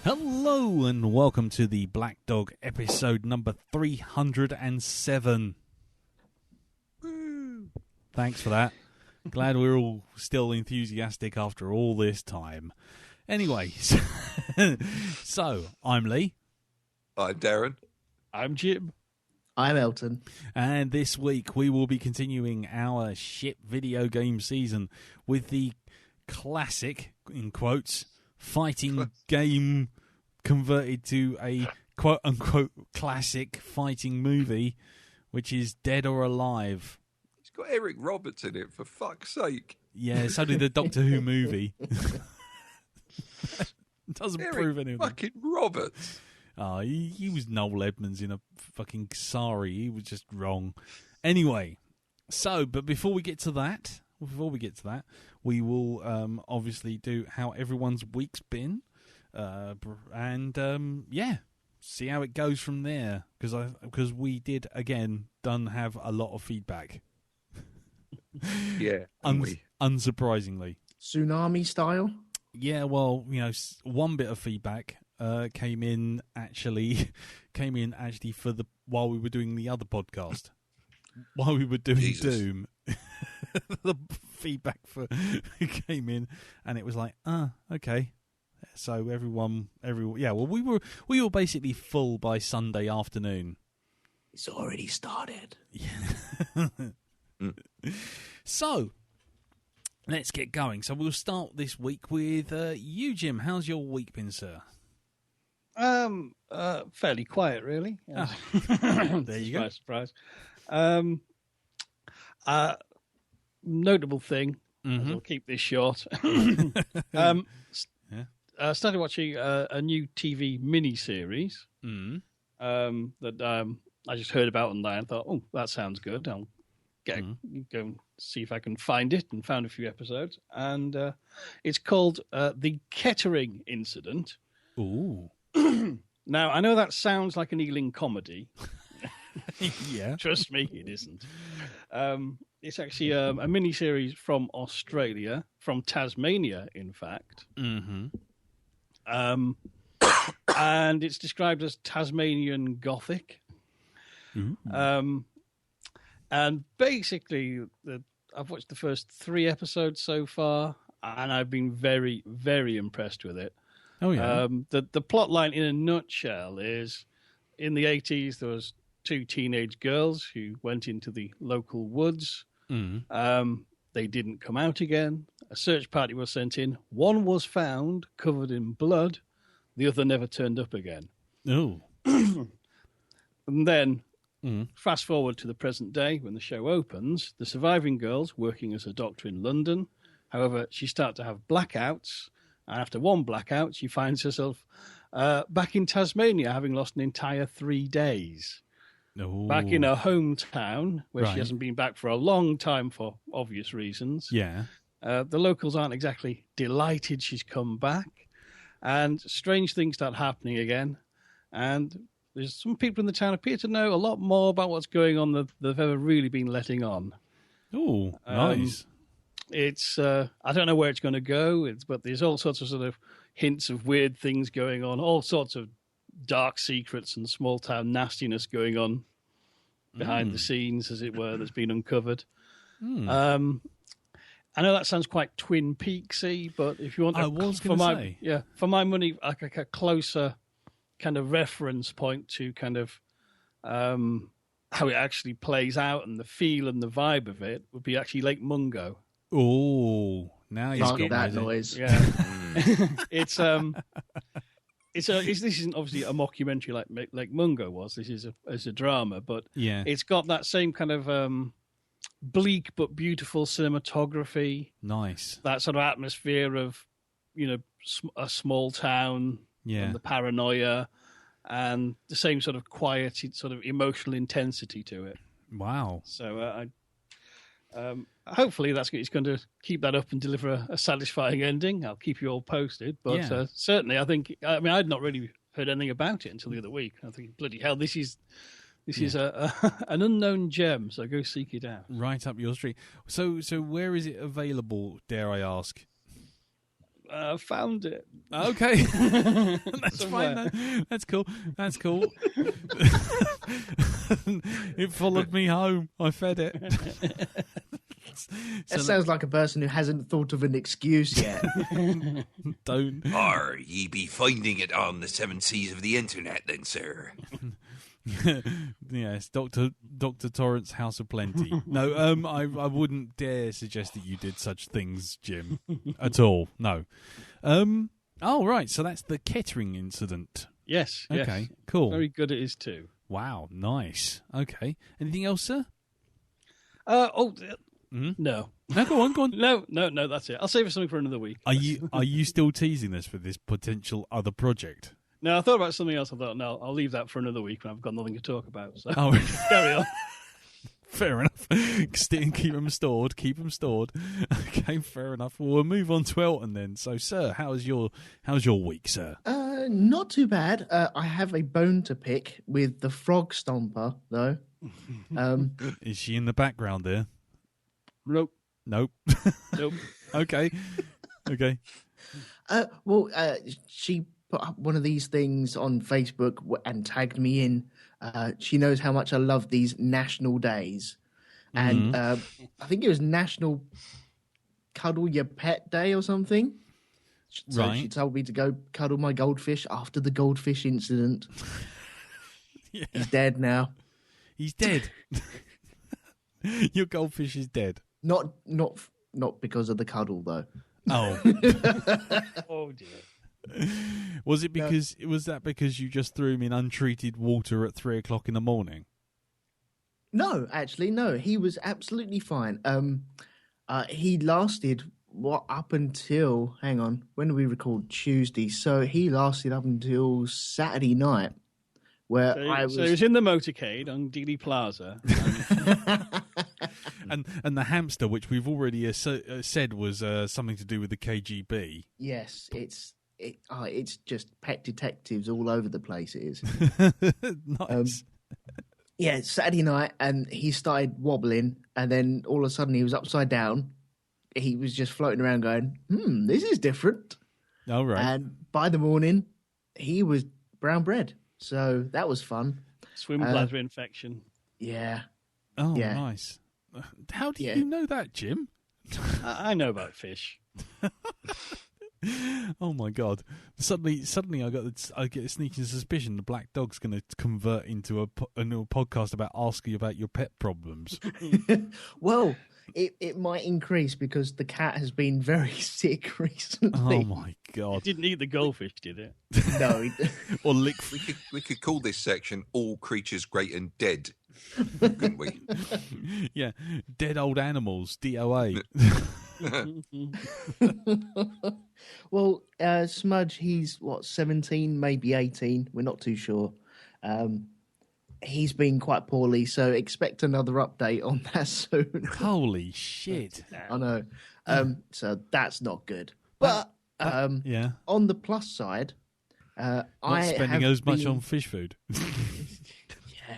Hello and welcome to the Blackdog episode number 307. Woo. Thanks for that. Glad we're all still enthusiastic after all this time. Anyway, so I'm Lee. I'm Darren. I'm Jim. I'm Elton. And this week we will be continuing our shit video game season with the classic, in quotes, fighting game converted to a quote-unquote classic fighting movie, which is Dead or Alive. It's got Eric Roberts in it, for fuck's sake. Yeah, so did the Doctor Who movie. Doesn't Eric prove anything. fucking Roberts. Oh, he was Noel Edmonds in a fucking sari. He was just wrong. Anyway, but before we get to that, we will obviously do how everyone's week's been, and see how it goes from there. Because we did again have a lot of feedback. Yeah, unsurpringly, Tsunami style. Yeah, well, one bit of feedback came in actually for while we were doing the other podcast, while we were doing Jesus. Doom. The feedback came in, and it was like, okay. So we were basically full by Sunday afternoon. It's already started. Yeah. So let's get going. So we'll start this week with you, Jim. How's your week been, sir? Fairly quiet, really. There you go. Surprise. Notable thing. Mm-hmm. I'll keep this short. Started watching a new TV mini-series that I just heard about online. I thought, oh, that sounds good. I'll go and see if I can find it, and found a few episodes. And it's called The Kettering Incident. Ooh. Now, I know that sounds like an Ealing comedy. Yeah. Trust me, it isn't. It's actually a mini-series from Australia, from Tasmania, in fact. Mm-hmm. And it's described as Tasmanian Gothic. Ooh. And basically, I've watched the first 3 episodes so far, and I've been very, very impressed with it. Oh, yeah. The plot line in a nutshell is, in the 80s, there was 2 teenage girls who went into the local woods. They didn't come out again. A search party was sent in. One was found covered in blood. The other never turned up again. Oh. And then, fast forward to the present day, when the show opens, the surviving girl's working as a doctor in London. However, she starts to have blackouts. And after one blackout, she finds herself back in Tasmania, having lost an entire 3 days. Oh. Back in her hometown, where she hasn't been back for a long time for obvious reasons. Yeah. The locals aren't exactly delighted she's come back. And strange things start happening again. And there's some people in the town appear to know a lot more about what's going on than they've ever really been letting on. Oh, nice. It's I don't know where it's going to go, but there's all sorts of sort of hints of weird things going on, all sorts of dark secrets and small town nastiness going on behind the scenes, as it were, that's been uncovered. I know that sounds quite Twin Peaksy, but if you want, for my money, like a closer kind of reference point to kind of how it actually plays out and the feel and the vibe of it would be actually Lake Mungo. Oh, now you've got that noise. Yeah, this isn't obviously a mockumentary like Mungo was. This is a drama, but it's got that same kind of bleak but beautiful cinematography. Nice. That sort of atmosphere of a small town and the paranoia, and the same sort of quiet, sort of emotional intensity to it. Wow. So hopefully it's going to keep that up and deliver a satisfying ending. I'll keep you all posted. But certainly, I'd not really heard anything about it until the other week. I think, bloody hell, this is an unknown gem, so go seek it out. Right up your street. So where is it available, dare I ask? found it. Okay. That's Somewhere. fine. That's cool. That's cool. It followed me home. I fed it. That sounds like a person who hasn't thought of an excuse yet. Don't. Or ye be finding it on the 7 seas of the internet then, sir. Yes, Dr. Torrance, House of Plenty. No, I wouldn't dare suggest that you did such things, Jim, at all. No. Oh, right. So that's the Kettering incident. Yes. Okay, yes. cool. Very good it is too. Wow, nice. Okay. Anything else, sir? No. No, go on. No, that's it. I'll save it something for another week. Are you still teasing us for this potential other project? No, I thought about something else. I thought, no, I'll leave that for another week when I've got nothing to talk about. So Oh, carry on. fair enough. Keep them stored. Okay, fair enough. Well, we'll move on to Elton then. So, sir, how's your week, sir? Not too bad. I have a bone to pick with the frog stomper, though. Is she in the background there? Nope. Nope. Okay. She put up one of these things on Facebook and tagged me in. She knows how much I love these national days. And I think it was National Cuddle Your Pet Day or something. So Right. she told me to go cuddle my goldfish after the goldfish incident. Yeah. He's dead now. He's dead. Your goldfish is dead. Not because of the cuddle, though. Oh. Oh dear. Was that because you just threw him in untreated water at 3:00 in the morning? No, actually, no. He was absolutely fine. He lasted up until, hang on, when did we record? Tuesday. So he lasted up until Saturday night, where So he was in the motorcade on Dealey Plaza. And the hamster, which we've already said was something to do with the KGB. Yes, it's just pet detectives all over the place. It is. Nice. Yeah, Saturday night, and he started wobbling, and then all of a sudden he was upside down. He was just floating around going, this is different. All right. And by the morning, he was brown bread. So that was fun. Swim bladder infection. Yeah. Oh, yeah. Nice. How do you know that, Jim? I know about fish. Oh my God! Suddenly, I get a sneaking suspicion the Blackdog's going to convert into a new podcast about asking about your pet problems. Well, it might increase because the cat has been very sick recently. Oh my God! It didn't eat the goldfish, did it? No. Or lick. We could call this section "All Creatures Great and Dead," couldn't we? Yeah, dead old animals. DOA. Well, Smudge, he's 17, maybe 18. We're not too sure. He's been quite poorly, so expect another update on that soon. Holy shit! I know. So that's not good. But Yeah, on the plus side, not I spending have as much been- on fish food. Yeah.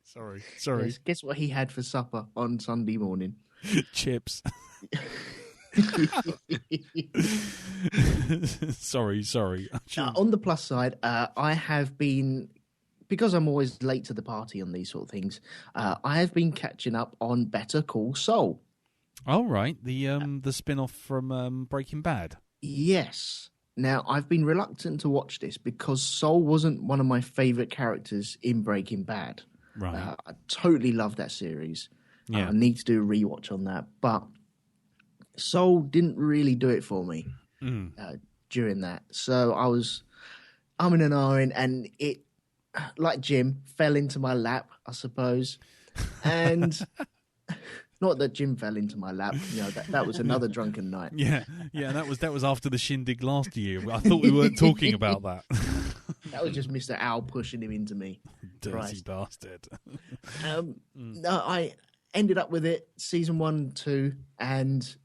Sorry. Yes, guess what he had for supper on Sunday morning? Chips. Sorry. On the plus side, I have been, because I'm always late to the party on these sort of things, I have been catching up on Better Call Saul. All right, the spin-off from Breaking Bad. Yes. Now, I've been reluctant to watch this because Saul wasn't one of my favourite characters in Breaking Bad. Right. I totally love that series. Yeah. I need to do a rewatch on that. But Saul didn't really do it for me during that. So I was umming and ahhing, and it, like Jim, fell into my lap, I suppose. And not that Jim fell into my lap. You know, that was another drunken night. Yeah, that was after the shindig last year. I thought we weren't talking about that. That was just Mr. Owl pushing him into me. Dirty Christ. bastard. No, I ended up with it, season 1, 2, and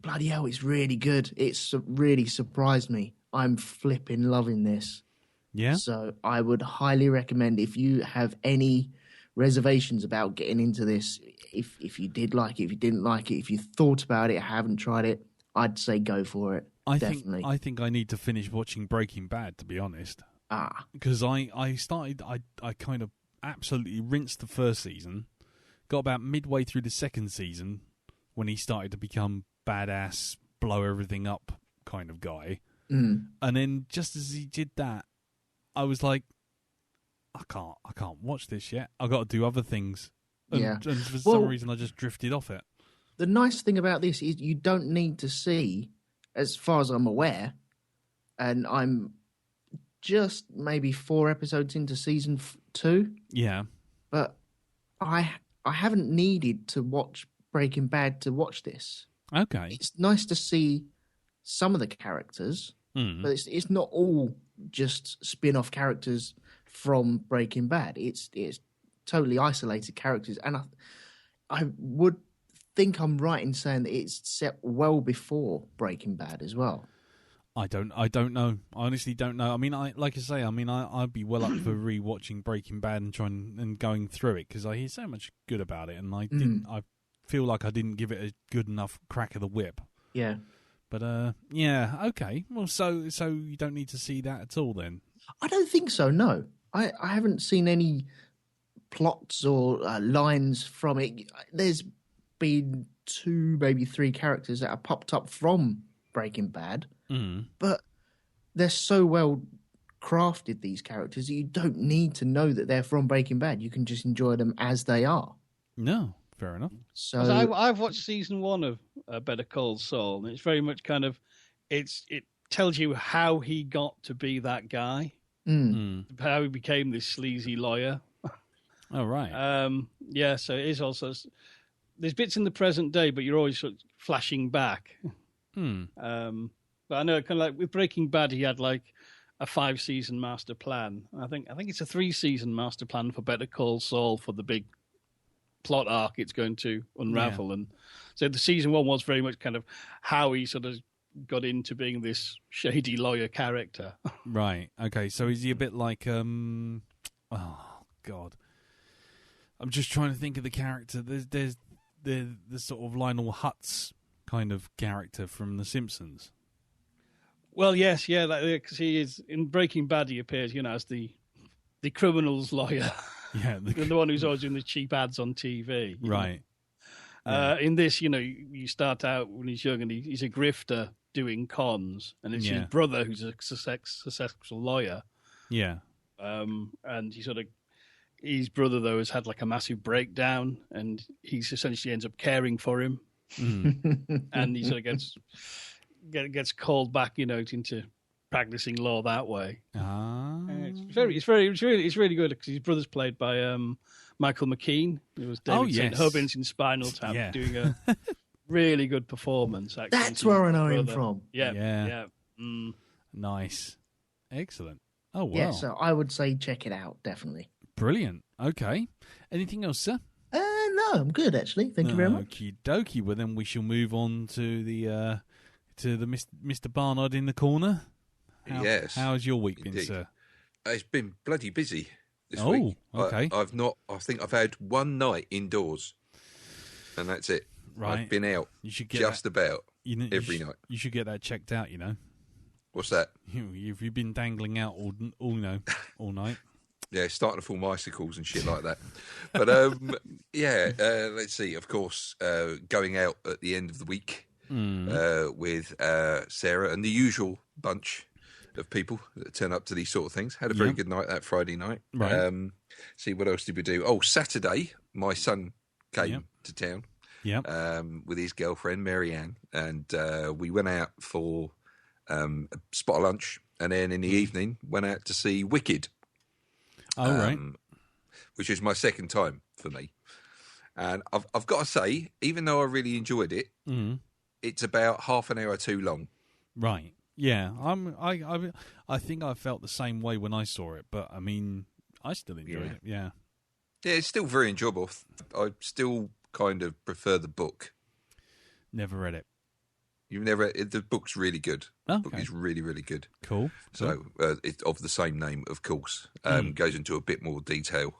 bloody hell, it's really good. It's really surprised me. I'm flipping loving this. Yeah. So I would highly recommend, if you have any reservations about getting into this, if you did like it, if you didn't like it, if you thought about it, haven't tried it, I'd say go for it. Definitely. I think I need to finish watching Breaking Bad, to be honest. Because I kind of absolutely rinsed the first season, got about midway through the second season when he started to become badass, blow everything up kind of guy. And then just as he did that, I was like, I can't watch this yet. I've got to do other things. And for some reason I just drifted off it. The nice thing about this is you don't need to see, as far as I'm aware, and I'm just maybe 4 episodes into season 2. Yeah. But I haven't needed to watch Breaking Bad to watch this. Okay. It's nice to see some of the characters, but it's not all just spin-off characters from Breaking Bad. It's totally isolated characters, and I would think I'm right in saying that it's set well before Breaking Bad as well. I don't know. I honestly don't know. I mean, I'd be well up for rewatching Breaking Bad and trying and going through it because I hear so much good about it, and I feel like I didn't give it a good enough crack of the whip. Yeah. But yeah, okay. Well, so you don't need to see that at all then? I don't think so. No, I haven't seen any plots or lines from it. There's been 2, maybe 3 characters that have popped up from Breaking Bad, but they're so well crafted, these characters, that you don't need to know that they're from Breaking Bad. You can just enjoy them as they are. No, fair enough. So I've watched season 1 of Better Call Saul, and it's very much kind of it tells you how he got to be that guy, how he became this sleazy lawyer. Oh right. Yeah. So it is also there's bits in the present day, but you're always sort of flashing back. But I know, kind of like with Breaking Bad, he had like a 5-season master plan. I think it's a 3-season master plan for Better Call Saul for the big plot arc it's going to unravel. And so the season 1 was very much kind of how he sort of got into being this shady lawyer character. Right. Okay. So is he a bit like oh God, I'm just trying to think of the character. There's the sort of Lionel Hutz kind of character from The Simpsons. Well, yes, yeah, because he is in Breaking Bad. He appears, as the criminal's lawyer. Yeah, the one who's always doing the cheap ads on TV. Right. In this, you start out when he's young and he's a grifter doing cons, and it's his brother who's a successful lawyer. Yeah. And his brother though has had like a massive breakdown, and he essentially ends up caring for him, and he sort of gets called back, into practicing law that way. It's really good because his brother's played by Michael McKean, who was David St. Hubbins in Spinal Tap, doing a really good performance. Actually, that's where I know him from. Yeah. Nice, excellent. Oh wow. Yeah, so I would say check it out, definitely. Brilliant. Okay. Anything else, sir? No, I'm good actually. Thank you very much. Okie dokie. Well, then we shall move on to the Mr. Barnard in the corner. Yes. How's your week been, sir? It's been bloody busy this week. Okay. I think I've had one night indoors, and that's it. Right. I've been out. You should get just about every night. You should get that checked out. What's that? You've been dangling out all night. Yeah, starting to form icicles and shit like that. But let's see. Of course, going out at the end of the week with Sarah and the usual bunch of people that turn up to these sort of things. Had a very good night that Friday night. Right. See, what else did we do? Oh, Saturday, my son came to town. With his girlfriend Marianne, and we went out for a spot of lunch, and then in the evening went out to see Wicked. Oh, right. Which is my second time for me. And I've got to say, even though I really enjoyed it, it's about half an hour too long. Right. Yeah. I think I felt the same way when I saw it, but I mean, I still enjoyed it. Yeah. Yeah, it's still very enjoyable. I still kind of prefer the book. Never read it. The book's really good. Okay. The book is really, really good. Cool. So it's of the same name, of course. Goes into a bit more detail.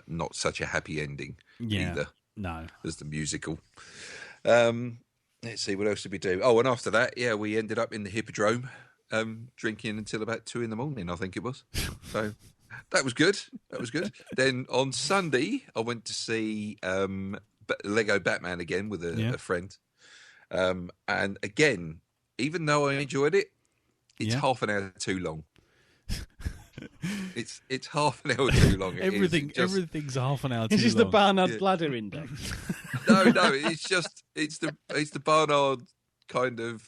Not such a happy ending either. No. As the musical. let's see, what else did we do? Oh, and after that, we ended up in the Hippodrome, drinking until about 2 a.m, I think it was. So that was good. Then on Sunday, I went to see Lego Batman again with a friend. And again, even though I enjoyed it, it's half an hour too long. It's half an hour too long. Everything's half an hour too long. This is the Barnard Bladder Index. No, it's the Barnard kind of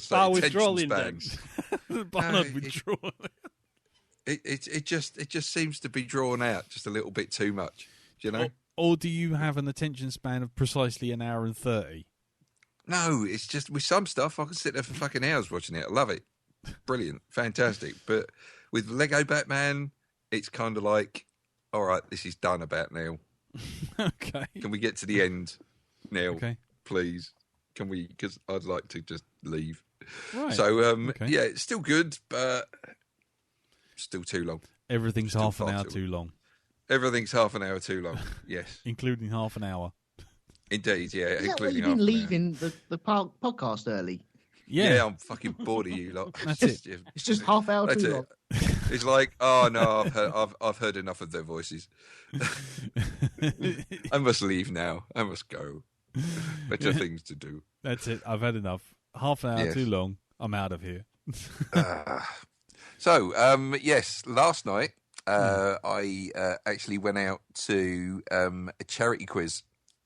bar withdrawal span. index. Barnard withdrawal. It just seems to be drawn out just a little bit too much. Do you know? Or do you have an attention span of precisely an hour and 30? No, it's just with some stuff I can sit there for fucking hours watching it. I love it. Brilliant, fantastic. But with Lego Batman, it's kind of like, all right, this is done about now. Okay. Can we get to the end now, okay, please? Can we? Because I'd like to just leave. Right. So, it's still good, but still too long. Everything's Still half an far hour too too long. Everything's half an hour too long. Yes, Including half an hour. indeed. Yeah, Is that why including you've half been an hour. leaving the podcast early? Yeah, I'm fucking bored of you lot. That's it. It's just half hour That's too it. long. It's like, oh no, I've heard enough of their voices. I must leave now. I must go. Better things to do. That's it. I've had enough. Half an hour too long. I'm out of here. Yes, last night I actually went out to a charity quiz.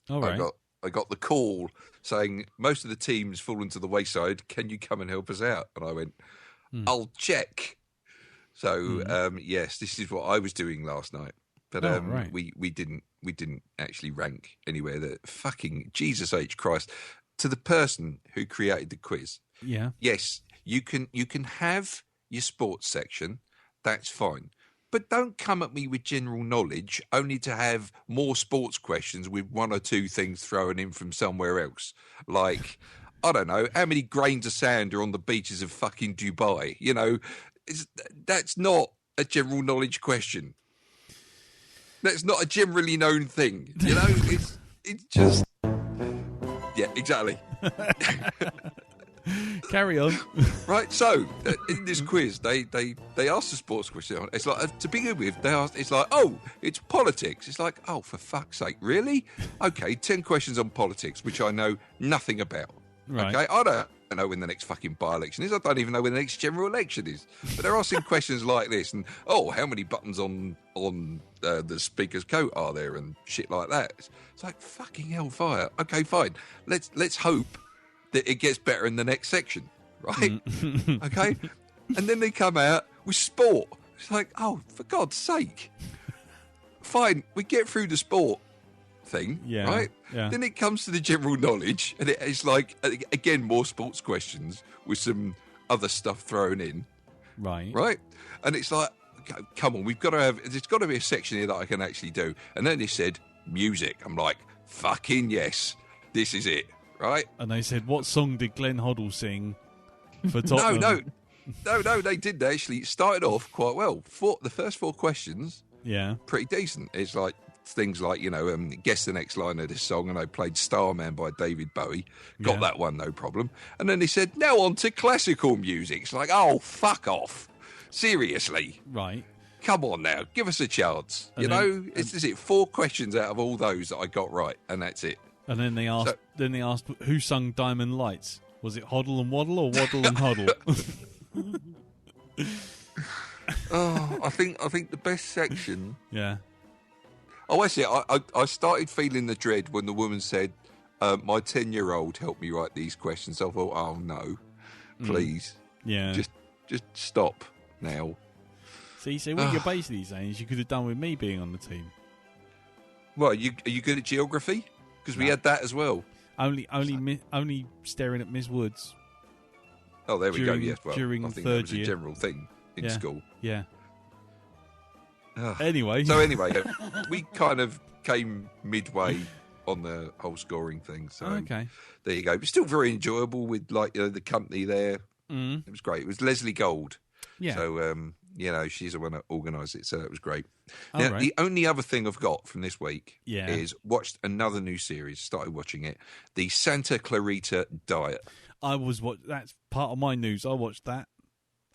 All right. I got the call saying most of the teams fallen to the wayside. Can you come and help us out? And I went, I'll check. So yes, this is what I was doing last night. But right. we didn't actually rank anywhere. That fucking Jesus H Christ. To the person who created the quiz. Yeah. Yes, you can have your sports section. That's fine. But don't come at me with general knowledge only to have more sports questions with one or two things thrown in from somewhere else. Like, I don't know, how many grains of sand are on the beaches of fucking Dubai? You know, that's not a general knowledge question. That's not a generally known thing. You know, it's just... Yeah, exactly. Carry on. Right, so in this quiz, they asked a sports question. It's like, to begin with, they asked, it's like, oh, it's politics. It's like, oh, for fuck's sake, really? Okay, 10 questions on politics, which I know nothing about. Right. Okay, I don't know when the next fucking by-election is. I don't even know when the next general election is. But they're asking questions like this, and how many buttons on the speaker's coat are there, and shit like that. It's like, fucking hellfire. Okay, fine. Let's hope that it gets better in the next section, right? Okay? And then they come out with sport. It's like, oh, for God's sake. Fine, we get through the sport thing, right? Yeah. Then it comes to the general knowledge, and it's like, again, more sports questions with some other stuff thrown in. Right. Right? And it's like, come on, there's got to be a section here that I can actually do. And then they said, music. I'm like, fucking yes, this is it. Right? And they said, what song did Glenn Hoddle sing for Tottenham? No, they did. They actually started off quite well. The first 4 questions, pretty decent. It's like things like, guess the next line of this song, and I played Starman by David Bowie. Got that one, no problem. And then they said, now on to classical music. It's like, oh, fuck off. Seriously. Right. Come on now, give us a chance. Is it 4 questions out of all those that I got right, and that's it. And then they asked, who sung Diamond Lights? Was it Hoddle and Waddle or Waddle and Huddle? I think the best section. Yeah. Oh, actually, I started feeling the dread when the woman said, "My 10-year-old helped me write these questions." I thought, oh no, please, just stop now. See, so what you're basically saying is you could have done with me being on the team. Well, are you good at geography? Because we had that as well. Only staring at Miss Woods. Oh, there we go. Yes, well, during I think third that was year. a general thing in school. Yeah. Anyway, we kind of came midway on the whole scoring thing. So okay, there you go. But still very enjoyable with the company there. Mm. It was great. It was Leslie Gold. Yeah. So she's the one that organised it, so that was great. All Now, right. the only other thing I've got from this week Yeah. is watched another new series, started watching it, the Santa Clarita Diet. That's part of my news. I watched that.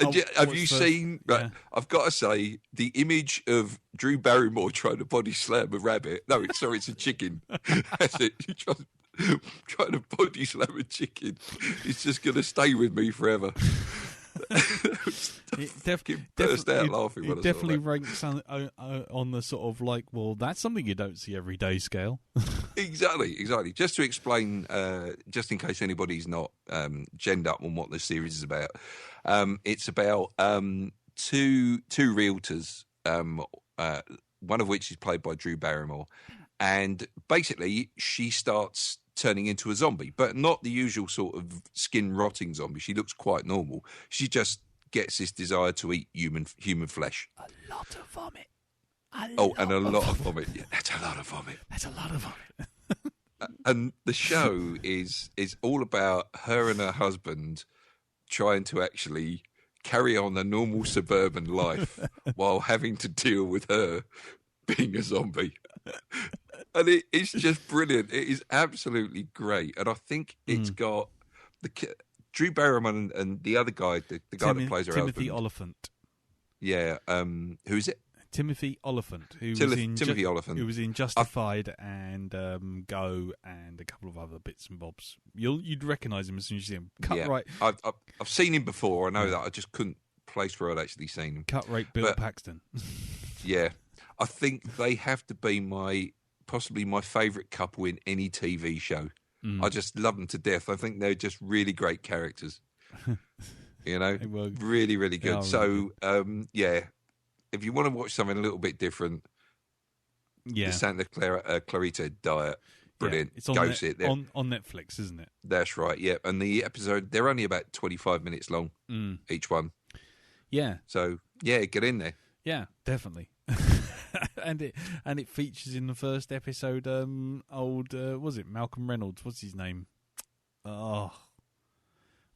Have you seen? Yeah. Right, I've got to say, the image of Drew Barrymore trying to body slam a rabbit. No, it's a chicken. That's it. Trying to body slam a chicken. It's just going to stay with me forever. Burst out laughing when I saw definitely that. ranks on the sort of like, well, that's something you don't see every day scale. Exactly. Just to explain, just in case anybody's not genned up on what the series is about, it's about two realtors, one of which is played by Drew Barrymore, and basically she starts turning into a zombie, but not the usual sort of skin rotting zombie. She looks quite normal. She just gets this desire to eat human flesh. A lot of vomit. A lot of vomit. Yeah, that's a lot of vomit. That's a lot of vomit. And the show is all about her and her husband trying to actually carry on a normal suburban life while having to deal with her being a zombie. And it's just brilliant. It is absolutely great. And I think it's got Drew Barrymore and the other guy, the guy that plays her Timothy husband. Oliphant. Yeah. Who is it? Timothy Oliphant, Timothy Oliphant, who was in Justified and Go and a couple of other bits and bobs. You'd recognise him as soon as you see him. Cut Right. I've seen him before. I know that. I just couldn't place where I'd actually seen him. Cut Rate Bill Paxton. Yeah, I think they have to be possibly my favourite couple in any TV show. I just love them to death. I think they're just really great characters. Really, really good. So, if you want to watch something a little bit different, the Santa Clarita Diet, brilliant. It's Go see it there. on Netflix, isn't it? That's right, yeah. And the episode, they're only about 25 minutes long, each one. Yeah. So, yeah, get in there. Yeah, definitely. and it features in the first episode was it Malcolm Reynolds? What's his name?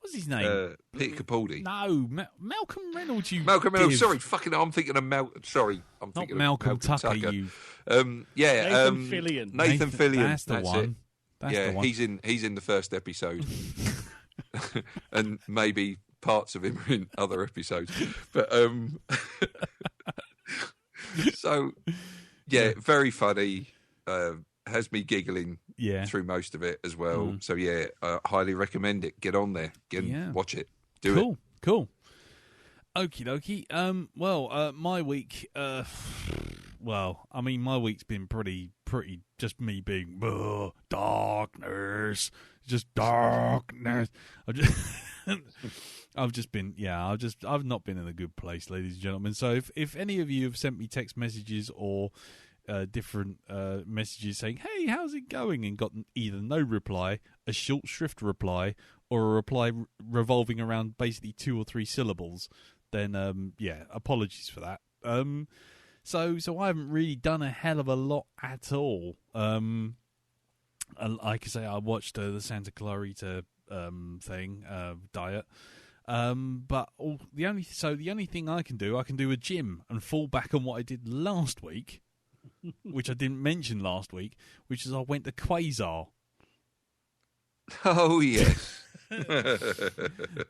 What's his name? Peter Capaldi. No, Malcolm Reynolds. Malcolm Reynolds. Sorry, fucking. I'm thinking of Malcolm. Sorry, I'm thinking of Malcolm Tucker. Nathan Fillion. Nathan Fillion. That's the one. That's the one. He's in the first episode, and maybe parts of him are in other episodes. But so very funny. Has me giggling through most of it as well. So highly recommend it. Get on there, watch it. Do it. Cool. Okie dokie. My week. My week's been pretty. Just me being darkness. Just darkness. I've not been in a good place, ladies and gentlemen. So if any of you have sent me text messages or different messages saying, hey, how's it going, and gotten either no reply, a short shrift reply, or a reply revolving around basically 2 or 3 syllables, then apologies for that. So I haven't really done a hell of a lot at all. Like I say, I watched the Santa Clarita diet. But the only thing I can do a gym and fall back on what I did last week, which I didn't mention last week, which is I went to Quasar. Oh yes.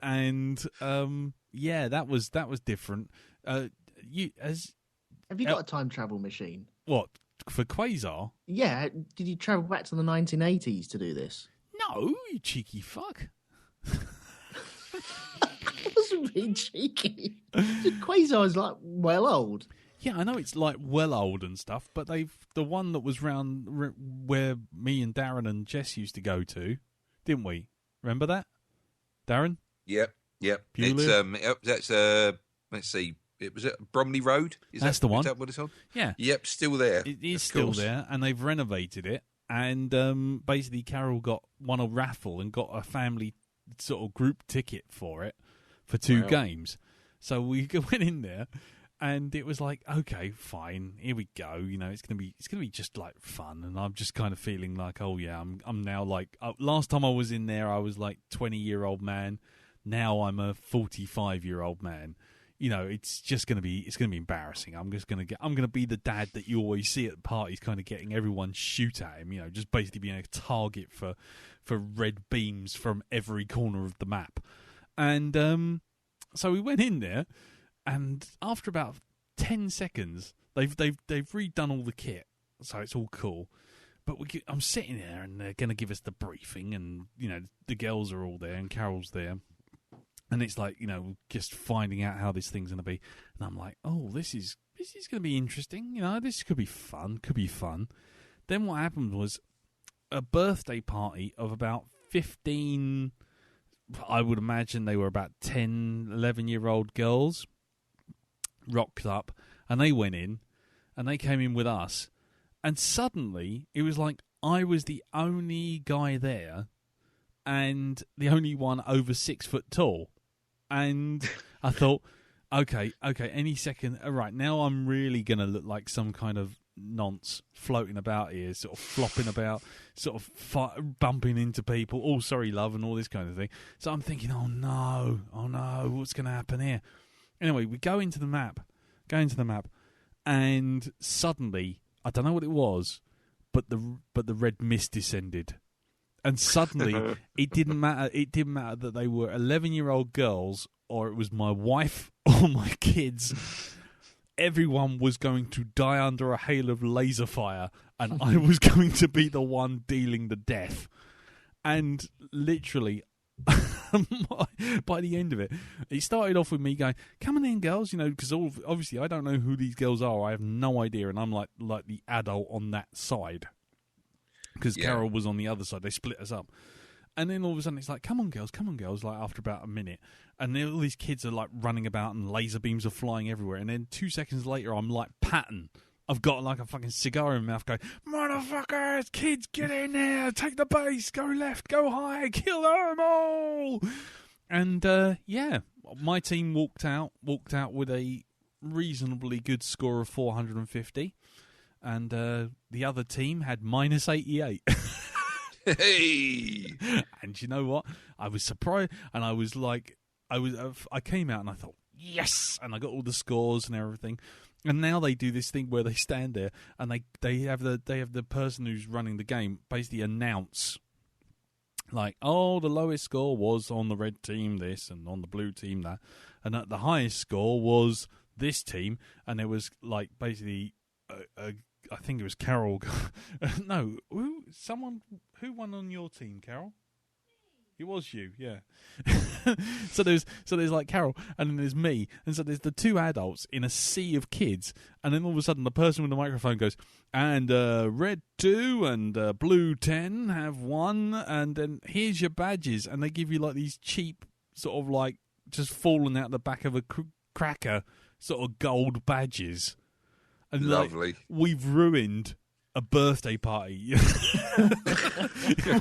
And that was different. Have you got a time travel machine? What, for Quasar? Yeah. Did you travel back to the 1980s to do this? No, you cheeky fuck. That wasn't being cheeky. Quasar is like well old. Yeah, I know it's like well old and stuff, but the one that was round where me and Darren and Jess used to go to, didn't we? Remember that, Darren? Yep. Bueller? That's let's see. It was at Bromley Road. That's the one. Is that what it's on? Yeah. Yep, still there. It is still there, and they've renovated it. And basically, Carol won a raffle and got a family sort of group ticket for it for 2 games. So we went in there. And it was like, okay, fine, here we go. It's gonna be just like fun, and I'm just kind of feeling like, oh yeah, I'm now like, last time I was in there, I was like 20-year-old man. Now I'm a 45-year-old man. it's just gonna be embarrassing. I'm gonna be the dad that you always see at parties, kind of getting everyone shoot at him. Just basically being a target for red beams from every corner of the map. And so we went in there, and after about 10 seconds, they've redone all the kit, so it's all cool. But I'm sitting there, and they're going to give us the briefing, and the girls are all there, and Carol's there, and it's like just finding out how this thing's going to be. And I'm like, oh, this is going to be interesting. This could be fun. Then what happened was a birthday party of about 15. I would imagine they were about 10, 11-year-old girls rocked up, and they went in, and they came in with us. And suddenly, it was like I was the only guy there and the only one over 6 foot tall. And I thought, okay, any second, all right, now I'm really going to look like some kind of nonce floating about here, sort of flopping about, sort of bumping into people, oh, sorry, love, and all this kind of thing. So I'm thinking, oh, no, what's going to happen here? Anyway, we go into the map, and suddenly, I don't know what it was, but the red mist descended, and suddenly it didn't matter. It didn't matter that they were 11-year-old girls or it was my wife or my kids. Everyone was going to die under a hail of laser fire, and I was going to be the one dealing the death. And literally, by the end of it, it started off with me going, "Come on in, girls," because obviously I don't know who these girls are. I have no idea, and I'm like the adult on that side, because Carol was on the other side. They split us up, and then all of a sudden it's like, come on, girls," like after about a minute, and then all these kids are like running about, and laser beams are flying everywhere, and then 2 seconds later I'm like Patton. I've got like a fucking cigar in my mouth going, "Motherfuckers, kids, get in there, take the base, go left, go high, kill them all." And my team walked out with a reasonably good score of 450, and the other team had -88. Hey! And you know what? I was surprised, and I was like, I came out and I thought, yes, and I got all the scores and everything. And now they do this thing where they stand there and they have the person who's running the game basically announce, like, oh, the lowest score was on the red team this, and on the blue team that, and the highest score was this team. And it was like basically, I think it was Carol. No, who won on your team, Carol? It was you, yeah. So there's like Carol, and then there's me, and so there's the two adults in a sea of kids, and then all of a sudden the person with the microphone goes, and red 2 and blue 10 have won, and then here's your badges, and they give you like these cheap sort of like just falling out the back of a cracker sort of gold badges. And lovely. Like, we've ruined a birthday party.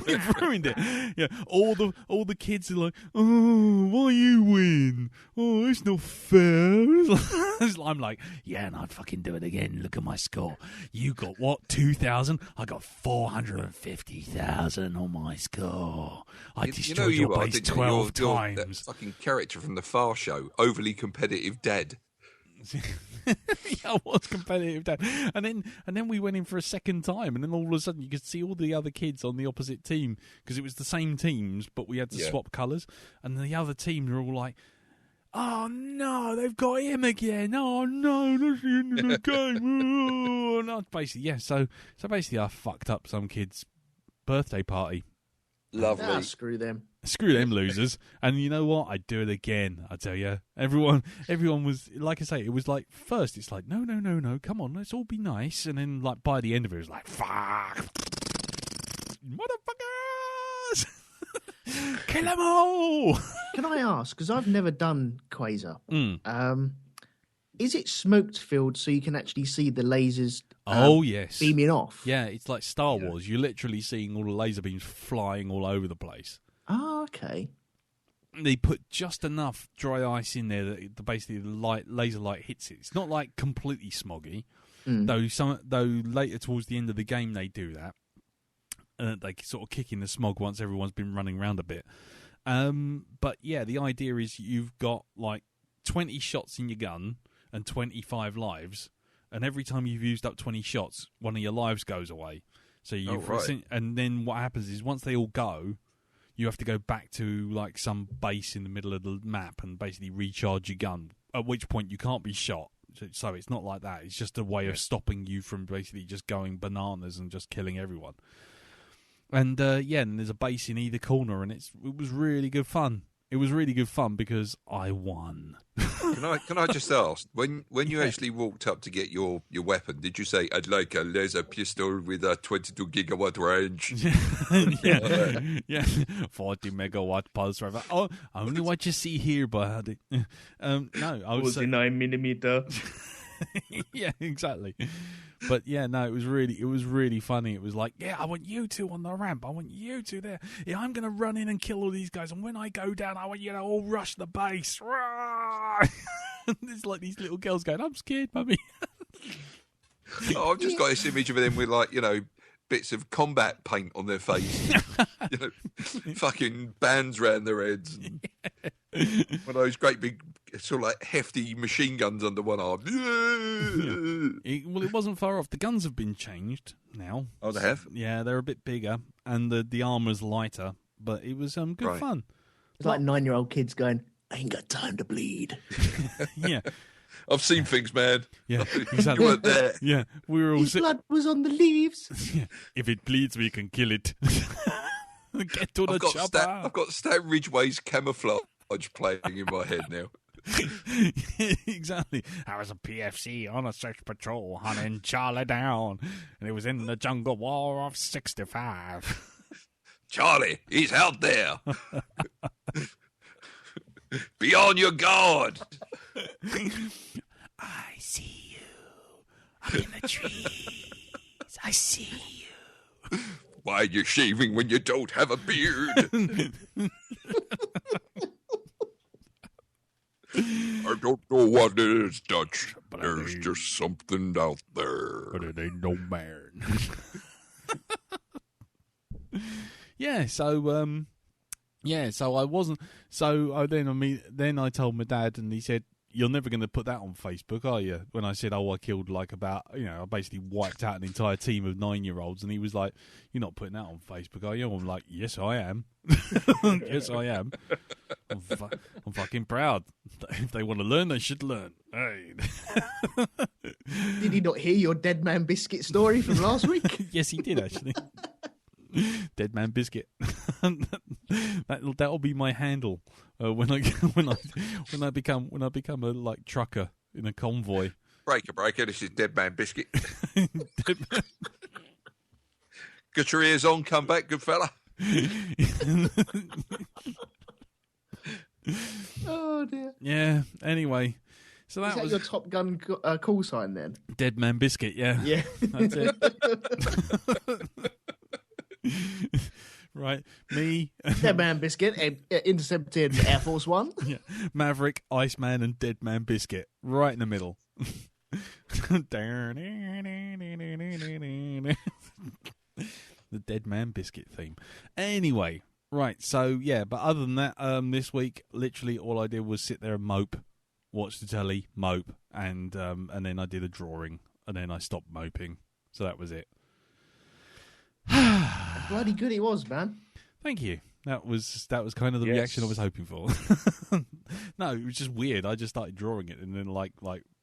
We've ruined it. Yeah, all the kids are like, "Oh, why you win? Oh, it's not fair." I'm like, "Yeah, and I'd fucking do it again. Look at my score. You got what, 2,000? I got 450,000 on my score. I destroyed your base 12 times." That fucking character from the Far Show, overly competitive dad. Yeah, I was competitive, Dad. And then we went in for a second time, and then all of a sudden you could see all the other kids on the opposite team, because it was the same teams, but we had to swap colours. And the other teams were all like, "Oh no, they've got him again! Oh no, that's the end of the game!" Oh, no. Basically, yeah. So basically, I fucked up some kid's birthday party. Lovely. Screw them. Screw them losers. And you know what? I'd do it again, I tell you. Everyone was, like I say, it was like, first it's like, no, come on, let's all be nice. And then like by the end of it, it was like, fuck, motherfuckers, kill them all. Can I ask, because I've never done Quasar, is it smoked filled so you can actually see the lasers yes, beaming off? Yeah, it's like Star Wars. You're literally seeing all the laser beams flying all over the place. Oh, okay. They put just enough dry ice in there that basically the laser light hits it. It's not like completely smoggy, though later towards the end of the game they do that. They sort of kick in the smog once everyone's been running around a bit. But yeah, the idea is you've got like 20 shots in your gun and 25 lives, and every time you've used up 20 shots, one of your lives goes away. So and then what happens is once they all go, you have to go back to like some base in the middle of the map and basically recharge your gun, at which point you can't be shot. So it's not like that. It's just a way of stopping you from basically just going bananas and just killing everyone. And and there's a base in either corner, and it was really good fun. It was really good fun because I won. Can I just ask, when you actually walked up to get your weapon, did you say, "I'd like a laser pistol with a 22 gigawatt range"? yeah, 40 megawatt pulse rifle. Oh, only what you see here, buddy. No, I was 49 millimeter. Yeah, exactly. But yeah, no, it was really funny. It was like, yeah, I want you two on the ramp. I want you two there. Yeah, I'm gonna run in and kill all these guys. And when I go down, I want you to all rush the base. There's like these little girls going, "I'm scared, mummy." Oh, I've just got this image of them with like, bits of combat paint on their face, fucking bands round their heads, and one of those great big sort of like hefty machine guns under one arm. Yeah. Well, it wasn't far off. The guns have been changed now. Oh, they have? Yeah, they're a bit bigger, and the armor's lighter. But it was good fun. It's like 9-year-old kids going, "I ain't got time to bleed." Yeah. I've seen things, man. Yeah, exactly. You weren't there. Yeah, we were all His blood was on the leaves. Yeah. If it bleeds, we can kill it. Get to the chopper. I've got Stan Ridgway's Camouflage playing in my head now. Exactly. I was a PFC on a search patrol hunting Charlie down, and it was in the jungle war of 65. Charlie, he's out there. Be on your guard. I see you up in the trees. I see you. Why are you shaving when you don't have a beard? I don't know what it is, Dutch. But there's just something out there. But it ain't no man. Yeah, so I wasn't. So then I told my dad, and he said, "You're never going to put that on Facebook, are you?" When I said, "Oh, I killed I basically wiped out an entire team of 9-year-olds," and he was like, "You're not putting that on Facebook, are you?" I'm like, "Yes, I am. Yes, I am. I'm fucking proud. If they want to learn, they should learn." Hey. Did he not hear your Dead Man Biscuit story from last week? Yes, he did actually. Dead Man Biscuit. That'll be my handle when I become a like trucker in a convoy. Breaker. This is Dead Man Biscuit. Get your ears on. Come back, good fella. Oh dear. Yeah. Anyway, so that was your Top Gun call sign then. Dead Man Biscuit. Yeah. Yeah. That's it. Right, me, Dead Man Biscuit, intercepted Air Force One. Yeah. Maverick, Iceman, and Dead Man Biscuit, right in the middle. The Dead Man Biscuit theme. Anyway, right. So yeah, but other than that, this week, literally all I did was sit there and mope, watch the telly, mope, and then I did a drawing, and then I stopped moping. So that was it. Bloody good it was, man. Thank you. That was kind of the reaction I was hoping for. No, it was just weird. I just started drawing it, and then like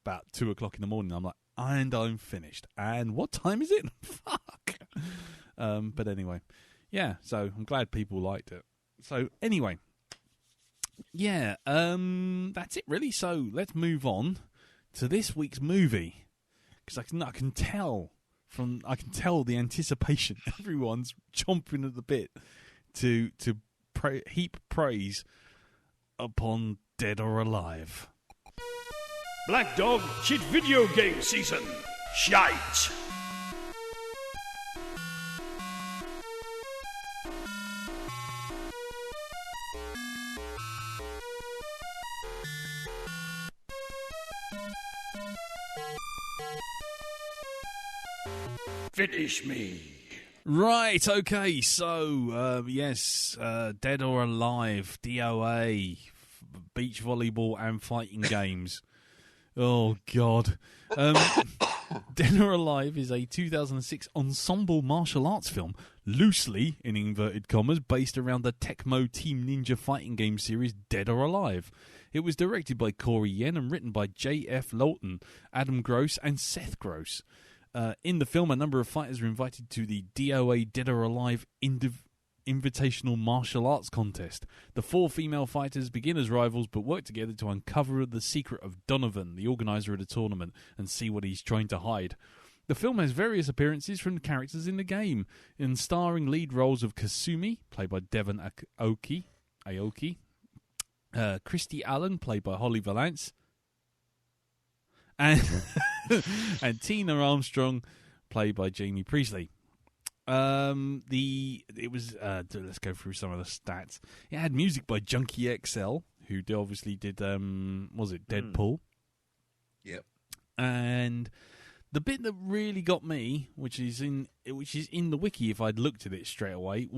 about 2:00 in the morning, I'm like, and I'm finished. And what time is it? Fuck. But anyway, yeah. So I'm glad people liked it. So anyway, yeah. That's it really. So let's move on to this week's movie, because I can tell the anticipation. Everyone's chomping at the bit to heap praise upon Dead or Alive. Blackdog shit video game season. Shite. Finish me. Right, okay, so, yes, Dead or Alive, DOA, beach volleyball and fighting games. Oh, God. Dead or Alive is a 2006 ensemble martial arts film, loosely, in inverted commas, based around the Tecmo Team Ninja fighting game series Dead or Alive. It was directed by Corey Yen and written by J.F. Lawton, Adam Gross, and Seth Gross. In the film, a number of fighters are invited to the DOA Dead or Alive Invitational Martial Arts Contest. The 4 female fighters begin as rivals but work together to uncover the secret of Donovan, the organizer of the tournament, and see what he's trying to hide. The film has various appearances from the characters in the game, and starring lead roles of Kasumi, played by Devon Aoki, Christy Allen, played by Holly Valance, and and Tina Armstrong, played by Jamie Priestley. Let's go through some of the stats. It had music by Junkie XL, who obviously did Deadpool? Yep. And the bit that really got me, which is in the wiki, if I'd looked at it straight away,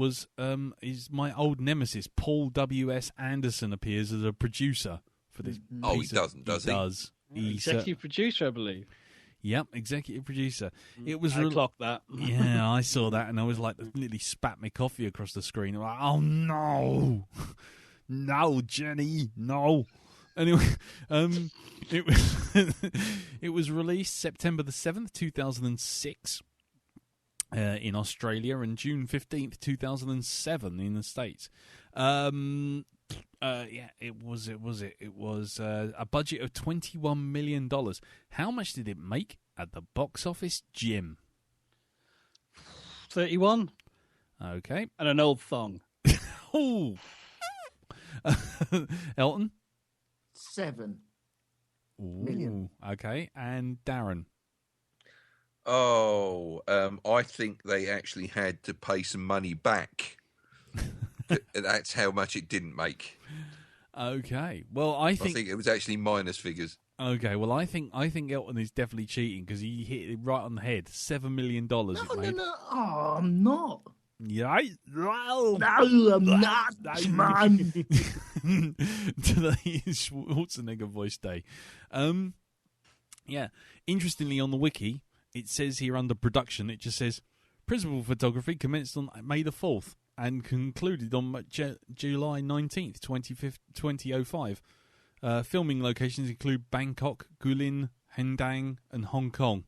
is my old nemesis Paul W.S. Anderson appears as a producer for this. Oh, he doesn't, does he? He does. Executive producer, I believe. Yep, executive producer. It was. I clocked that. Yeah, I saw that, and I was like, nearly spat my coffee across the screen. I'm like, oh no, no, Jenny, no. Anyway, it was it was released September the 7th, 2006, in Australia, and June 15th, 2007 in the States. It was a budget of $21 million. How much did it make at the box office, Jim? 31. Okay. And an old thong. Oh. Elton? 7 million. Okay. And Darren? Oh, I think they actually had to pay some money back. That's how much it didn't make. Okay. Well, I think it was actually minus figures. Okay. Well, I think Elton is definitely cheating because he hit it right on the head. $7 million. No. Oh, I'm not. Yeah. No, I'm not, man. Today is Schwarzenegger voice day. Yeah. Interestingly, on the wiki, it says here under production, it just says principal photography commenced on May the 4th. And concluded on July 19th, 2005. Filming locations include Bangkok, Guilin, Hendang, and Hong Kong.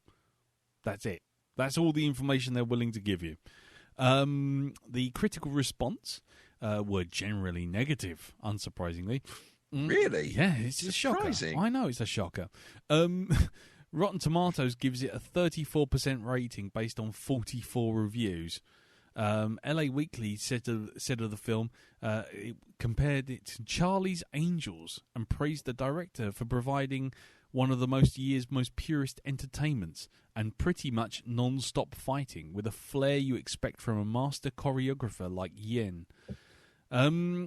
That's it. That's all the information they're willing to give you. The critical response were generally negative, unsurprisingly. Really? Yeah, it's a shocker. I know, it's a shocker. Rotten Tomatoes gives it a 34% rating based on 44 reviews. LA Weekly said of the film, it compared it to Charlie's Angels and praised the director for providing one of the year's most purest entertainments and pretty much non-stop fighting with a flair you expect from a master choreographer like Yen. Yeah,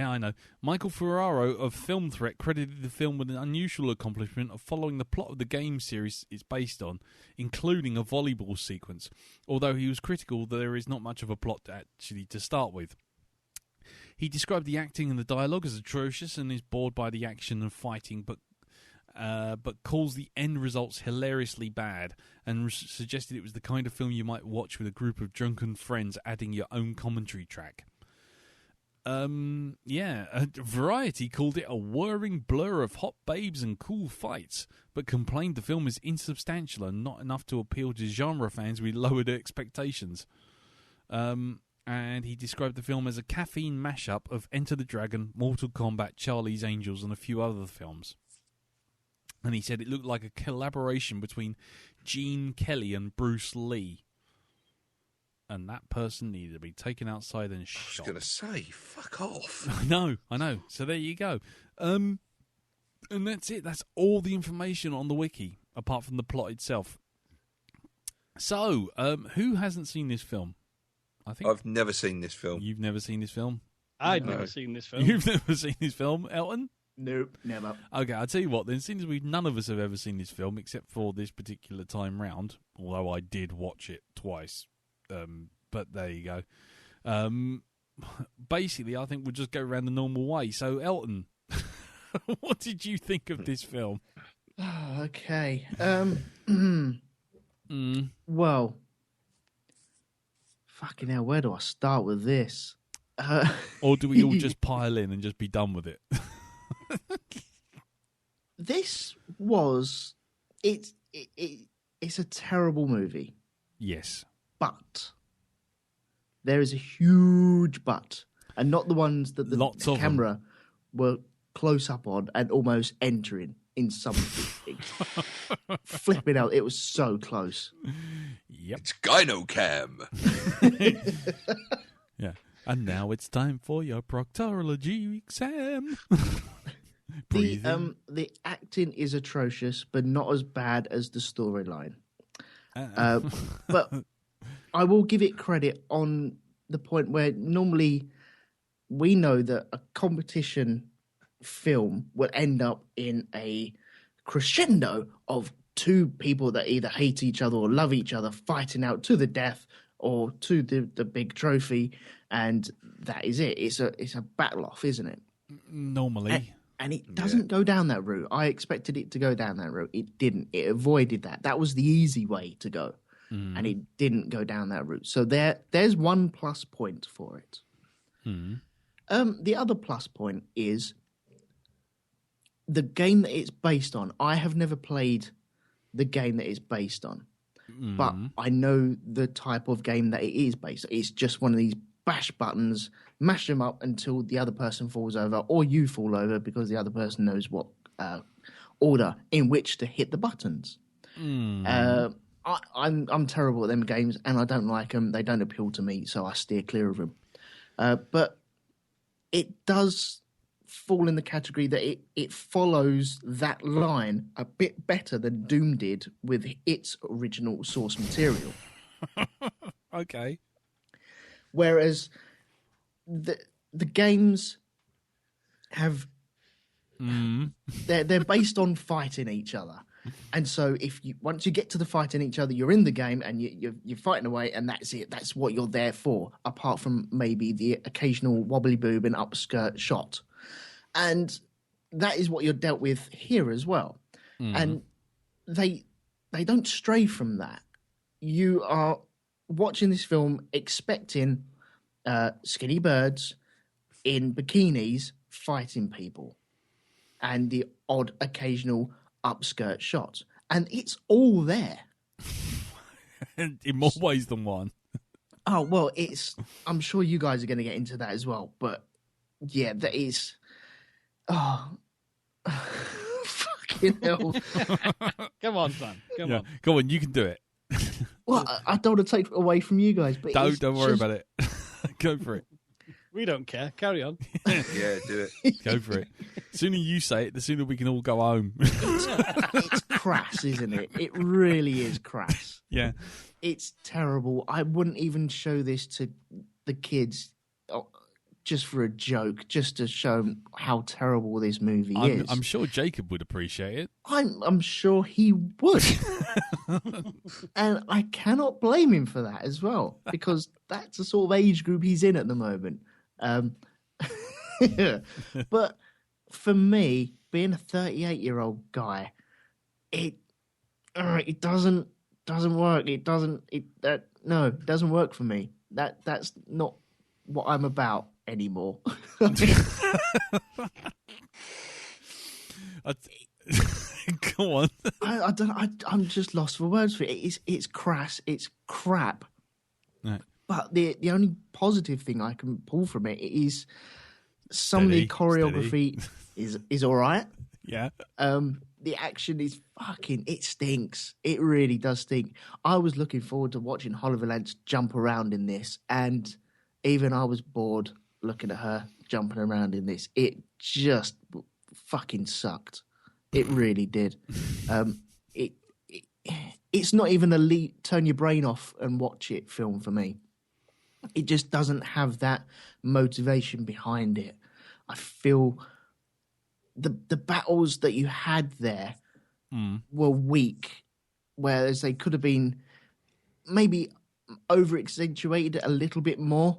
I know. Michael Ferraro of Film Threat credited the film with an unusual accomplishment of following the plot of the game series it's based on, including a volleyball sequence, although he was critical that there is not much of a plot to start with. He described the acting and the dialogue as atrocious and is bored by the action and fighting, but calls the end results hilariously bad and suggested it was the kind of film you might watch with a group of drunken friends adding your own commentary track. Variety called it a whirring blur of hot babes and cool fights, but complained the film is insubstantial and not enough to appeal to genre fans with lowered expectations. And he described the film as a caffeine mashup of Enter the Dragon, Mortal Kombat, Charlie's Angels, and a few other films. And he said it looked like a collaboration between Gene Kelly and Bruce Lee. And that person needed to be taken outside and shot. I was going to say, fuck off. I know. So there you go. And that's it. That's all the information on the wiki, apart from the plot itself. So, who hasn't seen this film? I've never seen this film. You've never seen this film? I've never seen this film. You've never seen this film, Elton? Nope, never. Okay, I'll tell you what, then, since none of us have ever seen this film, except for this particular time round, although I did watch it twice, but there you go. basically, I think we'll just go around the normal way. So, Elton, what did you think of this film? Okay. Well, fucking hell, where do I start with this? Or do we all just pile in and just be done with it? This was... It's a terrible movie. Yes. But there is a huge but, and not the ones that the camera were close up on and almost entering in some things. Flipping out, it was so close. Yep. It's Gynocam. Yeah. And now it's time for your proctology exam. The acting is atrocious, but not as bad as the storyline. But I will give it credit on the point where normally we know that a competition film will end up in a crescendo of two people that either hate each other or love each other fighting out to the death or to the big trophy, and that is it. It's a battle off, isn't it? Normally. And it doesn't go down that route. I expected it to go down that route. It didn't. It avoided that. That was the easy way to go. And it didn't go down that route. So there's one plus point for it. The other plus point is the game that it's based on. I have never played the game that it's based on. But I know the type of game that it is based on. It's just one of these bash buttons, mash them up until the other person falls over, or you fall over because the other person knows what order in which to hit the buttons. I'm terrible at them games, and I don't like them. They don't appeal to me, so I steer clear of them. But it does fall in the category that it follows that line a bit better than Doom did with its original source material. Okay. Whereas the games have they're based on fighting each other, and so once you get to the fighting each other, you're in the game and you're fighting away, and that's it. That's what you're there for, apart from maybe the occasional wobbly boob and upskirt shot, and that is what you're dealt with here as well. And they don't stray from that. You are watching this film expecting skinny birds in bikinis fighting people and the odd occasional upskirt shot. And it's all there. In more ways than one. Oh, well, I'm sure you guys are going to get into that as well. But yeah, that is... Oh, fucking hell. Come on, son. Come on. Go on, you can do it. Well, I don't want to take it away from you guys, but don't worry about it. Go for it. We don't care. Carry on. Yeah, do it. Go for it. The sooner you say it, the sooner we can all go home. It's crass, isn't it? It really is crass. Yeah. It's terrible. I wouldn't even show this to the kids just for a joke, just to show them how terrible this movie is. I'm sure Jacob would appreciate it. I'm sure he would. And I cannot blame him for that as well, because that's the sort of age group he's in at the moment. But for me, being a 38-year-old guy, it doesn't work. It doesn't work for me. That's not what I'm about anymore. Go on. I'm just lost for words for it. It's crass. It's crap. Right. But the only positive thing I can pull from it is some of the choreography is all right. Yeah. The action is it stinks. It really does stink. I was looking forward to watching Holly Valance jump around in this, and even I was bored looking at her jumping around in this. It just fucking sucked. It really did. It's not even a turn your brain off and watch it film for me. It just doesn't have that motivation behind it. I feel the battles that you had there were weak, whereas they could have been maybe over accentuated a little bit more.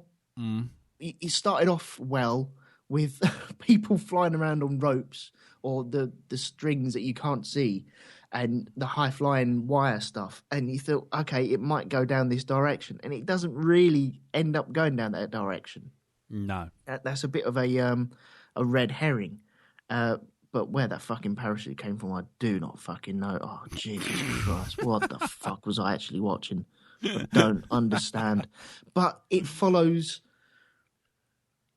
it started off well with people flying around on ropes or the strings that you can't see and the high-flying wire stuff. And you thought, okay, it might go down this direction. And it doesn't really end up going down that direction. No. That's a bit of a red herring. But where that fucking parachute came from, I do not fucking know. Oh, Jesus Christ. What the fuck was I actually watching? I don't understand. But it follows...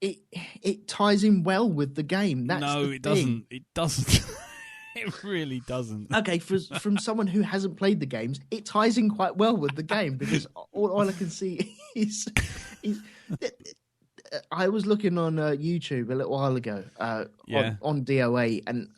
It ties in well with the game. That's no, it doesn't. It doesn't. It really doesn't. Okay, from someone who hasn't played the games, it ties in quite well with the game because all I can see is I was looking on YouTube a little while ago on DOA and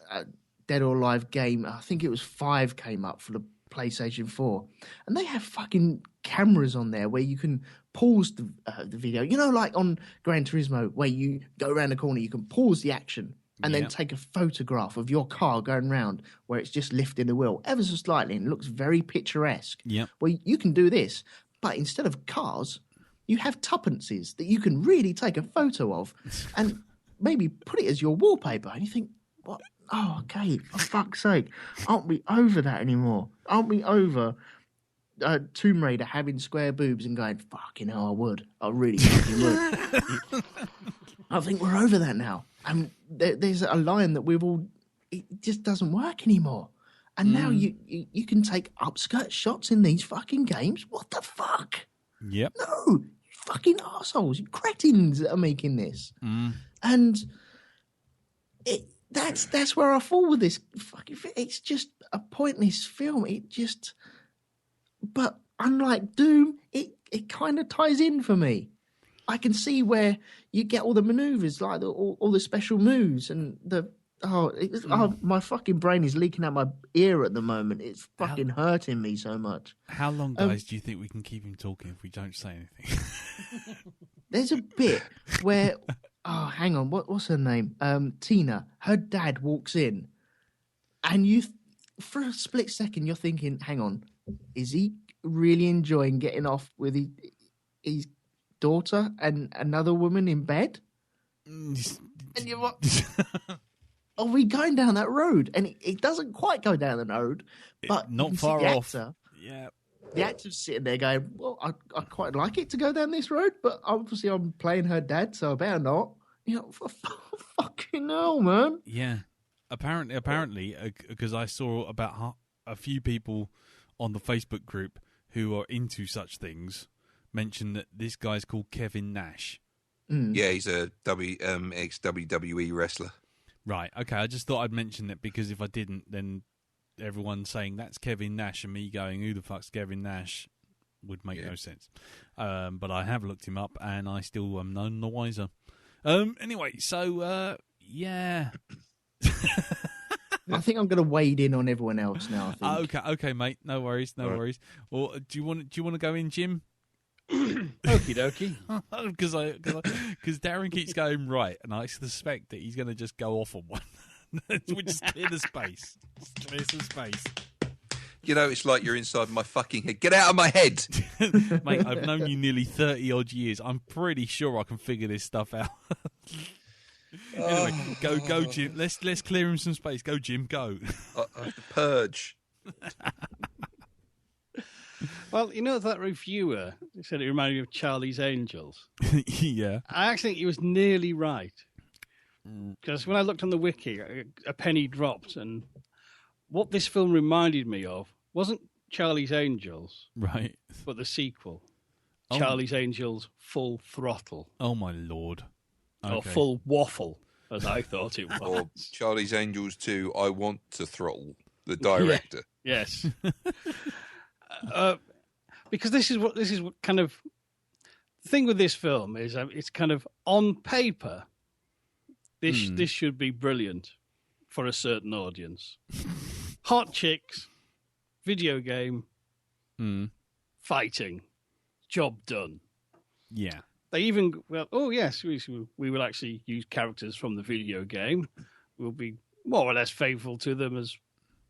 Dead or Alive game. I think it was 5 came up for the PlayStation 4, and they have fucking cameras on there where you can pause the video. You know, like on Gran Turismo, where you go around the corner, you can pause the action and then take a photograph of your car going round where it's just lifting the wheel ever so slightly and it looks very picturesque. Yeah. Well, you can do this, but instead of cars, you have tuppences that you can really take a photo of and maybe put it as your wallpaper. And you think, what? Oh, okay, for fuck's sake. Aren't we over that anymore? Aren't we over Tomb Raider having square boobs and going, fucking hell, I would. I really fucking would. I think we're over that now. And there's a line that it just doesn't work anymore. And now you can take upskirt shots in these fucking games. What the fuck? Yep. No, you fucking assholes, you cretins that are making this. And that's where I fall with this fucking thing. It's just a pointless film. But unlike Doom, it kind of ties in for me. I can see where you get all the maneuvers, like all the special moves, and my fucking brain is leaking out my ear at the moment. It's fucking hurting me so much. How long, guys, do you think we can keep him talking if we don't say anything? There's a bit where, hang on, what's her name? Tina. Her dad walks in, and for a split second, you're thinking, hang on, is he really enjoying getting off with his daughter and another woman in bed? And you're what? Are we going down that road? And it doesn't quite go down the road, but not far off. Yeah. The actor's sitting there going, well, I quite like it to go down this road, but obviously I'm playing her dad, so I better not. You know, for fucking hell, man. Yeah. Apparently, because I saw about a few people on the Facebook group who are into such things mention that this guy's called Kevin Nash. Yeah, he's a ex-WWE wrestler. Right, okay, I just thought I'd mention it because if I didn't, then everyone saying that's Kevin Nash and me going, who the fuck's Kevin Nash, would make no sense. But I have looked him up and I still am none the wiser. Anyway, so, yeah. I think I'm going to wade in on everyone else now. I think. Okay, mate. No worries. Worries. Or do you want to go in, Jim? Okie dokie. Because Darren keeps going right, and I suspect that he's going to just go off on one. We just clear the space. Just clear some space. You know, it's like you're inside my fucking head. Get out of my head, mate. I've known you nearly 30 odd years. I'm pretty sure I can figure this stuff out. Anyway, go, Jim. Let's clear him some space. Go, Jim. Go. I have to purge. Well, you know that reviewer said it reminded me of Charlie's Angels. Yeah. I actually think he was nearly right. Because when I looked on the wiki, a penny dropped, and what this film reminded me of wasn't Charlie's Angels, right? But the sequel, Charlie's Angels Full Throttle. Oh my lord! Okay. Or Full Waffle, as I thought it was. Or Charlie's Angels 2, I Want to Throttle, the director. Yeah. Yes. Because this is what kind of the thing with this film is. It's kind of on paper. This should be brilliant for a certain audience. Hot chicks, video game, fighting, job done. Yeah. They even we will actually use characters from the video game. We'll be more or less faithful to them as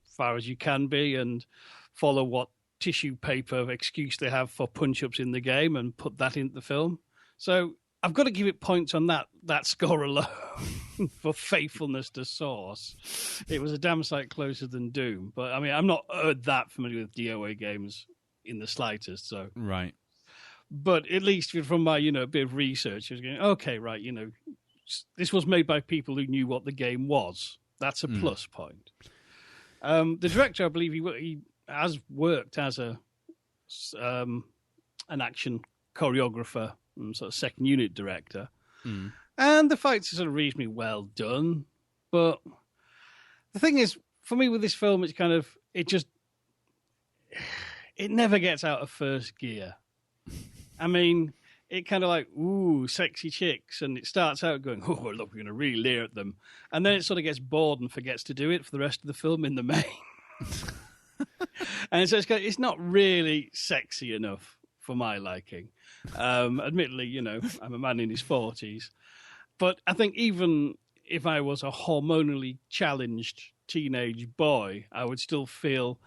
far as you can be, and follow what tissue paper excuse they have for punch-ups in the game and put that into the film. So I've got to give it points on that score alone for faithfulness to source. It was a damn sight closer than Doom. But, I mean, I'm not that familiar with DOA games in the slightest, so... Right. But at least from my, bit of research, I was going, okay, right, this was made by people who knew what the game was. That's a plus point. The director, I believe, he has worked as an action choreographer and sort of second unit director. And the fights are sort of reasonably well done. But the thing is, for me with this film, it's kind of, it never gets out of first gear. I mean, it kind of like, ooh, sexy chicks, and it starts out going, oh, look, we're going to really leer at them. And then it sort of gets bored and forgets to do it for the rest of the film in the main. And so it's not really sexy enough for my liking. Admittedly, I'm a man in his 40s. But I think even if I was a hormonally challenged teenage boy, I would still feel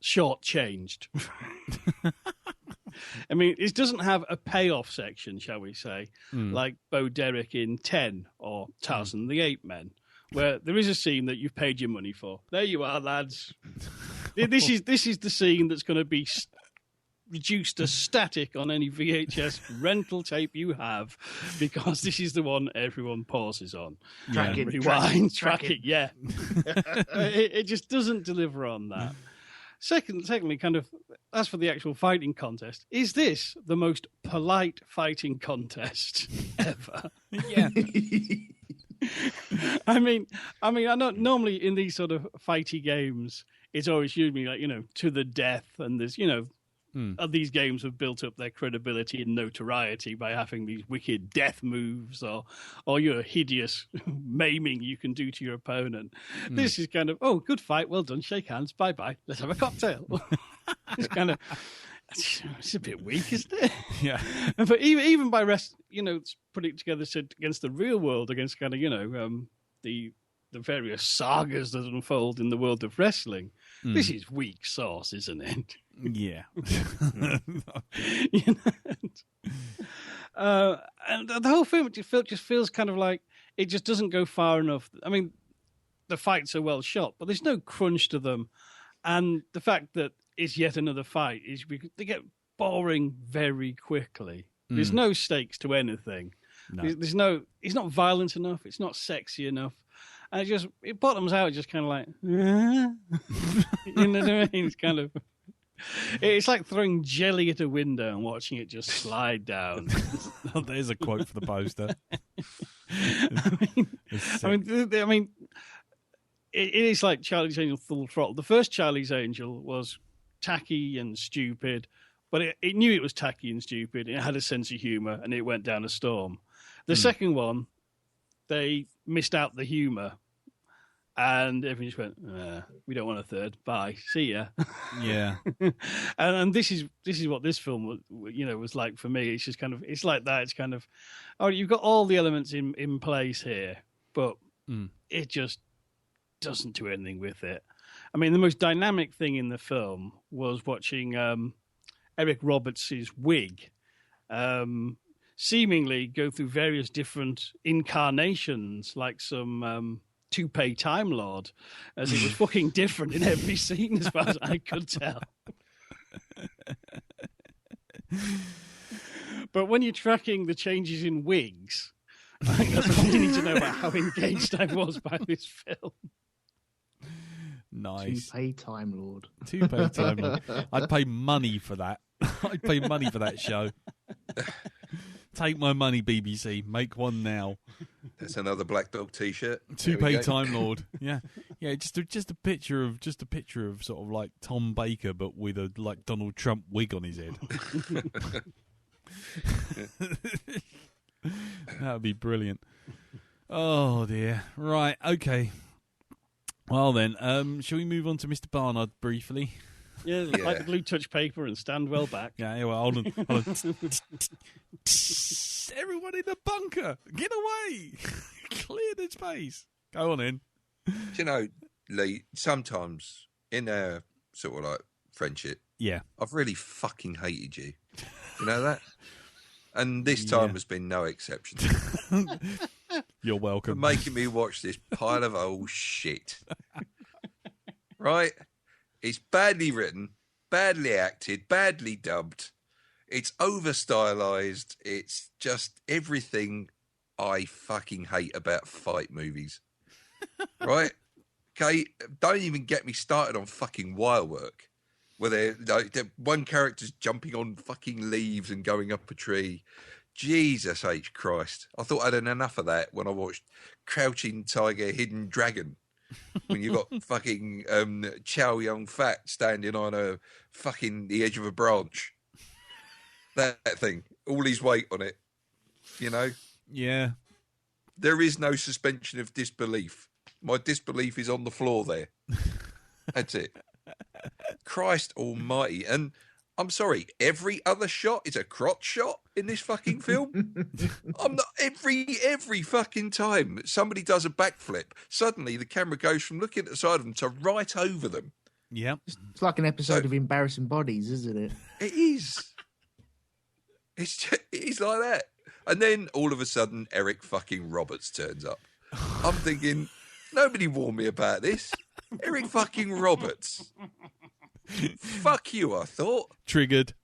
shortchanged. I mean, it doesn't have a payoff section, shall we say, like Bo Derek in 10 or Tarzan and the Ape Men, where there is a scene that you've paid your money for. There you are, lads. This is the scene that's going to be reduced to static on any VHS rental tape you have, because this is the one everyone pauses on. Track it, rewind, track it. Yeah. It just doesn't deliver on that. Secondly, kind of, as for the actual fighting contest, is this the most polite fighting contest ever? Yeah. I mean, I know normally in these sort of fighty games, it's always usually like, to the death, and there's, these games have built up their credibility and notoriety by having these wicked death moves or your hideous maiming you can do to your opponent. This is kind of, oh, good fight, well done, shake hands, bye-bye, let's have a cocktail. It's kind of, it's a bit weak, isn't it? Yeah. But even by putting it together against the real world, against kind of, the various sagas that unfold in the world of wrestling, this is weak sauce, isn't it? Yeah. And the whole film just feels kind of like it just doesn't go far enough. I mean, the fights are well shot, but there's no crunch to them. And the fact that it's yet another fight is because they get boring very quickly. There's no stakes to anything. No. There's no. It's not violent enough. It's not sexy enough. And it bottoms out just kind of like, you know what I mean? It's kind of, it's like throwing jelly at a window and watching it just slide down. Oh, there's a quote for the poster. I mean, it is like Charlie's Angel Full Throttle. The first Charlie's Angel was tacky and stupid, but it knew it was tacky and stupid. It had a sense of humour, and it went down a storm. The second one, they missed out the humour, and everyone just went, we don't want a third, bye, see ya. Yeah. and this is what this film was like for me. It's just kind of, it's like that. It's kind of, oh, you've got all the elements in place here, but it just doesn't do anything with it. I mean, the most dynamic thing in the film was watching Eric Roberts' wig seemingly go through various different incarnations, like some toupee Time Lord, as it was fucking different in every scene as far as I could tell. But when you're tracking the changes in wigs, I think that's all you need to know about how engaged I was by this film. Nice. Toupee Time Lord. Toupee Time Lord. I'd pay money for that. I'd pay money for that show. Take my money, BBC. Make one now. That's another Blackdog T-shirt. Toupee Time Lord. Yeah, yeah. Just a picture of sort of like Tom Baker, but with a like Donald Trump wig on his head. That would be brilliant. Oh dear. Right. Okay. Well then, shall we move on to Mr. Barnard briefly? Yeah, like the blue touch paper and stand well back. Yeah, well, hold on. Everyone in the bunker, get away! Clear the space. Go on in. Do you know, Lee, sometimes in our sort of like friendship, yeah, I've really fucking hated you. You know that? And this time has been no exception. You're For welcome. making me watch this pile of old shit. Right? It's badly written, badly acted, badly dubbed. It's over-stylized. It's just everything I fucking hate about fight movies. Right? Okay? Don't even get me started on fucking wire work, where one character's jumping on fucking leaves and going up a tree. Jesus H. Christ. I thought I'd had enough of that when I watched Crouching Tiger, Hidden Dragon. When you got fucking Chow Yun Fat standing on the edge of a branch. That thing. All his weight on it. You know? Yeah. There is no suspension of disbelief. My disbelief is on the floor there. That's it. Christ almighty. And I'm sorry, every other shot is a crotch shot in this fucking film. I'm not every fucking time somebody does a backflip, suddenly the camera goes from looking at the side of them to right over them. Yep. It's like an episode of Embarrassing Bodies, isn't it? It is. It is like that. And then all of a sudden, Eric fucking Roberts turns up. I'm thinking, nobody warned me about this. Eric fucking Roberts. Fuck you, I thought. Triggered.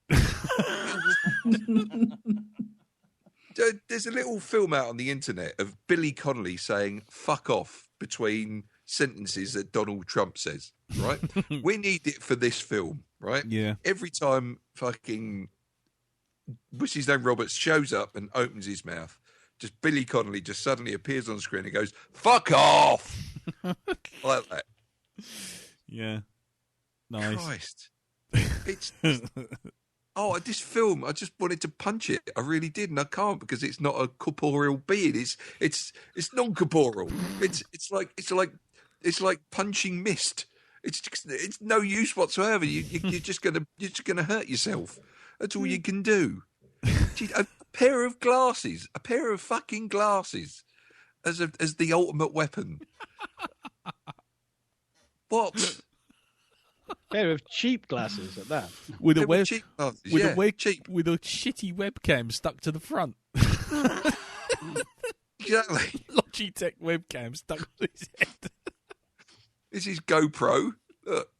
There's a little film out on the internet of Billy Connolly saying "fuck off" between sentences that Donald Trump says. Right? We need it for this film. Right? Yeah. Every time fucking what's his name Roberts shows up and opens his mouth, just Billy Connolly just suddenly appears on the screen and goes "fuck off" like that. Yeah. Nice. Christ. It's this film, I just wanted to punch it. I really did, and I can't because it's not a corporeal being. It's non-corporeal. It's like punching mist. It's no use whatsoever. You're just gonna hurt yourself. That's all you can do. A pair of glasses, a pair of fucking glasses, as the ultimate weapon. What? Pair of cheap glasses at that. With a Cheap glasses. Cheap. with a shitty webcam stuck to the front. Exactly. Logitech webcam stuck to his head. This is GoPro. Look.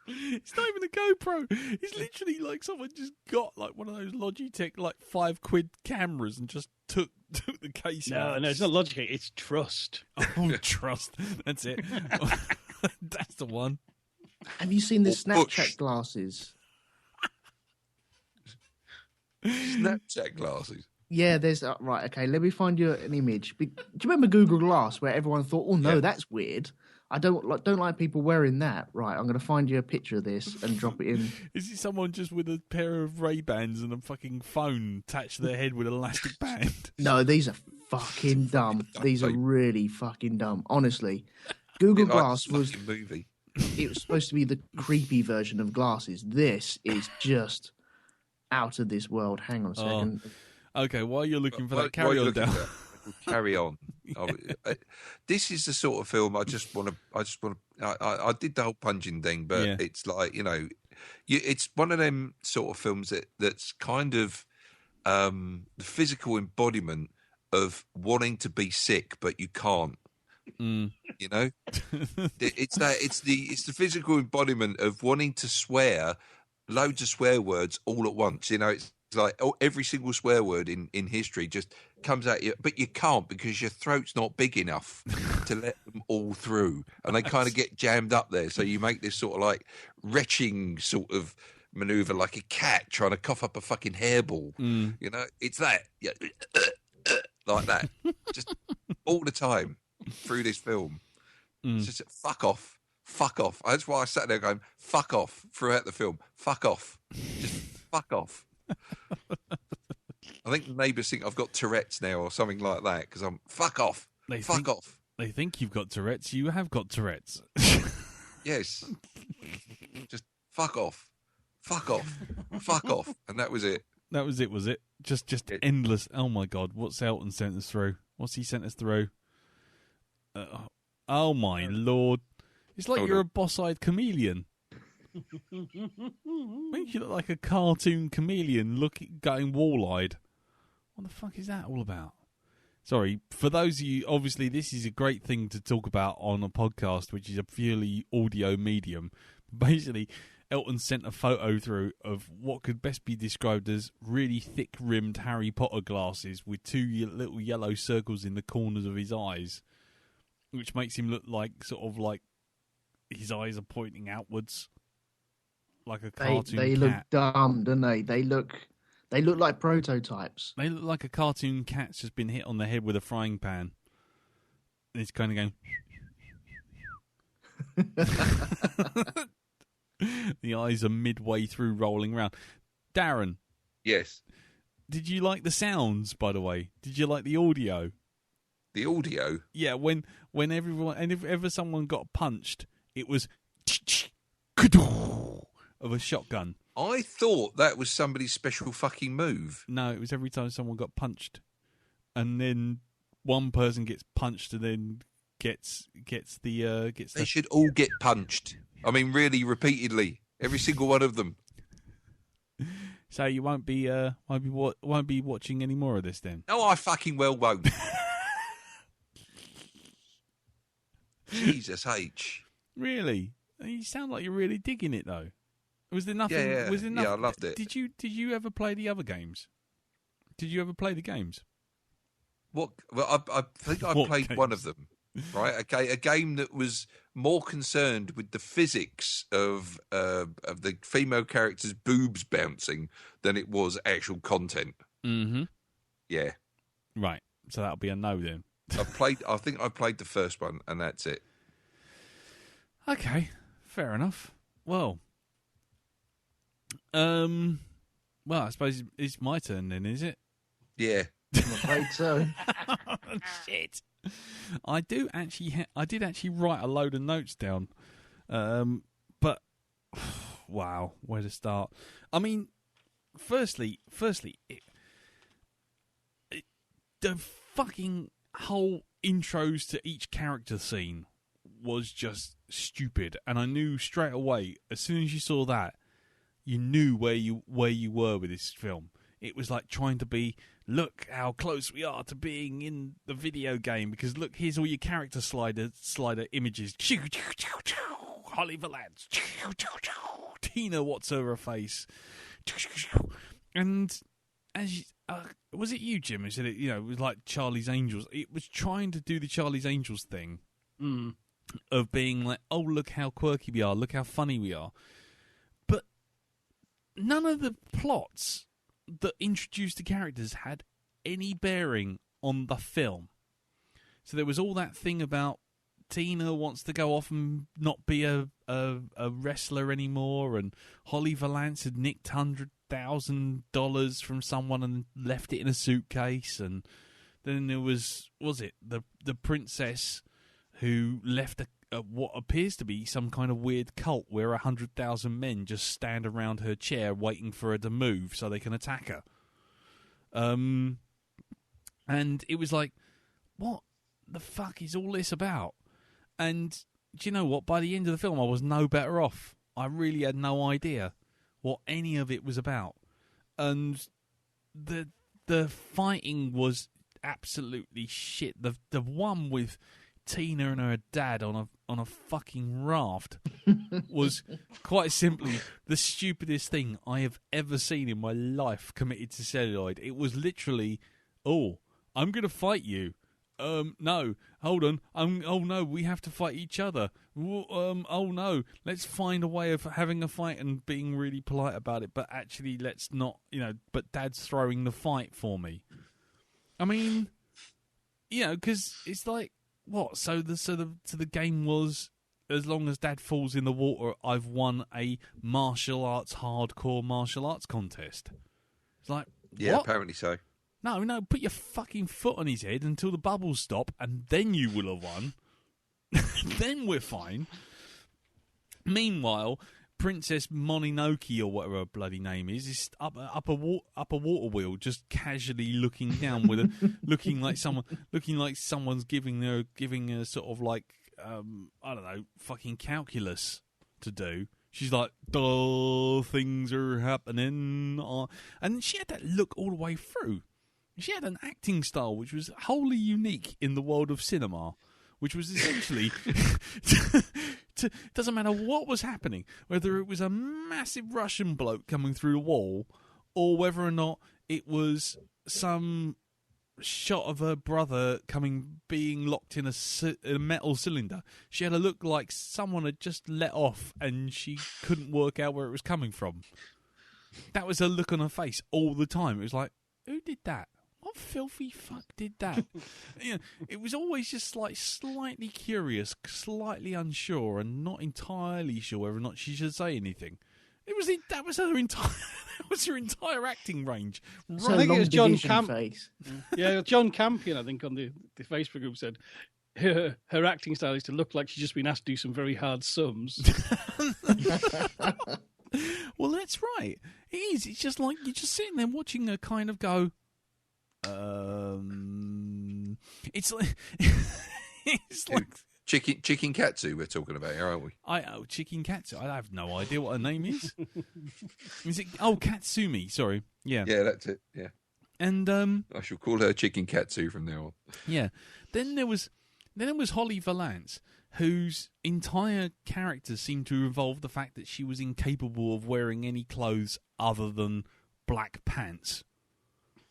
It's not even a GoPro. It's literally like someone just got like one of those Logitech like £5 cameras and just took the case out. No, it's not Logitech. It's Trust. Oh, Trust. That's it. That's the one. Have you seen the Or Snapchat Bush. glasses? Snapchat glasses. Yeah, there's right. Okay, let me find you an image. Do you remember Google Glass, where everyone thought, "Oh no, that's weird. I don't like people wearing that." Right, I'm going to find you a picture of this and drop it in. Is it someone just with a pair of Ray-Bans and a fucking phone attached to their head with an elastic band? No, these are fucking dumb. These are really fucking dumb. Honestly, Google Bit like Glass a was fucking movie. it was supposed to be the creepy version of glasses. This is just out of this world. Hang on a second. Okay, while you're looking for While that, carry you're on looking down. at that, carry on. This is the sort of film I just want to. I did the whole punching thing, but Yeah. it's like it's one of them sort of films that's kind of the physical embodiment of wanting to be sick, but you can't. Mm. You know, it's the physical embodiment of wanting to swear loads of swear words all at once. You know, it's like every single swear word in history just comes at you, but you can't because your throat's not big enough to let them all through, and they kind of get jammed up there. So you make this sort of like retching sort of maneuver, like a cat trying to cough up a fucking hairball. You know, it's that like that, just all the time through this film. It's just fuck off. That's why I sat there going fuck off throughout the film. Fuck off, just fuck off. I think the neighbours think I've got Tourette's now or something like that because I'm fuck off. Fuck off. They think you've got Tourette's. You have got Tourette's. Yes. Just fuck off. Fuck off. Fuck off. And that was it. That was it, was it? Just endless. Oh my God, what's Elton sent us through? What's he sent us through? Oh my Lord. It's like you're a boss-eyed chameleon. Makes you look like a cartoon chameleon going wall-eyed. What the fuck is that all about? Sorry, for those of you, obviously this is a great thing to talk about on a podcast, which is a purely audio medium. Basically, Elton sent a photo through of what could best be described as really thick-rimmed Harry Potter glasses with two little yellow circles in the corners of his eyes, which makes him look like sort of like his eyes are pointing outwards, like a cartoon They cat. look dumb, don't they? They look like prototypes. They look like a cartoon cat's just been hit on the head with a frying pan. And it's kind of going... The eyes are midway through rolling round. Darren. Yes. Did you like the sounds, by the way? Did you like the audio? The audio? Yeah, when everyone... And if ever someone got punched, it was... of a shotgun. I thought that was somebody's special fucking move. No, it was every time someone got punched. And then one person gets punched and then gets the... They should all get punched. I mean, really, repeatedly. Every single one of them. So you won't be watching any more of this then? No, I fucking well won't. Jesus H. Really? You sound like you're really digging it though. Was there nothing? Yeah, was there nothing? I loved it. Did you ever play the other games? Did you ever play the games? What? Well, I think I played one of them. Right? Okay, a game that was more concerned with the physics of the female character's boobs bouncing than it was actual content. Mm-hmm. Yeah. Right. So that'll be a no then. I think I played the first one, and that's it. Okay. Fair enough. Well, I suppose it's my turn then, is it? Yeah. I'm afraid so. Shit. I did actually write a load of notes down, but wow, where to start? I mean, firstly, the fucking whole intros to each character scene was just stupid, and I knew straight away as soon as you saw that, you knew where you were with this film. It was like trying to be, look how close we are to being in the video game, because look, here's all your character slider images. Holly Valance. Tina What's-Her-Face. And as was it you, Jim, who said it, it was like Charlie's Angels. It was trying to do the Charlie's Angels thing of being like, oh, look how quirky we are, look how funny we are. But none of the plots that introduced the characters had any bearing on the film. So there was all that thing about Tina wants to go off and not be a wrestler anymore, and Holly Valance had nicked $100,000 from someone and left it in a suitcase, and then there was it the princess who left what appears to be some kind of weird cult where 100,000 men just stand around her chair waiting for her to move so they can attack her. And it was like, what the fuck is all this about? And do you know what? By the end of the film, I was no better off. I really had no idea what any of it was about. And the fighting was absolutely shit. The one with Tina and her dad on a fucking raft was quite simply the stupidest thing I have ever seen in my life committed to celluloid. It was literally, oh, I'm going to fight you. No, hold on. Oh no, we have to fight each other. Oh no, let's find a way of having a fight and being really polite about it, but actually let's not, but Dad's throwing the fight for me. I mean, because it's like, what? So the game was, as long as Dad falls in the water, I've won a hardcore martial arts contest. It's like, yeah, what? Apparently so. No, put your fucking foot on his head until the bubbles stop, and then you will have won. Then we're fine. Meanwhile, Princess Mononoke, or whatever her bloody name is up a water wheel, just casually looking down with looking like someone's giving her sort of like I don't know, fucking calculus to do. She's like, things are happening, and she had that look all the way through. she had an acting style which was wholly unique in the world of cinema, which was essentially doesn't matter what was happening, whether it was a massive Russian bloke coming through the wall, or whether or not it was some shot of her brother being locked in a metal cylinder. She had a look like someone had just let off and she couldn't work out where it was coming from. That was her look on her face all the time. It was like, who did that? What filthy fuck did that? It was always just like slightly curious, slightly unsure, and not entirely sure whether or not she should say anything. That was her entire acting range. So I think it was John face. Yeah, John Campion, I think, on the Facebook group said her acting style is to look like she's just been asked to do some very hard sums. Well, that's right. It is. It's just like you're just sitting there watching her kind of go. It's like it's like Chicken Katsu we're talking about here, aren't we? Chicken Katsu. I have no idea what her name is. Is it? Oh, Katsumi. Sorry. Yeah. Yeah, that's it. Yeah. And I shall call her Chicken Katsu from now on. Yeah. Then there was Holly Valance, whose entire character seemed to involve the fact that she was incapable of wearing any clothes other than black pants.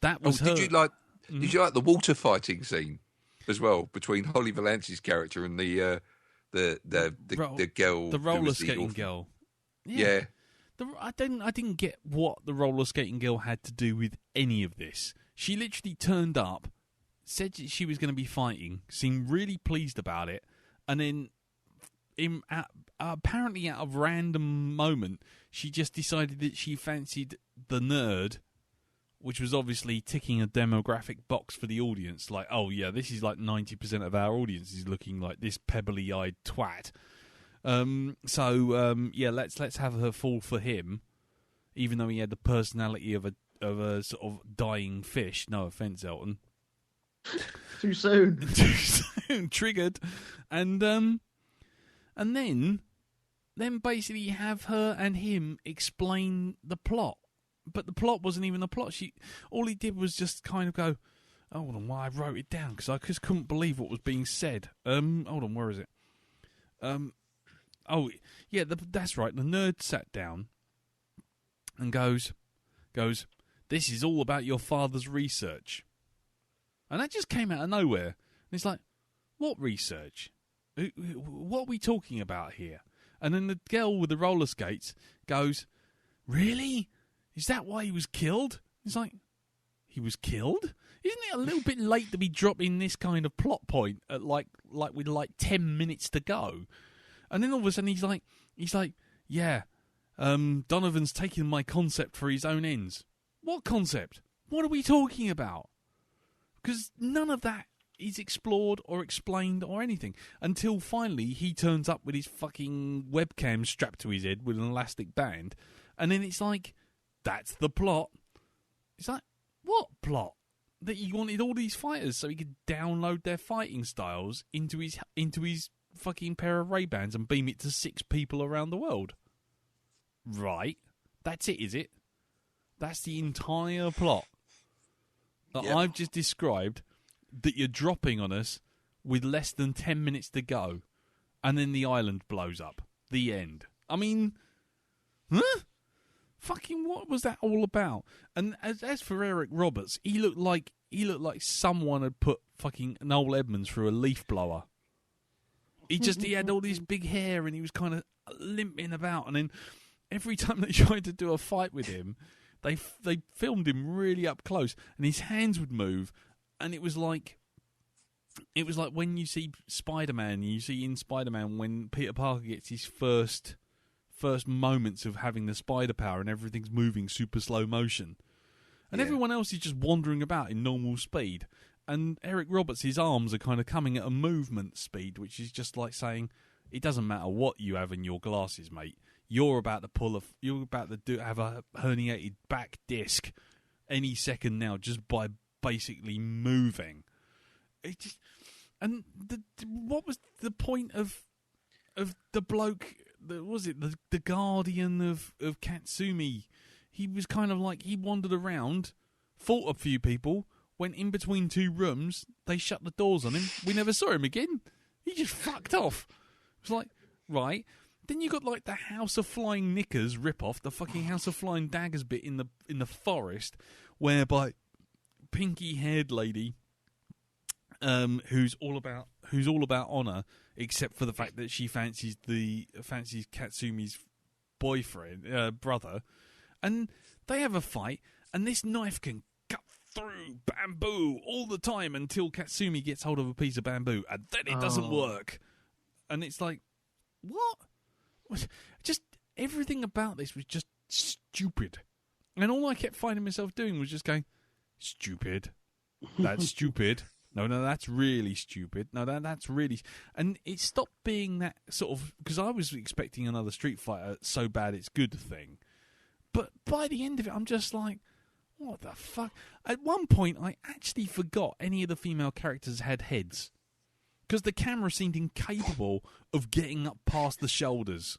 That was her. Did you like the water fighting scene as well between Holly Valance's character and the girl, the roller skating girl? Yeah. I didn't get what the roller skating girl had to do with any of this. She literally turned up, said that she was going to be fighting, seemed really pleased about it, and then, apparently at a random moment, she just decided that she fancied the nerd, which was obviously ticking a demographic box for the audience. Like, oh yeah, this is like 90% of our audience is looking like this pebbly-eyed twat. Yeah, let's have her fall for him, even though he had the personality of a sort of dying fish. No offense, Elton. Too soon. Too soon. Triggered. And then basically have her and him explain the plot. But the plot wasn't even the plot. All he did was just kind of go, oh, hold on, I wrote it down because I just couldn't believe what was being said. Hold on, where is it? Oh, yeah, that's right. The nerd sat down and goes, this is all about your father's research. And that just came out of nowhere. And it's like, what research? What are we talking about here? And then the girl with the roller skates goes, really? Is that why he was killed? It's like, he was killed? Isn't it a little bit late to be dropping this kind of plot point at like with 10 minutes to go? And then all of a sudden he's like, yeah, Donovan's taking my concept for his own ends. What concept? What are we talking about? Because none of that is explored or explained or anything until finally he turns up with his fucking webcam strapped to his head with an elastic band, and then it's like, that's the plot. It's like, what plot? That he wanted all these fighters so he could download their fighting styles into his fucking pair of Ray-Bans and beam it to 6 people around the world. Right. That's it, is it? That's the entire plot that I've just described that you're dropping on us with less than 10 minutes to go, and then the island blows up. The end. I mean, huh? Fucking what was that all about? And as for Eric Roberts, he looked like someone had put fucking Noel Edmonds through a leaf blower. He had all this big hair and he was kind of limping about, and then every time they tried to do a fight with him, they filmed him really up close, and his hands would move, and it was like when you see Spider-Man, you see in Spider-Man when Peter Parker gets his first moments of having the spider power and everything's moving super slow motion. And everyone else is just wandering about in normal speed. And Eric Roberts, his arms are kind of coming at a movement speed, which is just like saying, it doesn't matter what you have in your glasses, mate. You're about to have a herniated back disc any second now just by basically moving. It just, and what was the point of the bloke? The guardian of Katsumi? He was kind of like, he wandered around, fought a few people, went in between two rooms. They shut the doors on him. We never saw him again. He just fucked off. It was like, right. Then you got like the House of Flying Knickers rip-off, the fucking House of Flying Daggers bit in the forest, whereby pinky-haired lady, who's all about honor, except for the fact that she fancies Katsumi's boyfriend, brother, and they have a fight, and this knife can cut through bamboo all the time until Katsumi gets hold of a piece of bamboo, and then it doesn't work, and it's like, what? Just everything about this was just stupid, and all I kept finding myself doing was just going, stupid. That's stupid. No, that's really stupid. No, that's really... And it stopped being that sort of... Because I was expecting another Street Fighter so bad it's good thing. But by the end of it, I'm just like, what the fuck? At one point, I actually forgot any of the female characters had heads. Because the camera seemed incapable of getting up past the shoulders.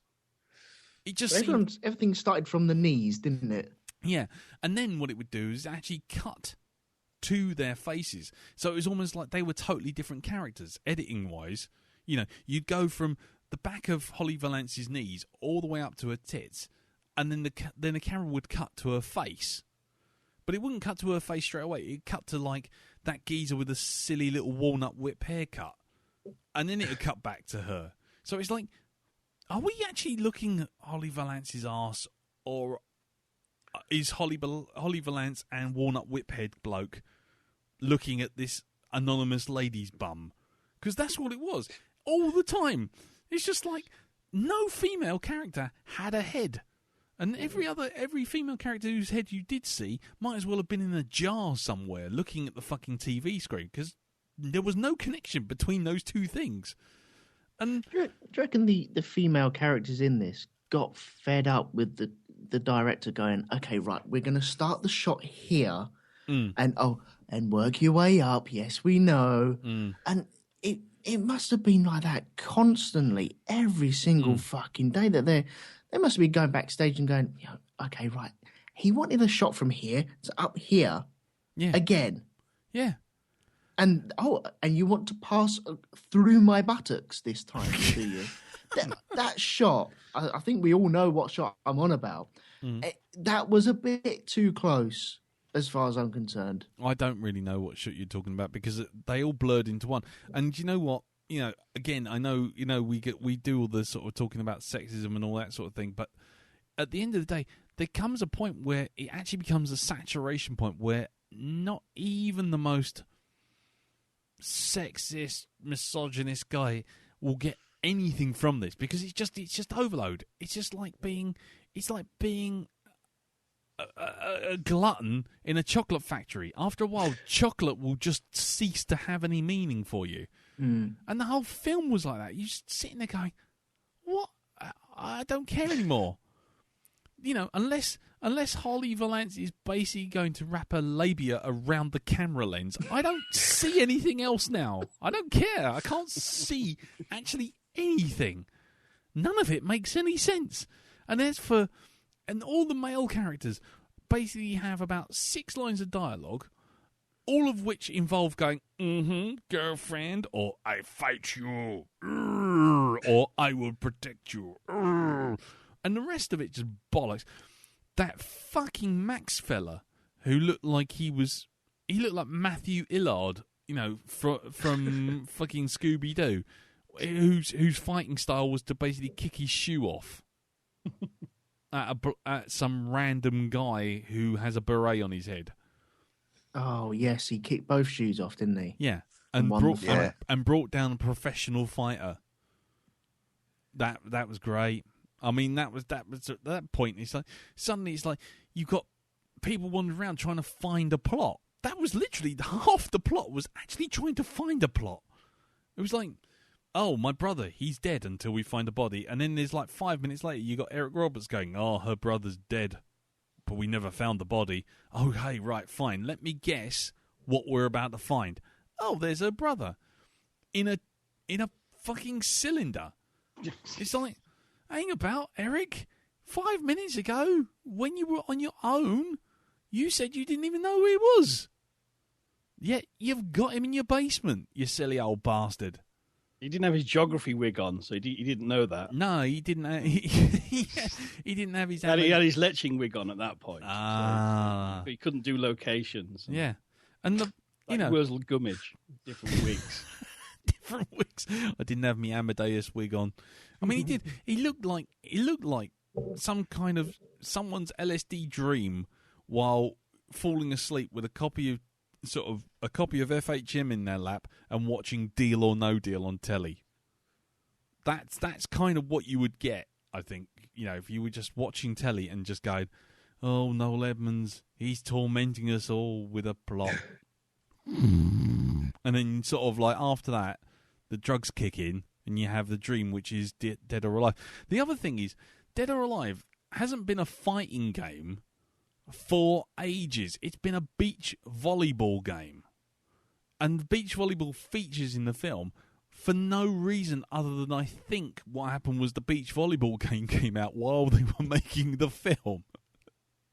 It just everything started from the knees, didn't it? Yeah. And then what it would do is actually cut to their faces. So it was almost like they were totally different characters, editing-wise. You know, you'd go from the back of Holly Valance's knees all the way up to her tits, and then the camera would cut to her face. But it wouldn't cut to her face straight away. It'd cut to, like, that geezer with a silly little walnut whip haircut. And then it would cut back to her. So it's like, are we actually looking at Holly Valance's arse, or is Holly Valance and walnut whiphead bloke looking at this anonymous lady's bum? Because that's what it was all the time. It's just like no female character had a head, and every female character whose head you did see might as well have been in a jar somewhere looking at the fucking TV screen, because there was no connection between those two things. And do you reckon the female characters in this got fed up with the director going, okay, right, we're going to start the shot here and work your way up. Yes, we know. And it must have been like that constantly every single fucking day, that they must be going backstage and going, okay, right, he wanted a shot from here to up here again. Yeah. And you want to pass through my buttocks this time, do you? That shot, I think we all know what shot I'm on about. That was a bit too close, as far as I'm concerned. I don't really know what shot you're talking about, because they all blurred into one. And you know what? Again, I know, we do all the sort of talking about sexism and all that sort of thing, but at the end of the day, there comes a point where it actually becomes a saturation point where not even the most sexist, misogynist guy will get anything from this, because it's just overload. It's just like being a glutton in a chocolate factory. After a while, chocolate will just cease to have any meaning for you. And the whole film was like that. You're just sitting there going, what? I don't care anymore. Unless Holly Valance is basically going to wrap her labia around the camera lens, I don't see anything else now. I don't care. I can't see actually anything. None of it makes any sense. And all the male characters basically have about 6 lines of dialogue, all of which involve going, girlfriend, or I fight you, or I will protect you, and the rest of it just bollocks. That fucking Max fella, who looked like he looked like Matthew Illard, from fucking Scooby-Doo, whose fighting style was to basically kick his shoe off at some random guy who has a beret on his head. Oh yes, he kicked both shoes off, didn't he? Yeah, and brought down a professional fighter. That was great. I mean, that was at that point. It's like suddenly it's like you've got people wandering around trying to find a plot. That was literally half the plot was actually trying to find a plot. It was like, oh, my brother, he's dead until we find a body, and then there's like 5 minutes later, you got Eric Roberts going, oh, her brother's dead, but we never found the body. Oh, hey, right, fine. Let me guess what we're about to find. Oh, there's her brother in a fucking cylinder. It's like, hang about, Eric. 5 minutes ago, when you were on your own, you said you didn't even know who he was. Yeah, you've got him in your basement, you silly old bastard. He didn't have his geography wig on, so he didn't know that. No, he didn't. He didn't have his. He had his leching wig on at that point. Ah, So he couldn't do locations. Yeah, and Wurzel Gummidge, different wigs. Different wigs. I didn't have my Amadeus wig on. I mean, he did. He looked like some kind of someone's LSD dream while falling asleep with a copy of FHM in their lap and watching Deal or No Deal on telly. That's kind of what you would get, I think. If you were just watching telly and just going, "Oh, Noel Edmonds, he's tormenting us all with a plot." And then sort of like after that, the drugs kick in and you have the dream, which is Dead or Alive. The other thing is, Dead or Alive hasn't been a fighting game for ages. It's been a beach volleyball game. And the beach volleyball features in the film for no reason other than I think what happened was the beach volleyball game came out while they were making the film.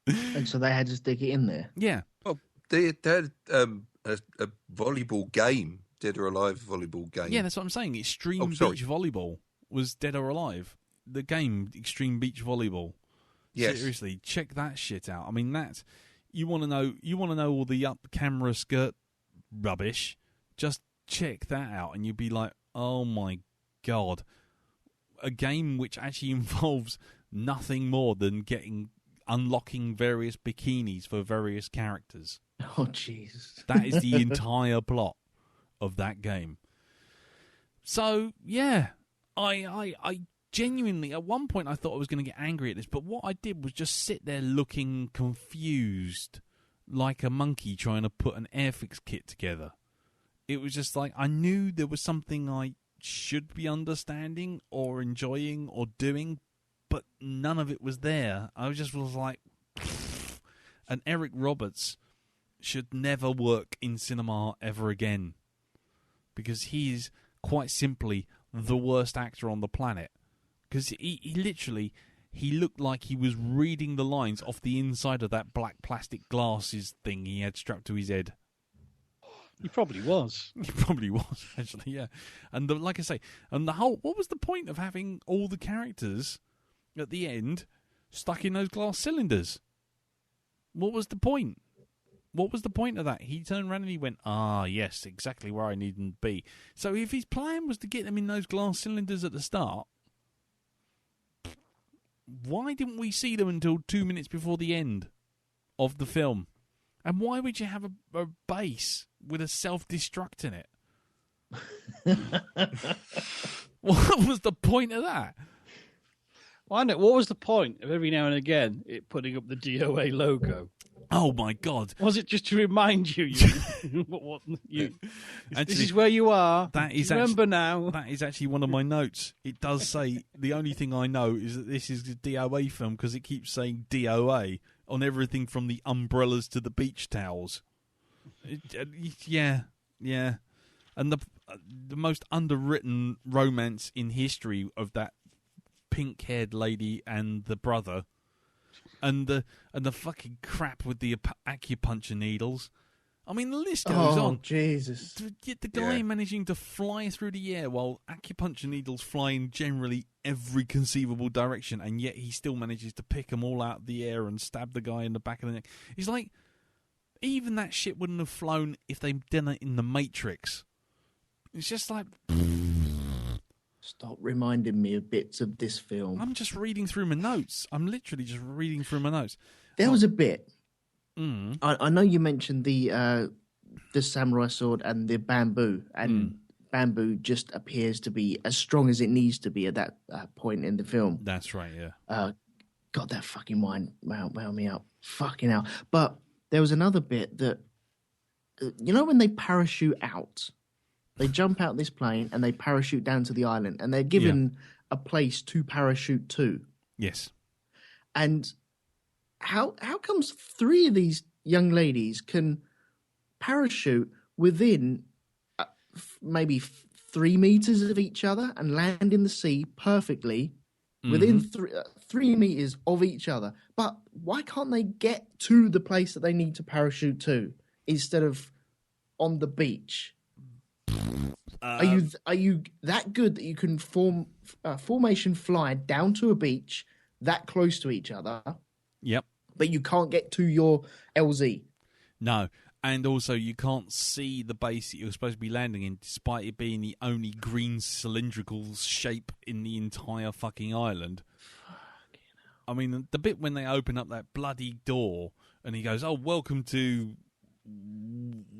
And so they had to stick it in there. Yeah. Well, they had a volleyball game, Dead or Alive volleyball game. Yeah, that's what I'm saying. Extreme Beach Volleyball was Dead or Alive. The game, Extreme Beach Volleyball. Yes. Seriously, check that shit out. I mean, you want to know all the up camera skirt rubbish. Just check that out, and you'd be like, "Oh my god!" A game which actually involves nothing more than unlocking various bikinis for various characters. Oh Jesus! That is the entire plot of that game. So yeah, I genuinely, at one point I thought I was going to get angry at this, but what I did was just sit there looking confused, like a monkey trying to put an Airfix kit together. It was just like, I knew there was something I should be understanding or enjoying or doing, but none of it was there. I was like, pfft. And Eric Roberts should never work in cinema ever again, because he's quite simply the worst actor on the planet. Because he looked like he was reading the lines off the inside of that black plastic glasses thing he had strapped to his head. He probably was. He probably was, actually, yeah. And like I say, and what was the point of having all the characters at the end stuck in those glass cylinders? What was the point? What was the point of that? He turned around and he went, yes, exactly where I need them to be. So if his plan was to get them in those glass cylinders at the start, why didn't we see them until 2 minutes before the end of the film? And why would you have a base with a self-destruct in it? What was the point of that? Well, I know. What was the point of every now and again it putting up the DOA logo? Oh my God! Was it just to remind you? Actually, this is where you are. That is remember now. That is actually one of my notes. It does say the only thing I know is that this is a DOA film because it keeps saying DOA on everything from the umbrellas to the beach towels. Yeah. And the most underwritten romance in history of that pink-haired lady and the brother. And the fucking crap with the acupuncture needles. I mean, the list goes on. Oh, Jesus. The guy managing to fly through the air while acupuncture needles fly in generally every conceivable direction, and yet he still manages to pick them all out of the air and stab the guy in the back of the neck. He's like, even that shit wouldn't have flown if they'd done it in The Matrix. It's just like... Stop reminding me of bits of this film. I'm just reading through my notes. I'm literally just reading through my notes. There was a bit. I know you mentioned the samurai sword and the bamboo, and bamboo just appears to be as strong as it needs to be at that point in the film. That's right, yeah. God, that fucking wound me up. Fucking hell. But there was another bit that, you know when they parachute out? They jump out this plane and they parachute down to the island, and they're given a place to parachute to. Yes. And how comes 3 of these young ladies can parachute within maybe 3 meters of each other and land in the sea perfectly within 3 meters of each other? But why can't they get to the place that they need to parachute to instead of on the beach? Are you that good that you can formation fly down to a beach that close to each other? Yep. But you can't get to your LZ. No. And also, you can't see the base that you're supposed to be landing in, despite it being the only green cylindrical shape in the entire fucking island. I mean, the bit when they open up that bloody door and he goes, "Oh, welcome to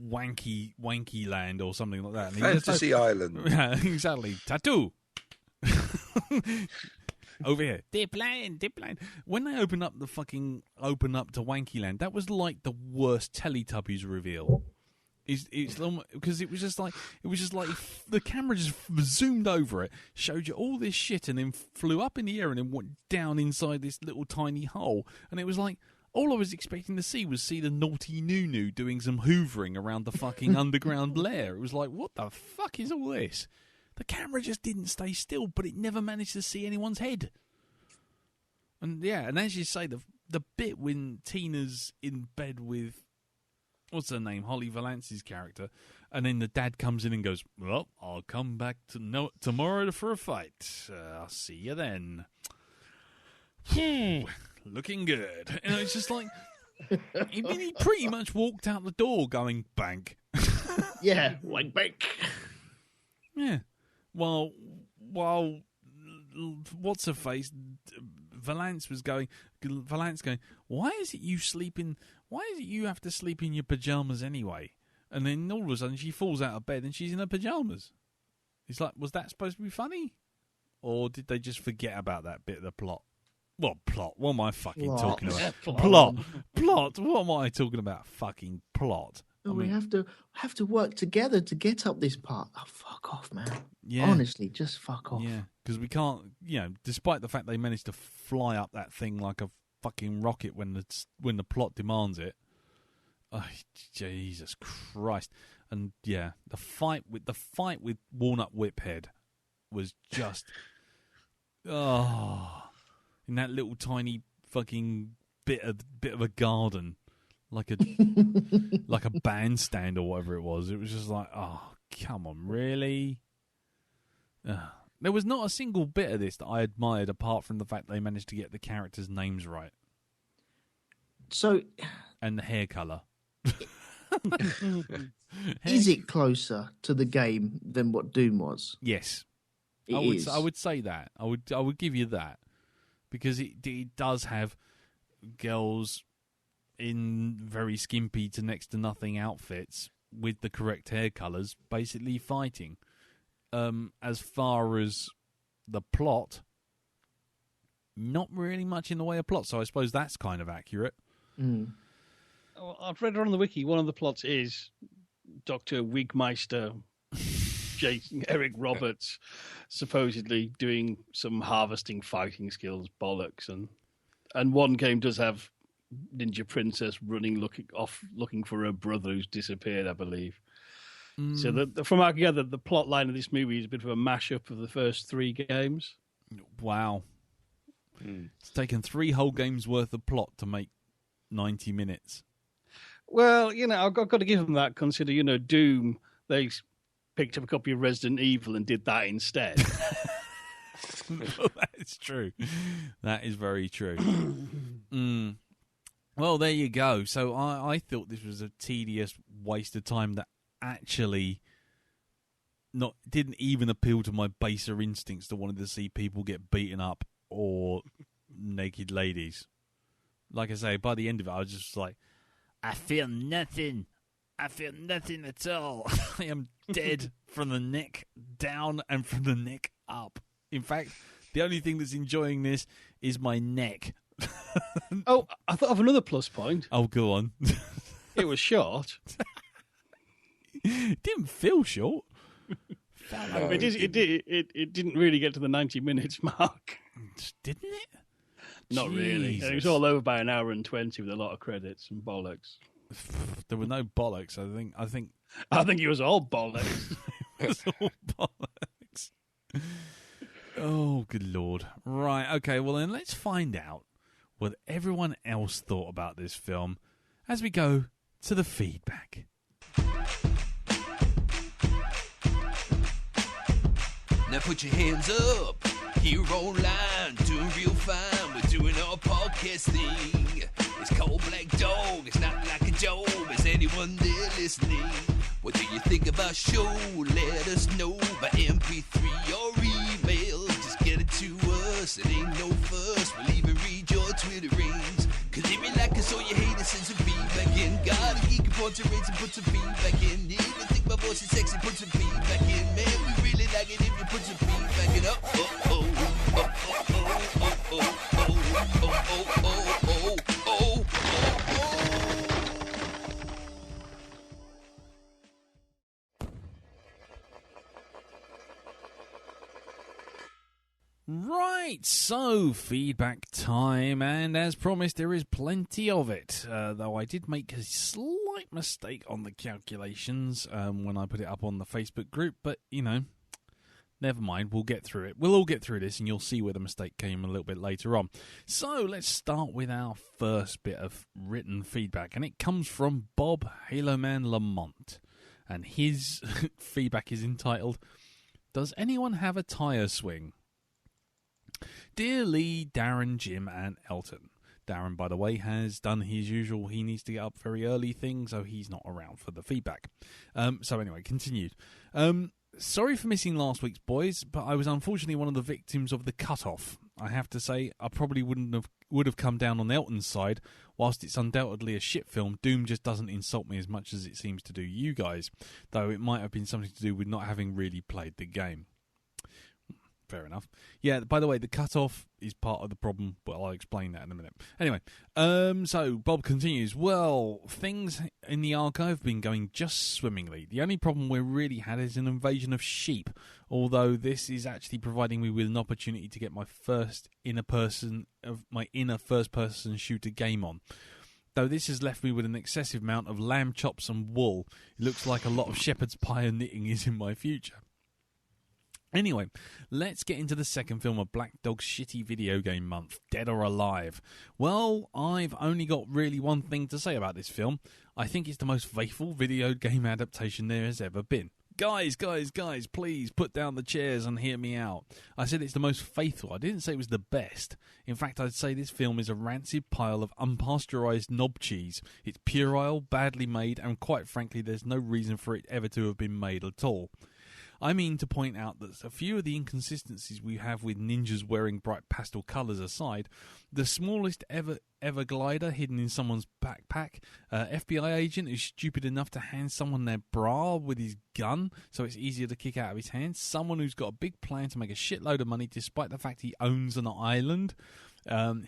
wanky land," or something like that. And Fantasy Island. Yeah, exactly. Tattoo. Over here. They're playing. When they open up to Wanky Land, that was like the worst Teletubbies reveal. It's because it was just like the camera just zoomed over it, showed you all this shit, and then flew up in the air and then went down inside this little tiny hole, and it was like all I was expecting to see the naughty Nunu doing some hoovering around the fucking underground lair. It was like, what the fuck is all this? The camera just didn't stay still, but it never managed to see anyone's head. And yeah, and as you say, the bit when Tina's in bed with, what's her name, Holly Valance's character, and then the dad comes in and goes, "Well, I'll come back tomorrow for a fight. I'll see you then." Looking good. And it's just like, he pretty much walked out the door going, "Bank." Yeah, like bank. Yeah. While what's her face, Valance going, "Why is it you have to sleep in your pajamas anyway?" And then all of a sudden she falls out of bed and she's in her pajamas. It's like, was that supposed to be funny? Or did they just forget about that bit of the plot? What plot? What am I fucking talking about? Plot. What am I talking about? Fucking plot. We have to work together to get up this part. Oh, fuck off, man. Yeah. Honestly, just fuck off. Yeah, because we can't, despite the fact they managed to fly up that thing like a fucking rocket when the plot demands it. Oh, Jesus Christ. And yeah, the fight with Walnut Whiphead was just in that little tiny fucking bit of a garden. Like a bandstand or whatever it was. It was just like, oh, come on, really? There was not a single bit of this that I admired apart from the fact they managed to get the characters' names right. So, and the hair colour. Is it closer to the game than what Doom was? Yes. It is. I would say that. I would give you that. Because it does have girls in very skimpy to next to nothing outfits with the correct hair colours, basically fighting. As far as the plot, not really much in the way of plot, so I suppose that's kind of accurate. Mm. Well, I've read on the wiki, one of the plots is Dr. Wigmeister Eric Roberts supposedly doing some harvesting fighting skills bollocks, and one game does have Ninja Princess looking for her brother who's disappeared, I believe. So from what I gather, the plot line of this movie is a bit of a mashup of the first three games. Wow. It's taken 3 whole games worth of plot to make 90 minutes. Well, I've got to give them that. Consider, Doom, they picked up a copy of Resident Evil and did that instead. Well, that is true. That is very true. Well, there you go. So I thought this was a tedious waste of time that actually didn't even appeal to my baser instincts that wanted to see people get beaten up or naked ladies. Like I say, by the end of it, I was just like, I feel nothing. I feel nothing at all. I am dead from the neck down and from the neck up. In fact, the only thing that's enjoying this is my neck. Oh, I thought of another plus point. Oh, go on. It was short. It didn't feel short. No, it didn't really get to the 90 minutes mark. Didn't it? Not really. And it was all over by an hour and 20 with a lot of credits and bollocks. There were no bollocks. I think it was all bollocks. It was all bollocks. Oh, good Lord. Right, okay, well then let's find out what everyone else thought about this film as we go to the feedback. Now put your hands up, here online, doing real fine. We're doing our podcast thing. It's called Blackdog, it's not like a job. Is anyone there listening? What do you think of our show? Let us know by MP3 or email. Just get it to us, it ain't no fuss. We'll even read your Twitter rings. Cause if you like us or you hate us, send some feedback in. Gotta geek upon to raise and put some feedback in. If you think my voice is sexy, put some feedback in. Man, we really like it if you put some feedback in. Right, so feedback time, and as promised, there is plenty of it. Though I did make a slight mistake on the calculations when I put it up on the Facebook group, but never mind, we'll get through it. We'll all get through this, and you'll see where the mistake came a little bit later on. So let's start with our first bit of written feedback, and it comes from Bob Haloman Lamont, and his feedback is entitled, "Does anyone have a tyre swing?" Dear Lee, Darren, Jim, and Elton. Darren, by the way, has done his usual he needs to get up very early thing, so he's not around for the feedback. So anyway, continued. Sorry for missing last week's, boys, but I was unfortunately one of the victims of the cut-off. I have to say, I probably would have come down on Elton's side. Whilst it's undoubtedly a shit film, Doom just doesn't insult me as much as it seems to do you guys, though it might have been something to do with not having really played the game. Fair enough. Yeah, by the way, the cut-off is part of the problem, but I'll explain that in a minute. Anyway, so Bob continues, well, things in the archive have been going just swimmingly. The only problem we really had is an invasion of sheep, although this is actually providing me with an opportunity to get my inner first-person shooter game on. Though this has left me with an excessive amount of lamb chops and wool, it looks like a lot of shepherd's pie and knitting is in my future. Anyway, let's get into the second film of Blackdog's shitty video game month, Dead or Alive. Well, I've only got really one thing to say about this film. I think it's the most faithful video game adaptation there has ever been. Guys, please put down the chairs and hear me out. I said it's the most faithful. I didn't say it was the best. In fact, I'd say this film is a rancid pile of unpasteurised knob cheese. It's puerile, badly made, and quite frankly, there's no reason for it ever to have been made at all. I mean to point out that a few of the inconsistencies we have with ninjas wearing bright pastel colours aside, the smallest ever glider hidden in someone's backpack, FBI agent is stupid enough to hand someone their bra with his gun so it's easier to kick out of his hands, someone who's got a big plan to make a shitload of money despite the fact he owns an island.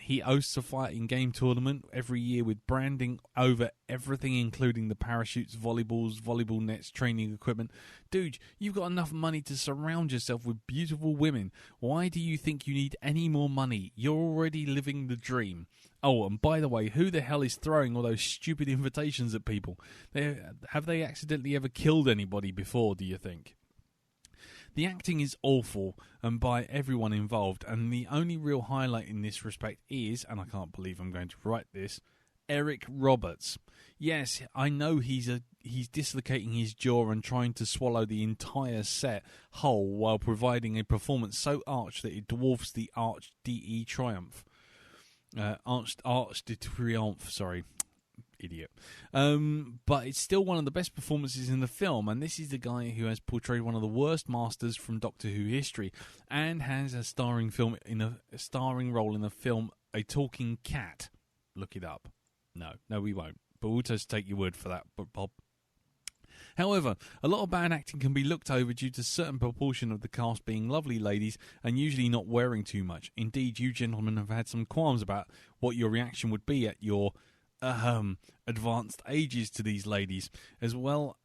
He hosts a fighting game tournament every year with branding over everything, including the parachutes, volleyballs, volleyball nets, training equipment. Dude, you've got enough money to surround yourself with beautiful women. Why do you think you need any more money? You're already living the dream. Oh, and by the way, who the hell is throwing all those stupid invitations at people? Have they accidentally ever killed anybody before, do you think? The acting is awful and by everyone involved, and the only real highlight in this respect is, and I can't believe I'm going to write this, Eric Roberts. Yes, I know he's dislocating his jaw and trying to swallow the entire set whole while providing a performance so arch that it dwarfs the Arch de Triomphe. Arch de Triomphe, sorry. Idiot. But it's still one of the best performances in the film, and this is the guy who has portrayed one of the worst masters from Doctor Who history and has a starring role in the film A Talking Cat. Look it up. No, we won't. But we'll just take your word for that, Bob. However, a lot of bad acting can be looked over due to a certain proportion of the cast being lovely ladies and usually not wearing too much. Indeed, you gentlemen have had some qualms about what your reaction would be at your advanced ages to these ladies. As well,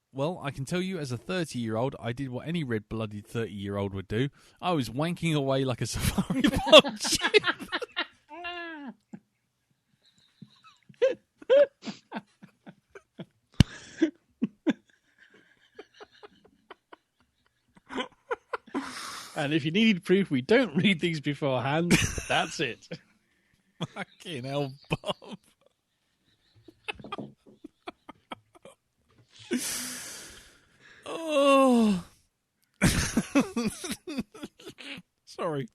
I can tell you as a 30-year-old, I did what any red-blooded 30-year-old would do. I was wanking away like a safari park chip. And if you needed proof, we don't read these beforehand. That's it. Fucking hell, Bob. Oh. Sorry.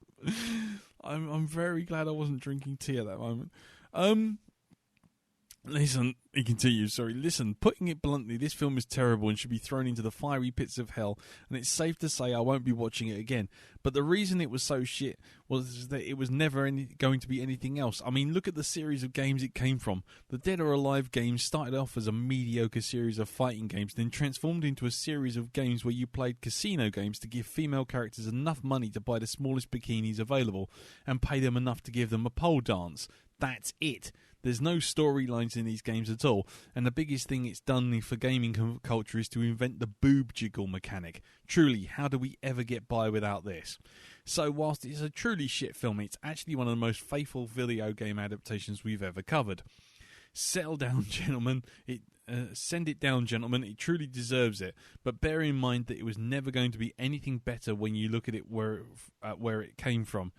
I'm very glad I wasn't drinking tea at that moment. Listen, he continues, sorry. Listen, putting it bluntly, this film is terrible and should be thrown into the fiery pits of hell, and it's safe to say I won't be watching it again. But the reason it was so shit was that it was never going to be anything else. I mean, look at the series of games it came from. The Dead or Alive games started off as a mediocre series of fighting games, then transformed into a series of games where you played casino games to give female characters enough money to buy the smallest bikinis available, and pay them enough to give them a pole dance. That's it. There's no storylines in these games at all, and the biggest thing it's done for gaming culture is to invent the boob jiggle mechanic. Truly, how do we ever get by without this? So whilst it's a truly shit film, it's actually one of the most faithful video game adaptations we've ever covered. Settle down, gentlemen. Send it down, gentlemen. It truly deserves it. But bear in mind that it was never going to be anything better when you look at it where it came from.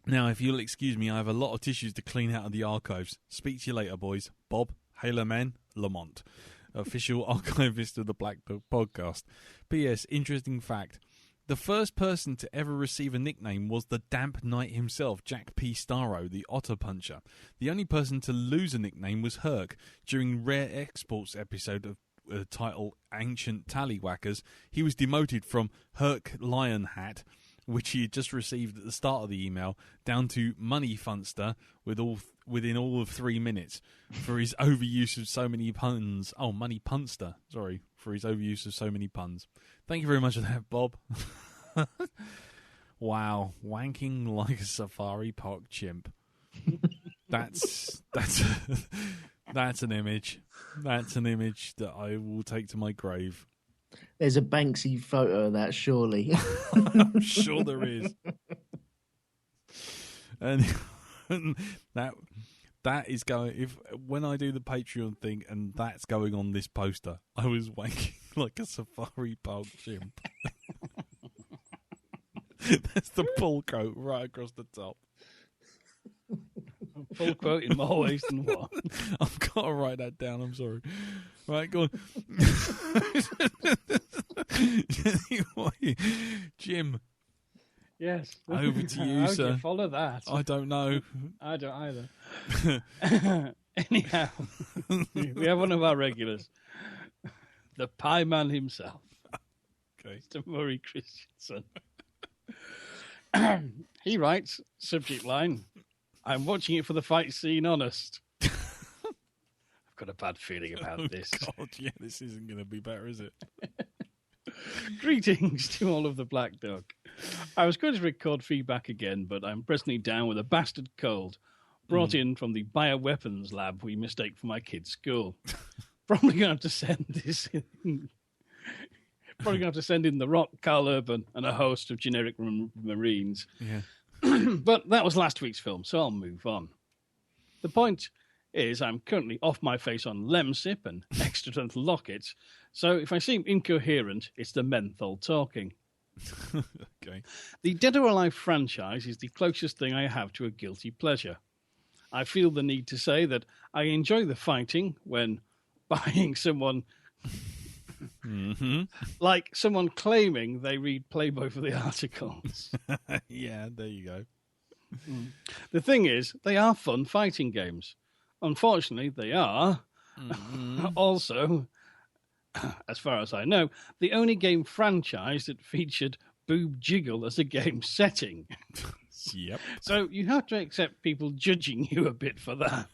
Now, if you'll excuse me, I have a lot of tissues to clean out of the archives. Speak to you later, boys. Bob, Halo Man, Lamont. Official archivist of the Blackdog podcast. P.S. Interesting fact. The first person to ever receive a nickname was the Damp Knight himself, Jack P. Starro, the Otter Puncher. The only person to lose a nickname was Herc. During Rare Exports episode of title Ancient Tallywhackers, he was demoted from Herc Lionhat, which he had just received at the start of the email, down to Money Funster within all of 3 minutes for his overuse of so many puns. Oh, Money Punster, sorry, for his overuse of so many puns. Thank you very much for that, Bob. Wow, wanking like a safari park chimp. That's an image. That's an image that I will take to my grave. There's a Banksy photo of that, surely. I'm sure there is. And that is going. When I do the Patreon thing, and that's going on this poster, I was wanking like a safari park chimp. That's the pull quote right across the top. Full quote in more ways than one. I've got to write that down. I'm sorry. Right, go on. Jim. Yes. Over to you, How sir. do you follow that? I don't know. I don't either. Anyhow, we have one of our regulars, the Pie Man himself, Okay. Mr. Murray Christensen. He writes, subject line, I'm watching it for the fight scene, honest. I've got a bad feeling about this. God, yeah, this isn't going to be better, is it? Greetings to all of the Blackdog. I was going to record feedback again, but I'm presently down with a bastard cold brought in from the bioweapons lab we mistake for my kid's school. Probably going to have to send this in. Probably going to have to send in The Rock, Carl Urban, and a host of generic Marines. Yeah. But that was last week's film, so I'll move on. The point is I'm currently off my face on Lemsip and extradental lockets, so if I seem incoherent, it's the menthol talking. Okay. The Dead or Alive franchise is the closest thing I have to a guilty pleasure. I feel the need to say that I enjoy the fighting when buying someone... Mm-hmm. Like someone claiming they read Playboy for the articles. Yeah, there you go. The thing is, they are fun fighting games. Unfortunately, they are also, as far as I know, the only game franchise that featured boob jiggle as a game setting. Yep. So you have to accept people judging you a bit for that.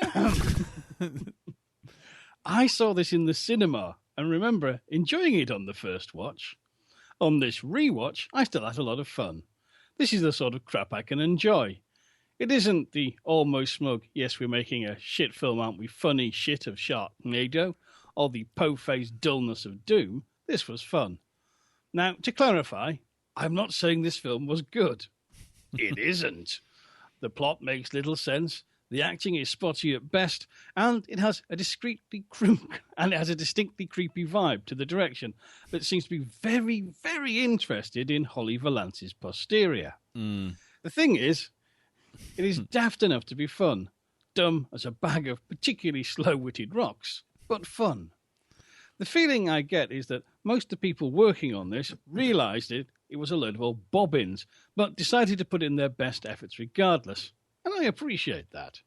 Yeah. I saw this in the cinema and remember enjoying it on the first watch. On this rewatch, I still had a lot of fun. This is the sort of crap I can enjoy. It isn't the almost smug, yes, we're making a shit film, aren't we, funny shit of Sharknado, or the po-faced dullness of Doom. This was fun. Now, to clarify, I'm not saying this film was good. It isn't. The plot makes little sense. The acting is spotty at best, and it has a distinctly creepy vibe to the direction that seems to be very, very interested in Holly Valance's posterior. The thing is, it is daft enough to be fun, dumb as a bag of particularly slow-witted rocks, but fun. The feeling I get is that most of the people working on this realised it was a load of old bobbins, but decided to put in their best efforts regardless. And I appreciate that.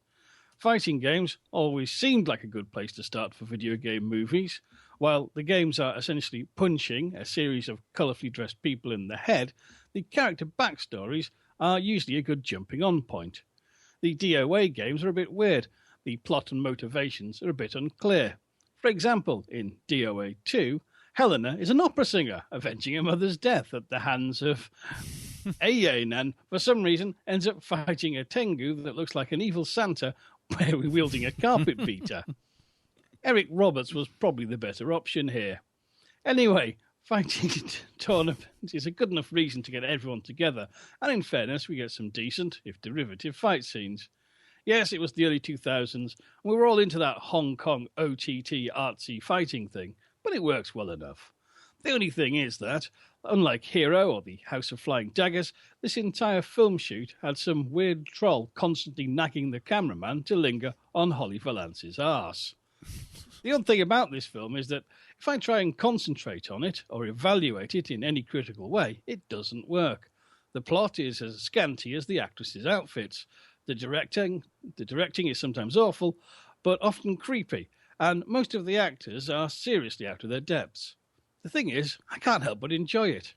Fighting games always seemed like a good place to start for video game movies. While the games are essentially punching a series of colourfully dressed people in the head, the character backstories are usually a good jumping-on point. The DOA games are a bit weird. The plot and motivations are a bit unclear. For example, in DOA 2, Helena is an opera singer avenging her mother's death at the hands of Ayen, and for some reason ends up fighting a Tengu that looks like an evil Santa wielding a carpet beater. Eric Roberts was probably the better option here. Anyway, fighting tournament is a good enough reason to get everyone together, and in fairness, we get some decent, if derivative, fight scenes. Yes, it was the early 2000s, and we were all into that Hong Kong OTT artsy fighting thing, but it works well enough. The only thing is that, unlike Hero or the House of Flying Daggers, this entire film shoot had some weird troll constantly nagging the cameraman to linger on Holly Valance's arse. The odd thing about this film is that if I try and concentrate on it or evaluate it in any critical way, it doesn't work. The plot is as scanty as the actresses' outfits. The directing is sometimes awful, but often creepy, and most of the actors are seriously out of their depths. The thing is, I can't help but enjoy it.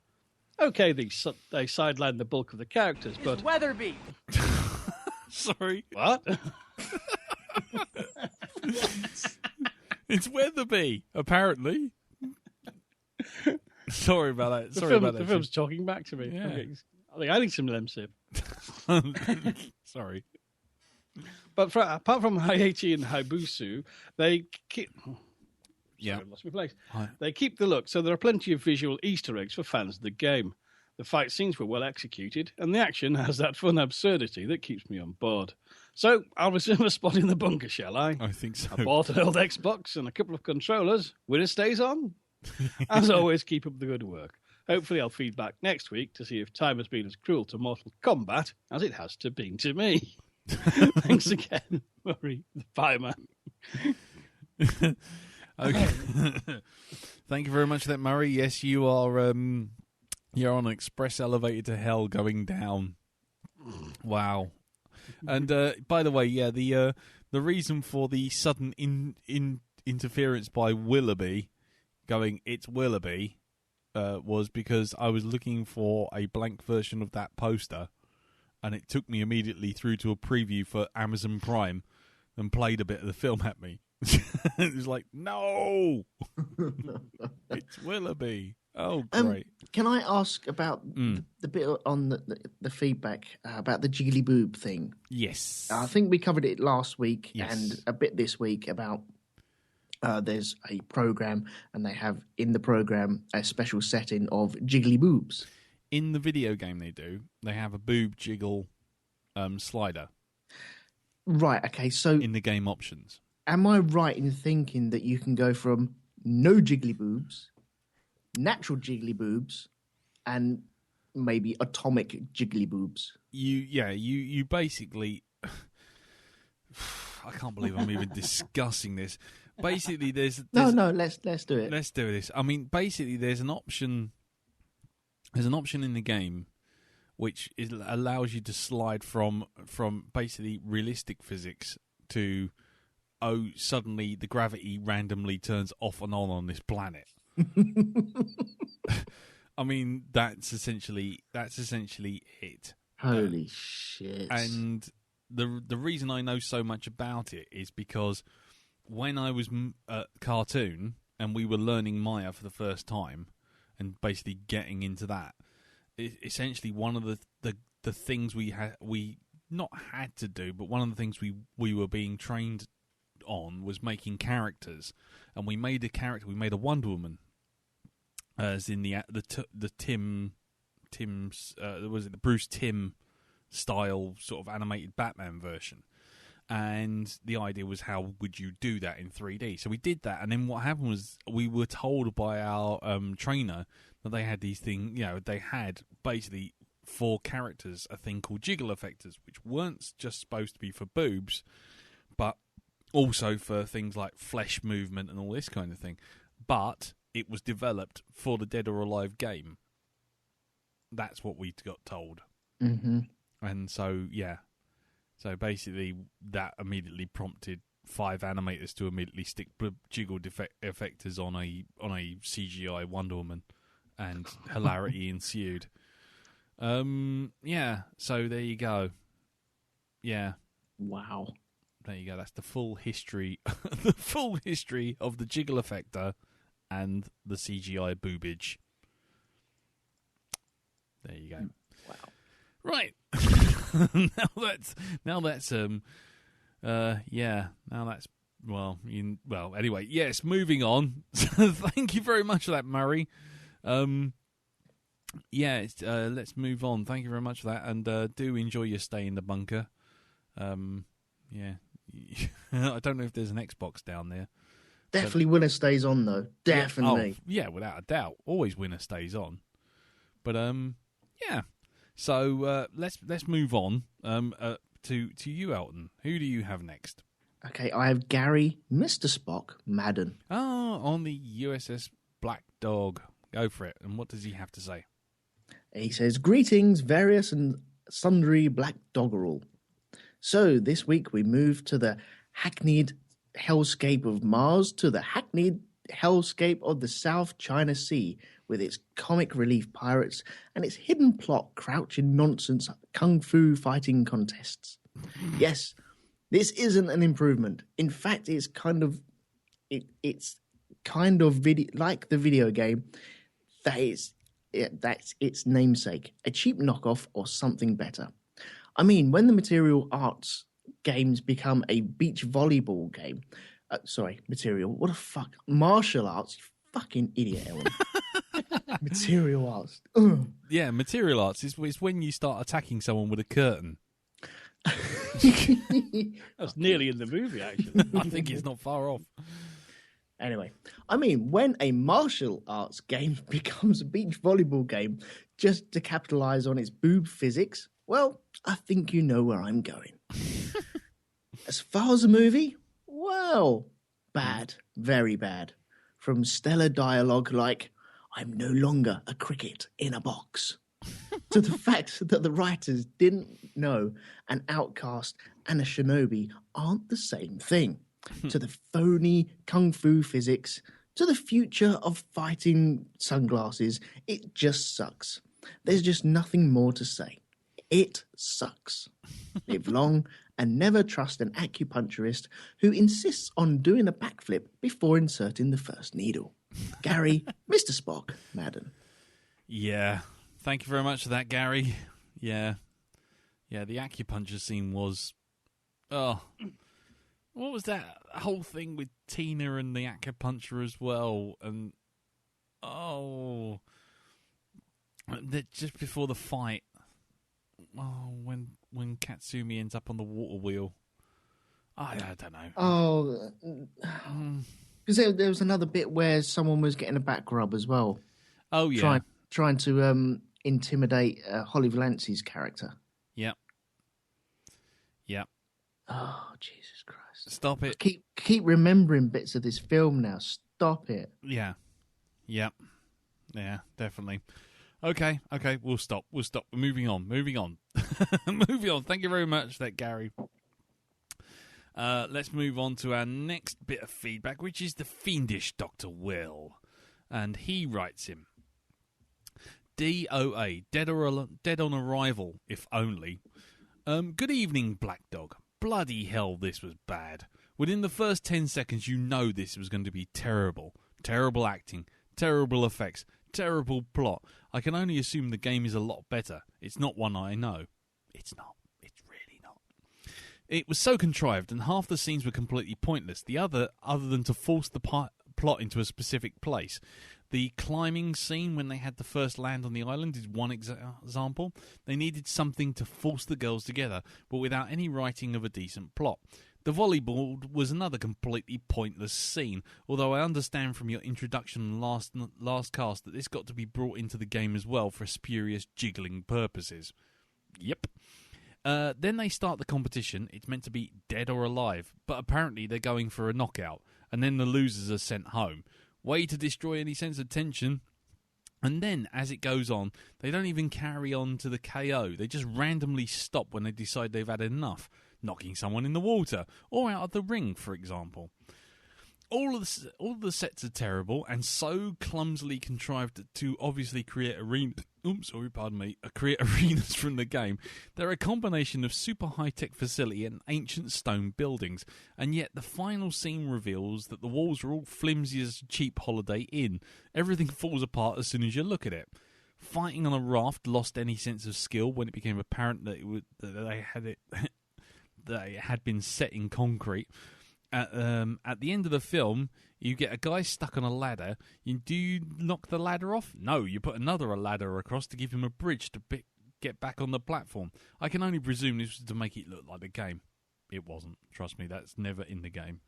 Okay, they sideline the bulk of the characters, but... It's Weatherby! Sorry. What? It's Weatherby, apparently. Sorry about that. Sorry about that. The film's talking back to me. Yeah. I think I need some Lemsip. Sorry. But apart from Hayachi and Haibusu, they keep... Yeah. Sorry, I lost my place. Hi. They keep the look, so there are plenty of visual Easter eggs for fans of the game. The fight scenes were well executed, and the action has that fun absurdity that keeps me on board. So, I'll reserve a spot in the bunker, shall I? I think so. I bought an old Xbox and a couple of controllers. Winner stays on. As always, keep up the good work. Hopefully I'll feed back next week to see if time has been as cruel to Mortal Kombat as it has been to me. Thanks again, Murray, the fireman. Okay. Thank you very much for that, Murray. Yes, you're on an express elevator to hell going down. Wow. And by the way, yeah, the reason for the sudden interference by Willoughby going, it's Willoughby, was because I was looking for a blank version of that poster, and it took me immediately through to a preview for Amazon Prime and played a bit of the film at me. It was like, no! It's Willoughby. Oh, great. Can I ask about the bit on the feedback about the jiggly boob thing? Yes. I think we covered it last week Yes. and a bit this week about there's a program, and they have in the program a special setting of jiggly boobs. In the video game they have a boob jiggle slider. Right, okay, so In the game options. am I right in thinking that you can go from no jiggly boobs, natural jiggly boobs, and maybe atomic jiggly boobs? You basically... I can't believe I'm even discussing this. Basically, there's No, let's do it. Let's do this. I mean, basically, there's an option. There's an option in the game which allows you to slide from basically realistic physics to suddenly the gravity randomly turns off and on this planet. I mean, that's essentially it. Holy shit! And the reason I know so much about it is because when I was at Cartoon and we were learning Maya for the first time and basically getting into that, essentially one of the things we not had to do, but one of the things we were being trained on was making characters, and we made a Wonder Woman, as in the Bruce Timm style sort of animated Batman version. And the idea was, how would you do that in 3D? So we did that, and then what happened was we were told by our trainer that they had these things, they had basically for characters a thing called jiggle effectors, which weren't just supposed to be for boobs, but also for things like flesh movement and all this kind of thing. but it was developed for the Dead or Alive game. That's what we got told. Mm-hmm. And so, yeah. So basically, that immediately prompted 5 animators to immediately stick jiggle effectors on a CGI Wonder Woman, and hilarity ensued. Yeah, so there you go. Yeah. Wow. There you go. That's the full history of the jiggle effector and the CGI boobage. There you go. Wow. Right. now that's anyway, yes, moving on. Thank you very much for that, Murray. Let's move on. Thank you very much for that, and do enjoy your stay in the bunker. Yeah. I don't know if there's an Xbox down there. Definitely winner stays on, though. Definitely. Yeah, without a doubt. Always winner stays on. But yeah. So let's move on to you, Elton. Who do you have next? Okay, I have Gary, Mr. Spock, Madden. Oh, on the USS Blackdog. Go for it. And what does he have to say? He says, "Greetings, various and sundry Black Doggerel. So this week we move to the hackneyed hellscape of Mars to the hackneyed hellscape of the South China Sea, with its comic relief pirates and its hidden plot crouching nonsense kung fu fighting contests. Yes, this isn't an improvement. In fact, it's kind of like the video game that's its namesake, a cheap knockoff or something better. I mean, when the material arts games become a beach volleyball game, what the fuck? Martial arts, you fucking idiot, Ellen. Material arts. Ugh. Yeah, material arts is when you start attacking someone with a curtain. That's nearly in the movie, actually. I think it's not far off. Anyway, I mean, when a martial arts game becomes a beach volleyball game just to capitalize on its boob physics, well, I think you know where I'm going. As far as the movie, well, bad, very bad. From stellar dialogue like, "I'm no longer a cricket in a box," to the fact that the writers didn't know an outcast and a shinobi aren't the same thing, to the phony kung fu physics, to the future of fighting sunglasses. It just sucks. There's just nothing more to say. It sucks. Live long and never trust an acupuncturist who insists on doing a backflip before inserting the first needle. Gary, Mr. Spock, Madden. Yeah. Thank you very much for that, Gary. Yeah. Yeah, the acupuncture scene was... Oh. What was that whole thing with Tina and the acupuncture as well? And... Oh. Just before the fight... Oh, when Katsumi ends up on the water wheel. I don't know. Oh, because there was another bit where someone was getting a back rub as well. Oh, yeah. Trying to intimidate Holly Valence's character. Yep. Yep. Oh, Jesus Christ. Stop it. Keep remembering bits of this film now. Stop it. Yeah. Yep. Yeah, definitely. Okay, we'll stop. We're moving on. Moving on. Thank you very much for that, Gary. Let's move on to our next bit of feedback, which is the fiendish Dr. Will. And he writes him, DOA, dead on arrival, if only. Good evening, Blackdog. Bloody hell, this was bad. Within the first 10 seconds, you know this was going to be terrible. Terrible acting, terrible effects, terrible plot. I can only assume the game is a lot better. It's not one I know. It's not. It's really not. It was so contrived, and half the scenes were completely pointless. The other than to force the plot into a specific place. The climbing scene when they had the first land on the island is one example. They needed something to force the girls together, but without any writing of a decent plot. The volleyball was another completely pointless scene, although I understand from your introduction last cast that this got to be brought into the game as well for spurious jiggling purposes. Yep. Then they start the competition. It's meant to be dead or alive, but apparently they're going for a knockout, and then the losers are sent home. way to destroy any sense of tension. And then, as it goes on, they don't even carry on to the KO. They just randomly stop when they decide they've had enough, knocking someone in the water or out of the ring, for example. All of the sets are terrible and so clumsily contrived to obviously create create arenas from the game. They're a combination of super high-tech facility and ancient stone buildings, and yet the final scene reveals that the walls are all flimsy as a cheap Holiday Inn. Everything falls apart as soon as you look at it. Fighting on a raft lost any sense of skill when it became apparent that it had been set in concrete. At the end of the film, you get a guy stuck on a ladder. Do you knock the ladder off? No, you put another ladder across to give him a bridge to get back on the platform. I can only presume this was to make it look like the game. It wasn't. Trust me, that's never in the game.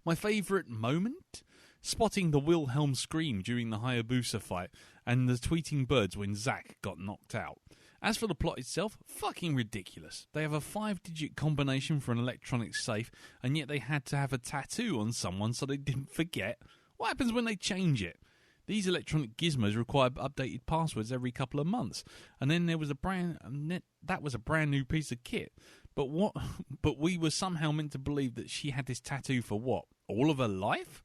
My favourite moment? Spotting the Wilhelm scream during the Hayabusa fight and the tweeting birds when Zack got knocked out. As for the plot itself, fucking ridiculous. They have a 5-digit combination for an electronic safe, and yet they had to have a tattoo on someone so they didn't forget. What happens when they change it? These electronic gizmos require updated passwords every couple of months, and then there was a brand new piece of kit. But we were somehow meant to believe that she had this tattoo for what? All of her life?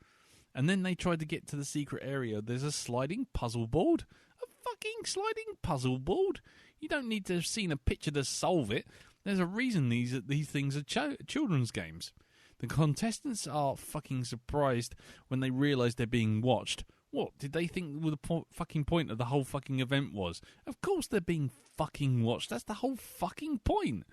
And then they tried to get to the secret area. There's a sliding puzzle board? A fucking sliding puzzle board? You don't need to have seen a picture to solve it. There's a reason these things are children's games. The contestants are fucking surprised when they realise they're being watched. What did they think the fucking point of the whole fucking event was? Of course they're being fucking watched. That's the whole fucking point.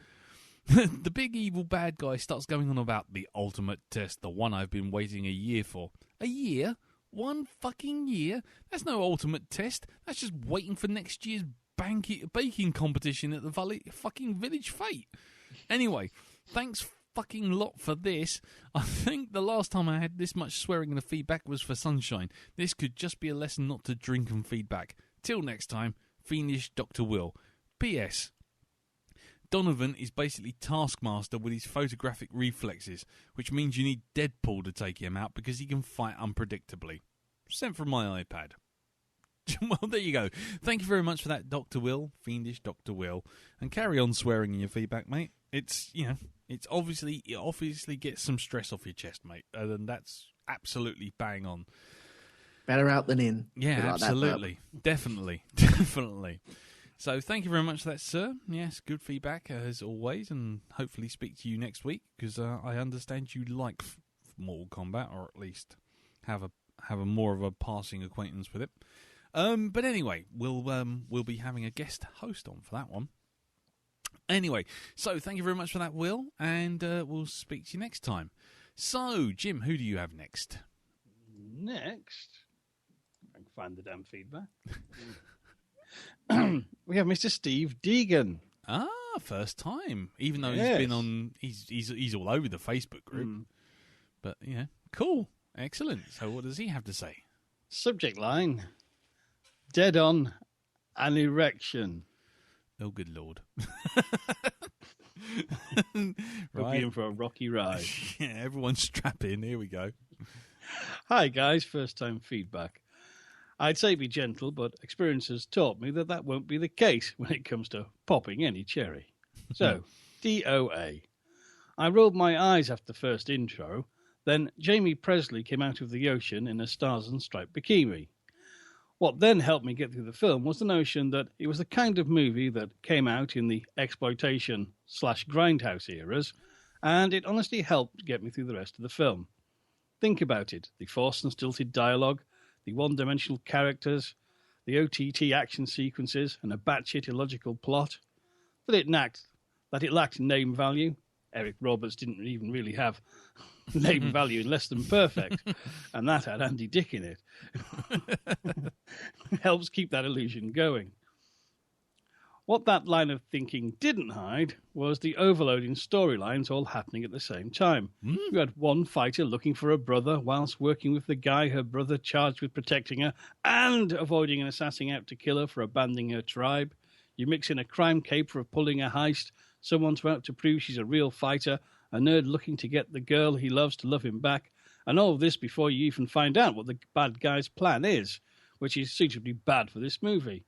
The big evil bad guy starts going on about the ultimate test, the one I've been waiting a year for. A year? 1 fucking year? That's no ultimate test. That's just waiting for next year's baking competition at the fucking Village Fete. Anyway, thanks fucking lot for this. I think the last time I had this much swearing in the feedback was for Sunshine. This could just be a lesson not to drink and feedback. Till next time, fiendish Dr. Will. P.S. Donovan is basically Taskmaster with his photographic reflexes, which means you need Deadpool to take him out because he can fight unpredictably. Sent from my iPad. Well, there you go. Thank you very much for that, Dr. Will, fiendish Dr. Will, and carry on swearing in your feedback, mate. It obviously gets some stress off your chest, mate, and that's absolutely bang on. Better out than in. Yeah, absolutely, definitely. So thank you very much for that, sir. Yes, good feedback as always, and hopefully speak to you next week because I understand you like Mortal Kombat, or at least have a more of a passing acquaintance with it. But anyway, we'll be having a guest host on for that one. Anyway, so thank you very much for that, Will, and we'll speak to you next time. So, Jim, who do you have next? Next, I can find the damn feedback. We have Mr. Steve Deegan. Ah, first time. Even though he's been on, he's all over the Facebook group. But yeah, cool, excellent. So, what does he have to say? Subject line: dead on an erection. Oh, good Lord. We'll be in for a rocky ride. Yeah, everyone strap in. Here we go. Hi, guys. First time feedback. I'd say be gentle, but experience has taught me that won't be the case when it comes to popping any cherry. So, DOA. I rolled my eyes after the first intro. Then Jamie Presley came out of the ocean in a Stars and Striped bikini. What then helped me get through the film was the notion that it was the kind of movie that came out in the exploitation/grindhouse eras, and it honestly helped get me through the rest of the film. Think about it. The forced and stilted dialogue, the one-dimensional characters, the OTT action sequences, and a batshit illogical plot. That it lacked name value. Eric Roberts didn't even really have name value in Less Than Perfect, and that had Andy Dick in it. Helps keep that illusion going. What that line of thinking didn't hide was the overloading storylines all happening at the same time. You had one fighter looking for a brother whilst working with the guy her brother charged with protecting her and avoiding an assassin out to kill her for abandoning her tribe. You mix in a crime caper of pulling a heist, someone out to prove she's a real fighter, a nerd looking to get the girl he loves to love him back, And all of this before you even find out what the bad guy's plan is, which is suitably bad for this movie.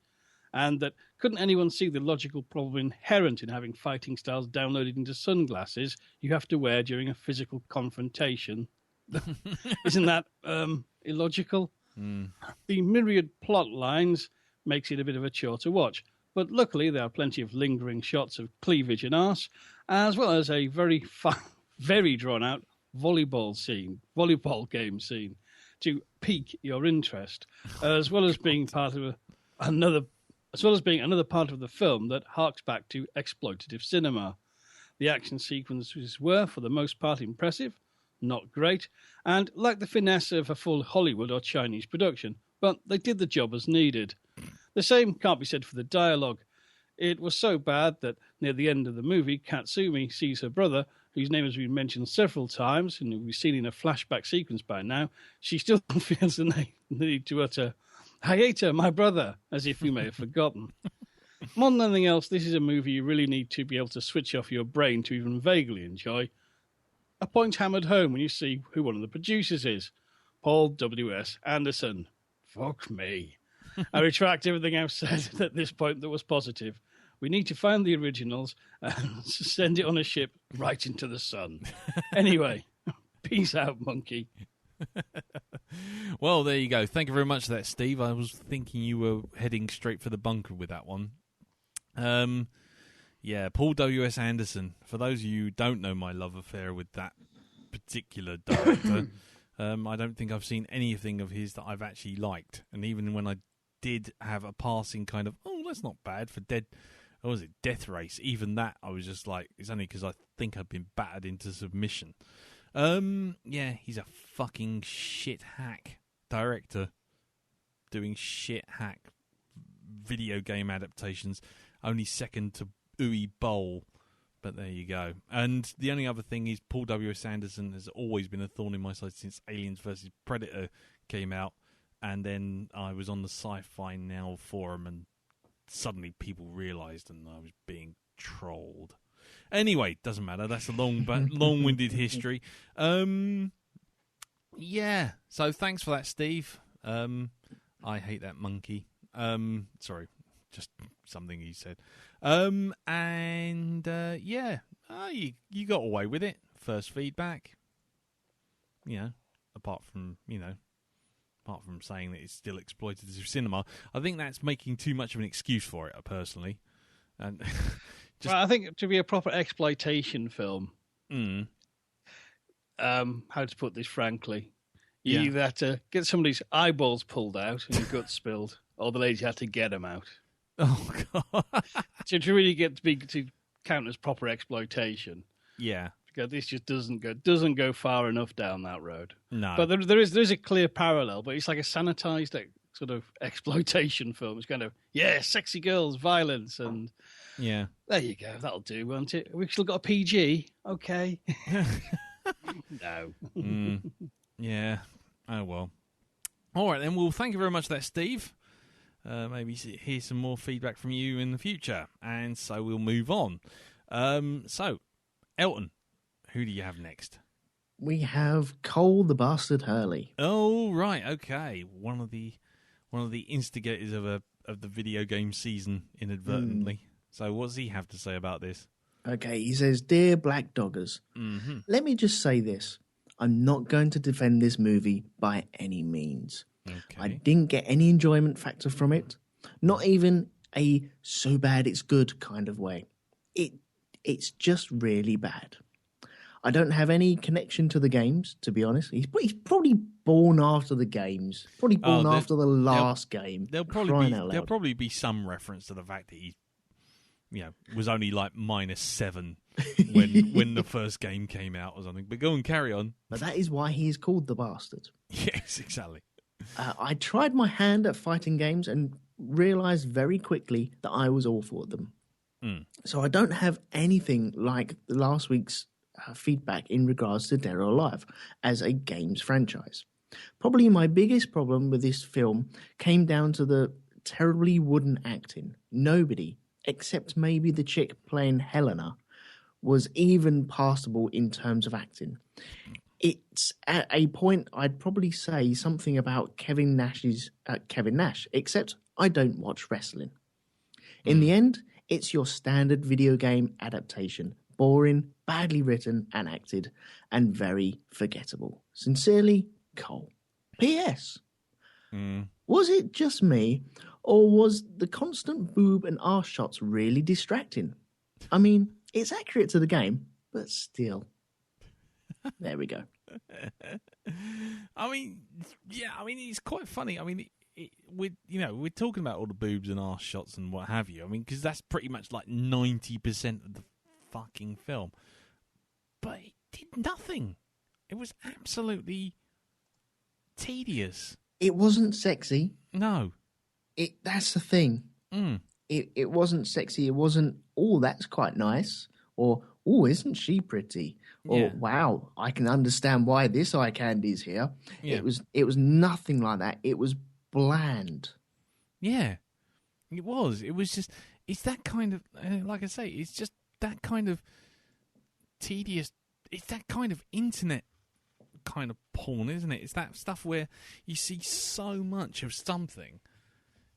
And that couldn't anyone see the logical problem inherent in having fighting styles downloaded into sunglasses you have to wear during a physical confrontation? Isn't that illogical? The myriad plot lines makes it a bit of a chore to watch. But luckily, there are plenty of lingering shots of cleavage and arse, as well as a very drawn-out volleyball game scene to pique your interest, as well as being another part of the film that harks back to exploitative cinema. The action sequences were, for the most part, impressive, not great, and lacked the finesse of a full Hollywood or Chinese production, but they did the job as needed. The same can't be said for the dialogue. It was so bad that near the end of the movie, Katsumi sees her brother, whose name has been mentioned several times and we've seen in a flashback sequence by now. She still feels the need to utter, "Hayata, my brother," as if we may have forgotten. More than anything else, this is a movie you really need to be able to switch off your brain to even vaguely enjoy. A point hammered home when you see who one of the producers is. Paul W.S. Anderson. Fuck me. I retract everything I've said at this point that was positive. We need to find the originals and send it on a ship right into the sun. Anyway, peace out, monkey. Well, there you go. Thank you very much for that, Steve. I was thinking you were heading straight for the bunker with that one. Yeah, Paul W.S. Anderson. For those of you who don't know my love affair with that particular director, I don't think I've seen anything of his that I've actually liked. And even when I did have a passing kind of, oh, that's not bad for Death Race, even that I was just like, it's only because I think I've been battered into submission. Yeah, he's a fucking shit hack director doing shit hack video game adaptations, only second to Uwe Boll, but there you go. And the only other thing is Paul W.S. Anderson has always been a thorn in my side since Aliens vs. Predator came out, and then I was on the Sci-Fi Now forum and suddenly people realised and I was being trolled. Anyway, doesn't matter. That's a long-winded history. Yeah. So thanks for that, Steve. I hate that monkey. Sorry, just something he said. Yeah, you got away with it. First feedback. Apart from saying that it's still exploitative cinema, I think that's making too much of an excuse for it, personally. And well, I think to be a proper exploitation film, how to put this frankly, you either had to get somebody's eyeballs pulled out and guts spilled, or the lady had to get them out. Oh God! to really get to count as proper exploitation. Yeah, because this just doesn't go far enough down that road. No, but there is a clear parallel, but it's like a sanitized sort of exploitation film. It's kind of sexy girls, violence, and there you go. That'll do, won't it? We've still got a PG, okay? No. Yeah. Oh well. All right then. Well, thank you very much for that, Steve. Maybe hear some more feedback from you in the future, and so we'll move on. So, Elton, who do you have next? We have Cole the Bastard Hurley. Oh right, okay. One of the instigators of the video game season, inadvertently. So, what does he have to say about this? Okay, he says, "Dear Black Doggers, let me just say this: I'm not going to defend this movie by any means. Okay. I didn't get any enjoyment factor from it, not even a so bad it's good kind of way. It's just really bad. I don't have any connection to the games, to be honest. He's probably born after the games, probably born after the last game. There'll probably be some reference to the fact that he, was only like -7 when the first game came out or something. But go and carry on. But that is why he is called the Bastard. Yes, exactly. I tried my hand at fighting games and realised very quickly that I was awful at them. So I don't have anything like last week's feedback in regards to Dead or Alive as a games franchise. Probably my biggest problem with this film came down to the terribly wooden acting. Nobody, except maybe the chick playing Helena, was even passable in terms of acting. it's at a point I'd probably say something about Kevin Nash, except I don't watch wrestling. In the end, it's your standard video game adaptation. Boring, badly written and acted, and very forgettable. Sincerely, Cole. P.S. Was it just me, or was the constant boob and arse shots really distracting? I mean, it's accurate to the game, but still. There we go. I mean, yeah, I mean, it's quite funny. I mean, we're talking about all the boobs and arse shots and what have you. I mean, because that's pretty much like 90% of the fucking film. But it did nothing. It was absolutely tedious. It wasn't sexy. No. That's the thing. It wasn't sexy. It wasn't, oh, that's quite nice. Or, oh, isn't she pretty? Or, wow, I can understand why this eye candy's here. Yeah. It was nothing like that. It was bland. Yeah, it was. It was just, it's that kind of, like I say, it's just that kind of tedious, it's that kind of internet kind of porn, isn't it? It's that stuff where you see so much of something,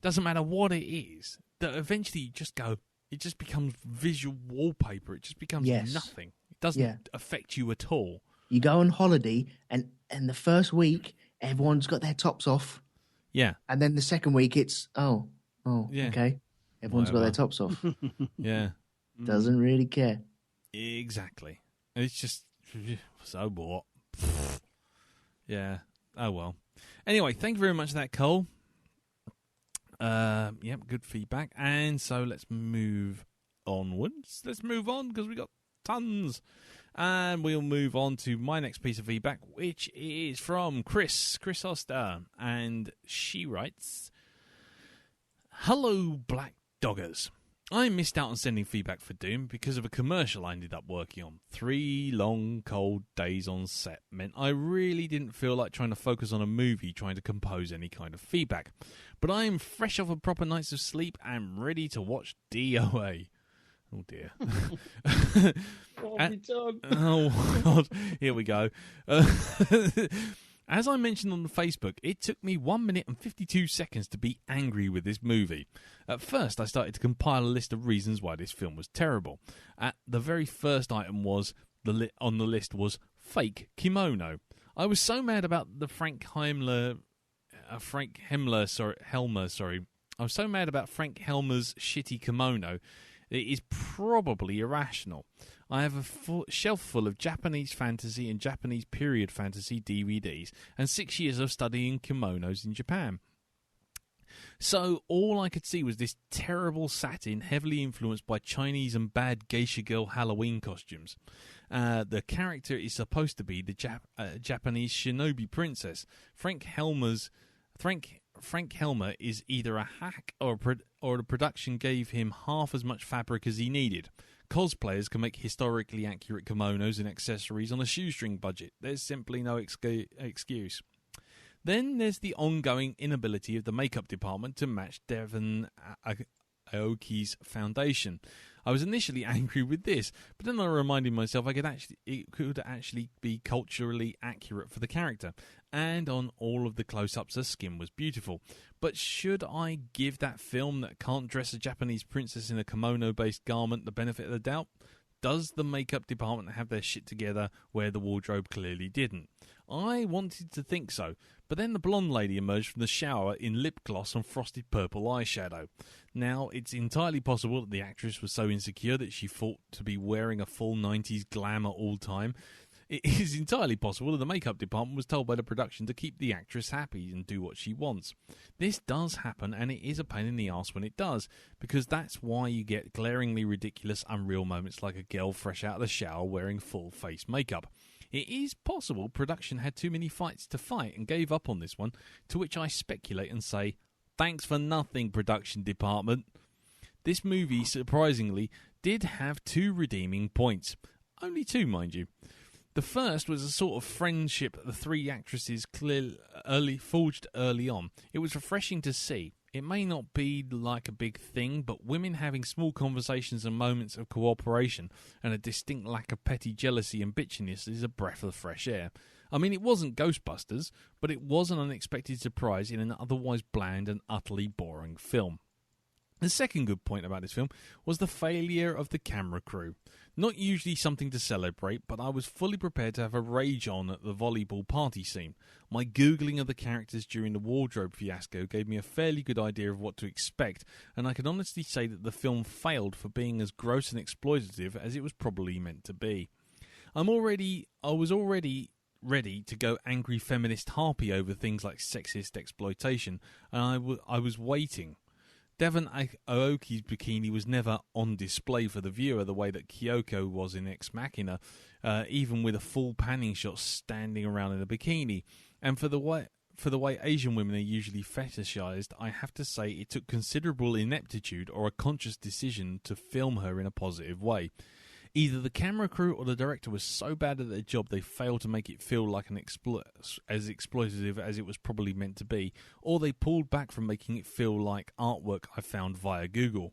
doesn't matter what it is, that eventually you just go, it just becomes visual wallpaper. It just becomes nothing. It doesn't affect you at all. You go on holiday, and the first week, everyone's got their tops off. Yeah. And then the second week, it's, okay. Everyone's got their tops off. Yeah. Doesn't really care. Exactly. It's just, so what? Yeah. Oh, well. Anyway, thank you very much for that, Cole. Yep, good feedback. And so let's move onwards. Let's move on because we got tons. And we'll move on to my next piece of feedback, which is from Chris Oster. And she writes, "Hello, Black Doggers. I missed out on sending feedback for Doom because of a commercial I ended up working on. 3 long, cold days on set meant I really didn't feel like trying to focus on a movie trying to compose any kind of feedback. But I am fresh off a proper night's of sleep and ready to watch DOA. Oh, dear. Oh, God. Here we go. As I mentioned on the Facebook, it took me 1 minute and 52 seconds to be angry with this movie. At first, I started to compile a list of reasons why this film was terrible. The very first item was on the list was fake kimono. I was so mad about the Frank Helmer. I was so mad about Frank Helmer's shitty kimono. It is probably irrational. I have a shelf full of Japanese fantasy and Japanese period fantasy DVDs and 6 years of studying kimonos in Japan. So all I could see was this terrible satin heavily influenced by Chinese and bad geisha girl Halloween costumes. The character is supposed to be the Japanese shinobi princess. Frank Helmer is either a hack or the production gave him half as much fabric as he needed. Cosplayers can make historically accurate kimonos and accessories on a shoestring budget. There's simply no excuse. Then there's the ongoing inability of the makeup department to match Devon Aoki's foundation. I was initially angry with this, but then I reminded myself it could actually be culturally accurate for the character, and on all of the close-ups her skin was beautiful. But should I give that film that can't dress a Japanese princess in a kimono-based garment the benefit of the doubt? Does the makeup department have their shit together where the wardrobe clearly didn't? I wanted to think so, but then the blonde lady emerged from the shower in lip gloss and frosted purple eyeshadow. Now, it's entirely possible that the actress was so insecure that she thought to be wearing a full 90s glam at all time. It is entirely possible that the makeup department was told by the production to keep the actress happy and do what she wants. This does happen, and it is a pain in the arse when it does, because that's why you get glaringly ridiculous, unreal moments like a girl fresh out of the shower wearing full face makeup. It is possible production had too many fights to fight and gave up on this one, to which I speculate and say, thanks for nothing, production department. This movie, surprisingly, did have 2 redeeming points. Only 2, mind you. The first was a sort of friendship the 3 actresses forged early on. It was refreshing to see. It may not be like a big thing, but women having small conversations and moments of cooperation and a distinct lack of petty jealousy and bitchiness is a breath of fresh air. I mean, it wasn't Ghostbusters, but it was an unexpected surprise in an otherwise bland and utterly boring film. The second good point about this film was the failure of the camera crew. Not usually something to celebrate, but I was fully prepared to have a rage on at the volleyball party scene. My Googling of the characters during the wardrobe fiasco gave me a fairly good idea of what to expect, and I can honestly say that the film failed for being as gross and exploitative as it was probably meant to be. I was already ready to go angry feminist harpy over things like sexist exploitation, and I was waiting. Devon Aoki's bikini was never on display for the viewer the way that Kyoko was in Ex Machina, even with a full panning shot standing around in a bikini. And for the way Asian women are usually fetishized, I have to say it took considerable ineptitude or a conscious decision to film her in a positive way. Either the camera crew or the director was so bad at their job they failed to make it feel like as exploitative as it was probably meant to be, or they pulled back from making it feel like artwork I found via Google.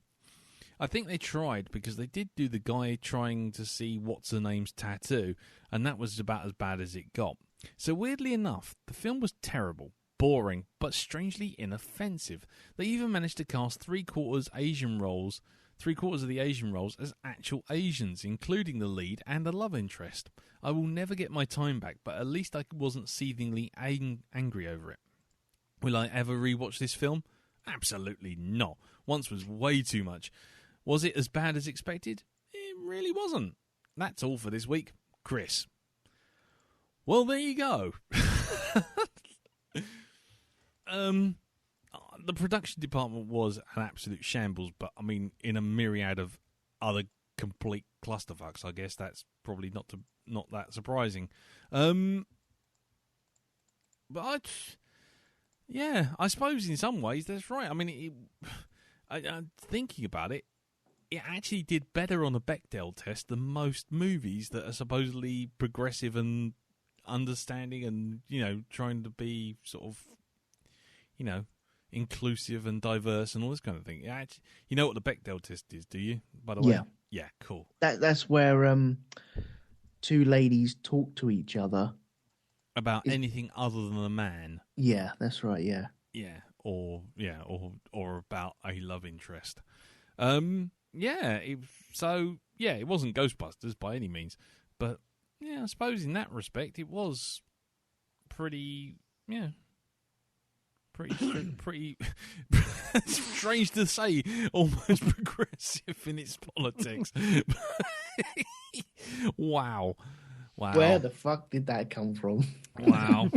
I think they tried, because they did do the guy trying to see what's-her-name's tattoo, and that was about as bad as it got. So weirdly enough, the film was terrible, boring, but strangely inoffensive. They even managed to cast three-quarters of the Asian roles as actual Asians, including the lead and a love interest. I will never get my time back, but at least I wasn't seethingly angry over it. Will I ever rewatch this film? Absolutely not. Once was way too much. Was it as bad as expected? It really wasn't. That's all for this week. Chris. Well, there you go. The production department was an absolute shambles, but I mean, in a myriad of other complete clusterfucks, I guess that's probably not that surprising. But I suppose in some ways that's right. I mean, thinking about it, it actually did better on the Bechdel test than most movies that are supposedly progressive and understanding and, trying to be sort of, inclusive and diverse and all this kind of thing. Actually, you know what the Bechdel test is, do you? By the way, yeah, cool. That's where two ladies talk to each other about anything other than a man. Yeah, that's right. Yeah, or about a love interest. It wasn't Ghostbusters by any means, but I suppose in that respect it was pretty strange to say, almost progressive in its politics. Wow. Where the fuck did that come from? Wow.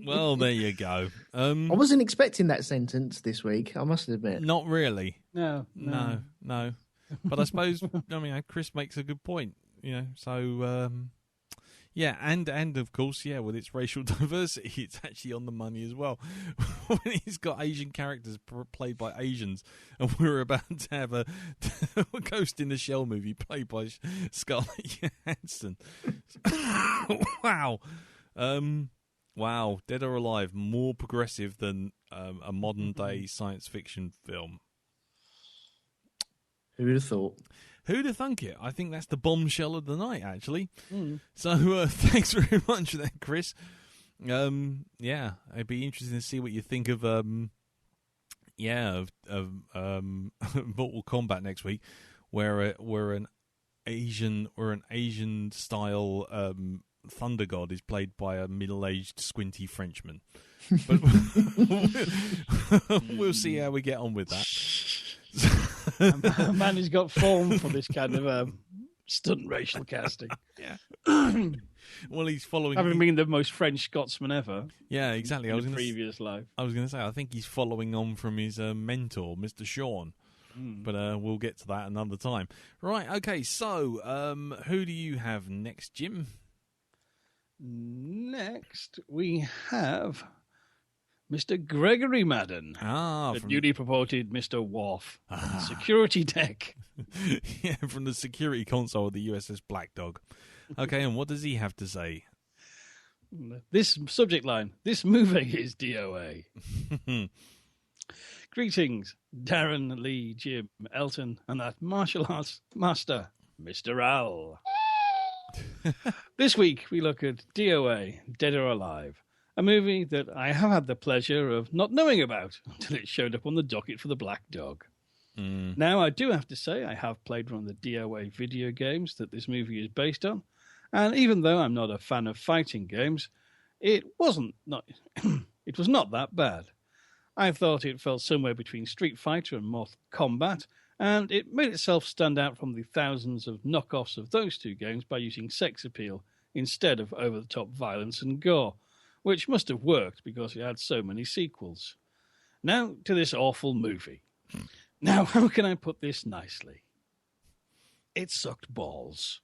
Well, there you go. I wasn't expecting that sentence this week, I must admit. Not really. No. But I suppose, Chris makes a good point, so... and of course, with its racial diversity, it's actually on the money as well. When it's got Asian characters played by Asians, and we're about to have a Ghost in the Shell movie played by Scarlett Johansson. Wow. Wow. Dead or Alive, more progressive than a modern-day science fiction film. Who would have thought? Who'd have thunk it? I think that's the bombshell of the night, actually. So thanks very much for that, Chris. It'd be interesting to see what you think of Mortal Kombat next week, where an Asian style thunder god is played by a middle-aged squinty Frenchman. But we'll see how we get on with that. A man who's got form for this kind of stunt racial casting. Yeah. Well, he's following... Having been the most French Scotsman ever. Yeah, exactly. In his previous life. I was going to say, I think he's following on from his mentor, Mr. Sean. But we'll get to that another time. Right, okay, so who do you have next, Jim? Next, we have... Mr. Gregory Madden, the newly purported Mr. Worf, security deck. Yeah, from the security console of the USS Blackdog. Okay, and what does he have to say? This subject line, this movie is DOA. Greetings, Darren, Lee, Jim, Elton, and that martial arts master, Mr. Al. This week we look at DOA, Dead or Alive, a movie that I have had the pleasure of not knowing about until it showed up on the docket for the Blackdog. Now, I do have to say I have played one of the DOA video games that this movie is based on, and even though I'm not a fan of fighting games, it was not that bad. I thought it fell somewhere between Street Fighter and Mortal Kombat, and it made itself stand out from the thousands of knockoffs of those two games by using sex appeal instead of over-the-top violence and gore, which must have worked because it had so many sequels. Now to this awful movie. Now, how can I put this nicely? It sucked balls.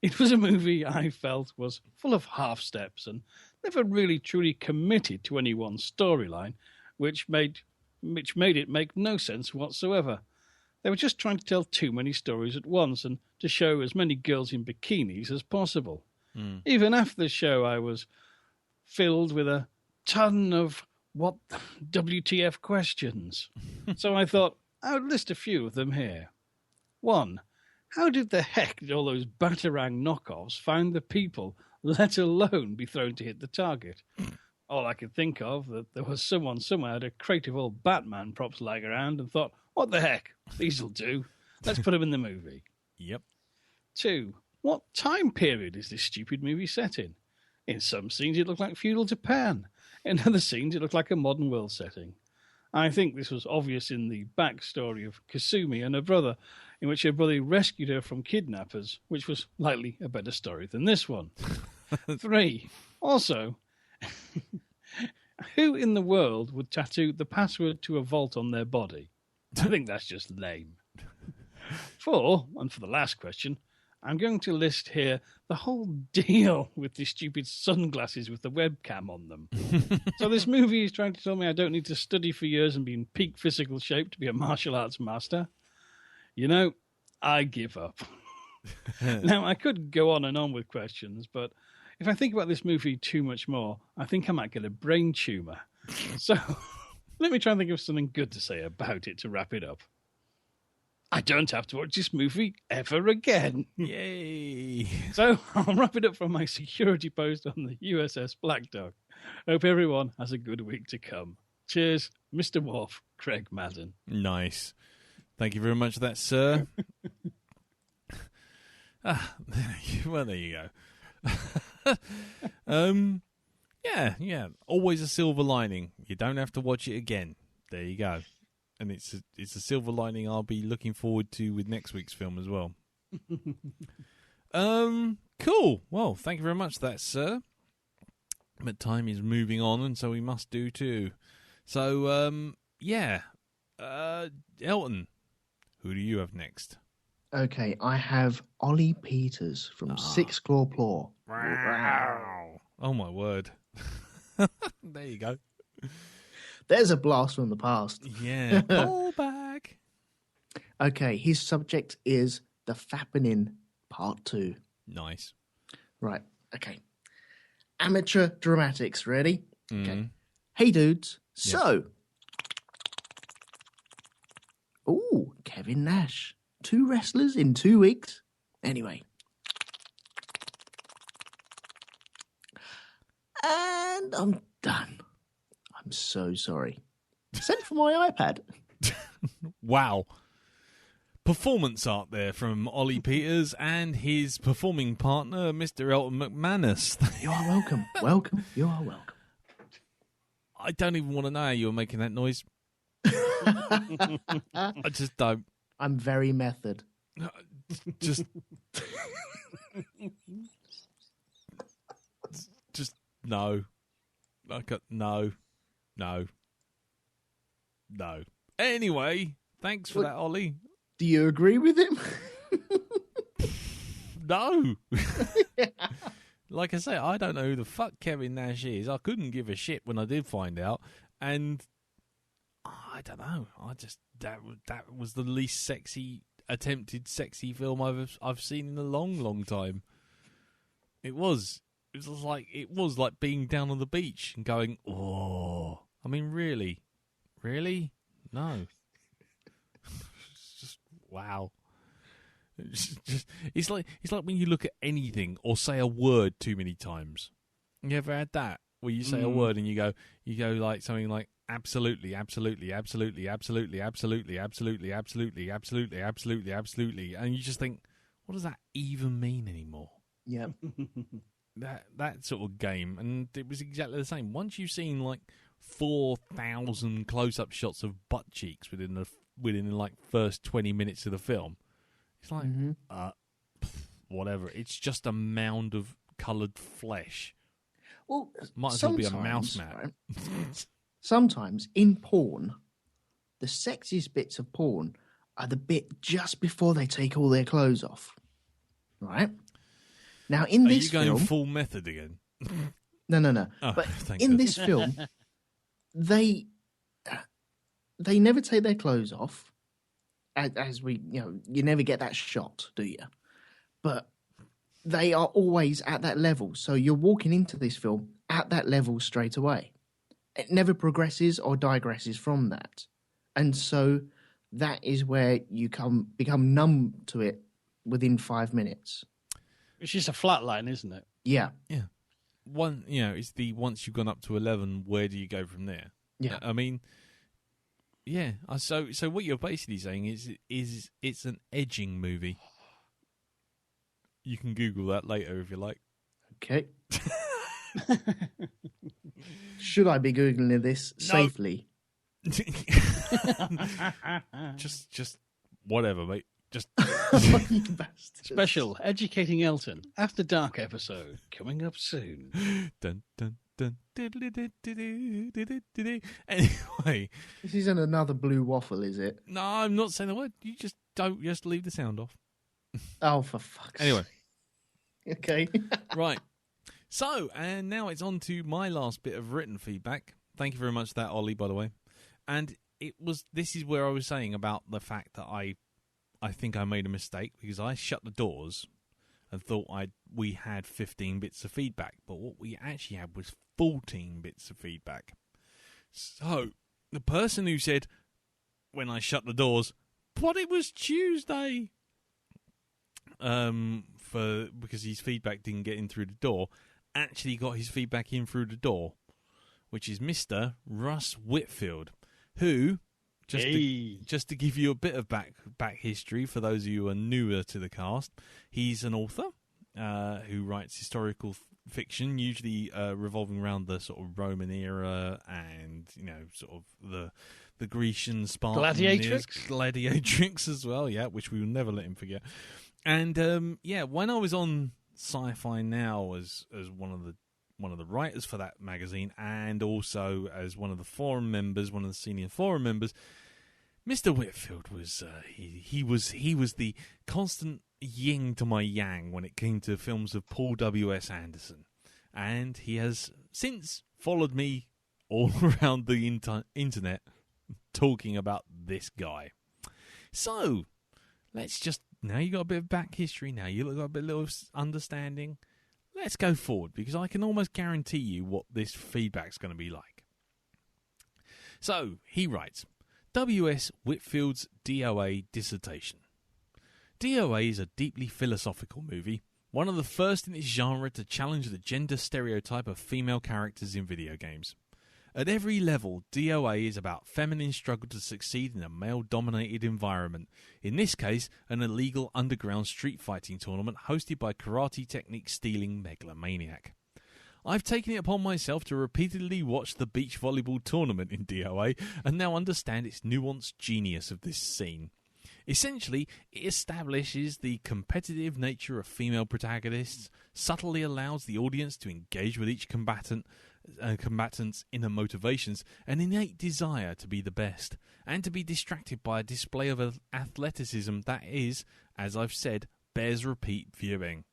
It was a movie I felt was full of half-steps and never really truly committed to any one storyline, which made it make no sense whatsoever. They were just trying to tell too many stories at once and to show as many girls in bikinis as possible. Even after the show, I was filled with a ton of what WTF questions. So I thought I would list a few of them here. 1. How did the heck did all those Batarang knockoffs find the people, let alone be thrown to hit the target? All I could think of, that there was someone somewhere had a crate of old Batman props lying around and thought, what the heck, these'll do. Let's put them in the movie. Yep. 2. What time period is this stupid movie set in? In some scenes it looked like feudal Japan. In other scenes it looked like a modern world setting. I think this was obvious in the backstory of Kasumi and her brother, in which her brother rescued her from kidnappers, which was likely a better story than this one. 3. Also, who in the world would tattoo the password to a vault on their body? I think that's just lame. 4, and for the last question, I'm going to list here the whole deal with the stupid sunglasses with the webcam on them. So this movie is trying to tell me I don't need to study for years and be in peak physical shape to be a martial arts master. You know, I give up. Now, I could go on and on with questions, but if I think about this movie too much more, I think I might get a brain tumour. So let me try and think of something good to say about it to wrap it up. I don't have to watch this movie ever again. Yay. So I'll wrap it up from my security post on the USS Blackdog. Hope everyone has a good week to come. Cheers, Mr. Worf, Craig Madden. Nice. Thank you very much for that, sir. Well, there you go. Yeah. Always a silver lining. You don't have to watch it again. There you go. And it's a silver lining I'll be looking forward to with next week's film as well. Cool. Well, thank you very much for that, sir. But time is moving on, and so we must do too. So, Elton, who do you have next? Okay, I have Ollie Peters from Six Claw Claw. Wow. Oh, my word. There you go. There's a blast from the past. Yeah. Call back. Okay, his subject is The Fappening Part 2. Nice. Right, okay. Amateur dramatics, ready? Mm. Okay. Hey, dudes. Yep. So. Ooh, Kevin Nash. 2 wrestlers in 2 weeks. Anyway. And I'm done. I'm so sorry. Sent for my iPad. Wow. Performance art there from Ollie Peters and his performing partner, Mr. Elton McManus. You are welcome. Welcome. You are welcome. I don't even want to know how you were making that noise. I just don't. I'm very method. Just no. No. Anyway, thanks for that, Ollie. Do you agree with him? No. Like I say, I don't know who the fuck Kevin Nash is. I couldn't give a shit when I did find out, and I don't know. I just that was the least attempted sexy film I've seen in a long time. It was like being down on the beach and going, oh, I mean, really? No. It's just wow. It's like when you look at anything or say a word too many times. You ever had that where you say a word and you go like something like absolutely, absolutely, absolutely, absolutely, absolutely, absolutely, absolutely, absolutely, absolutely, absolutely, and you just think, what does that even mean anymore? Yeah. That sort of game, and it was exactly the same. Once you've seen like 4,000 close-up shots of butt cheeks within like first 20 minutes of the film, it's like whatever. It's just a mound of coloured flesh. Well, might as well be a mouse mat. Right? Sometimes in porn, the sexiest bits of porn are the bit just before they take all their clothes off. Right? Now, in this you going film, full method again? No. Oh, but thank in goodness. this film, they never take their clothes off. As we, you never get that shot, do you? But they are always at that level. So you're walking into this film at that level straight away. It never progresses or digresses from that. And so that is where you become numb to it within 5 minutes. It's just a flat line, isn't it? Yeah. Yeah. It's the once you've gone up to 11, where do you go from there? Yeah. I mean, yeah. So what you're basically saying is it's an edging movie. You can Google that later if you like. Okay. Should I be Googling this safely? just whatever, mate. Just You bastards. Special Educating Elton After Dark episode coming up soon. dun dun dun. Anyway, This isn't another blue waffle, is it? no, I'm not saying the word. You just leave the sound off. Oh, for fuck's Anyway. sake. Okay. Right. So, and now it's on to my last bit of written feedback. Thank you very much for that, Ollie, by the way. And this is where I was saying about the fact that I think I made a mistake because I shut the doors and thought we had 15 bits of feedback, but what we actually had was 14 bits of feedback. So, the person who said, when I shut the doors, but it was Tuesday, because his feedback didn't get in through the door, actually got his feedback in through the door, which is Mr. Russ Whitfield, who, just to give you a bit of back history for those of you who are newer to the cast, he's an author who writes historical fiction, usually revolving around the sort of Roman era and sort of the Grecian Spartan gladiatrix as well, yeah, which we will never let him forget. And when I was on Sci-Fi Now as one of the writers for that magazine, and also as one of the senior forum members, Mr. Whitfield was he was the constant yin to my yang when it came to films of Paul W.S. Anderson, and he has since followed me all around the internet talking about this guy. So let's just, now you got a bit of back history, now you got a bit of understanding, let's go forward, because I can almost guarantee you what this feedback's going to be like. So he writes, W.S. Whitfield's DOA dissertation. DOA is a deeply philosophical movie, one of the first in its genre to challenge the gender stereotype of female characters in video games. At every level, DOA is about feminine struggle to succeed in a male-dominated environment, in this case, an illegal underground street fighting tournament hosted by karate technique-stealing megalomaniac. I've taken it upon myself to repeatedly watch the beach volleyball tournament in DOA and now understand its nuanced genius of this scene. Essentially, it establishes the competitive nature of female protagonists, subtly allows the audience to engage with each combatant's inner motivations, an innate desire to be the best, and to be distracted by a display of athleticism that is, as I've said, bears repeat viewing.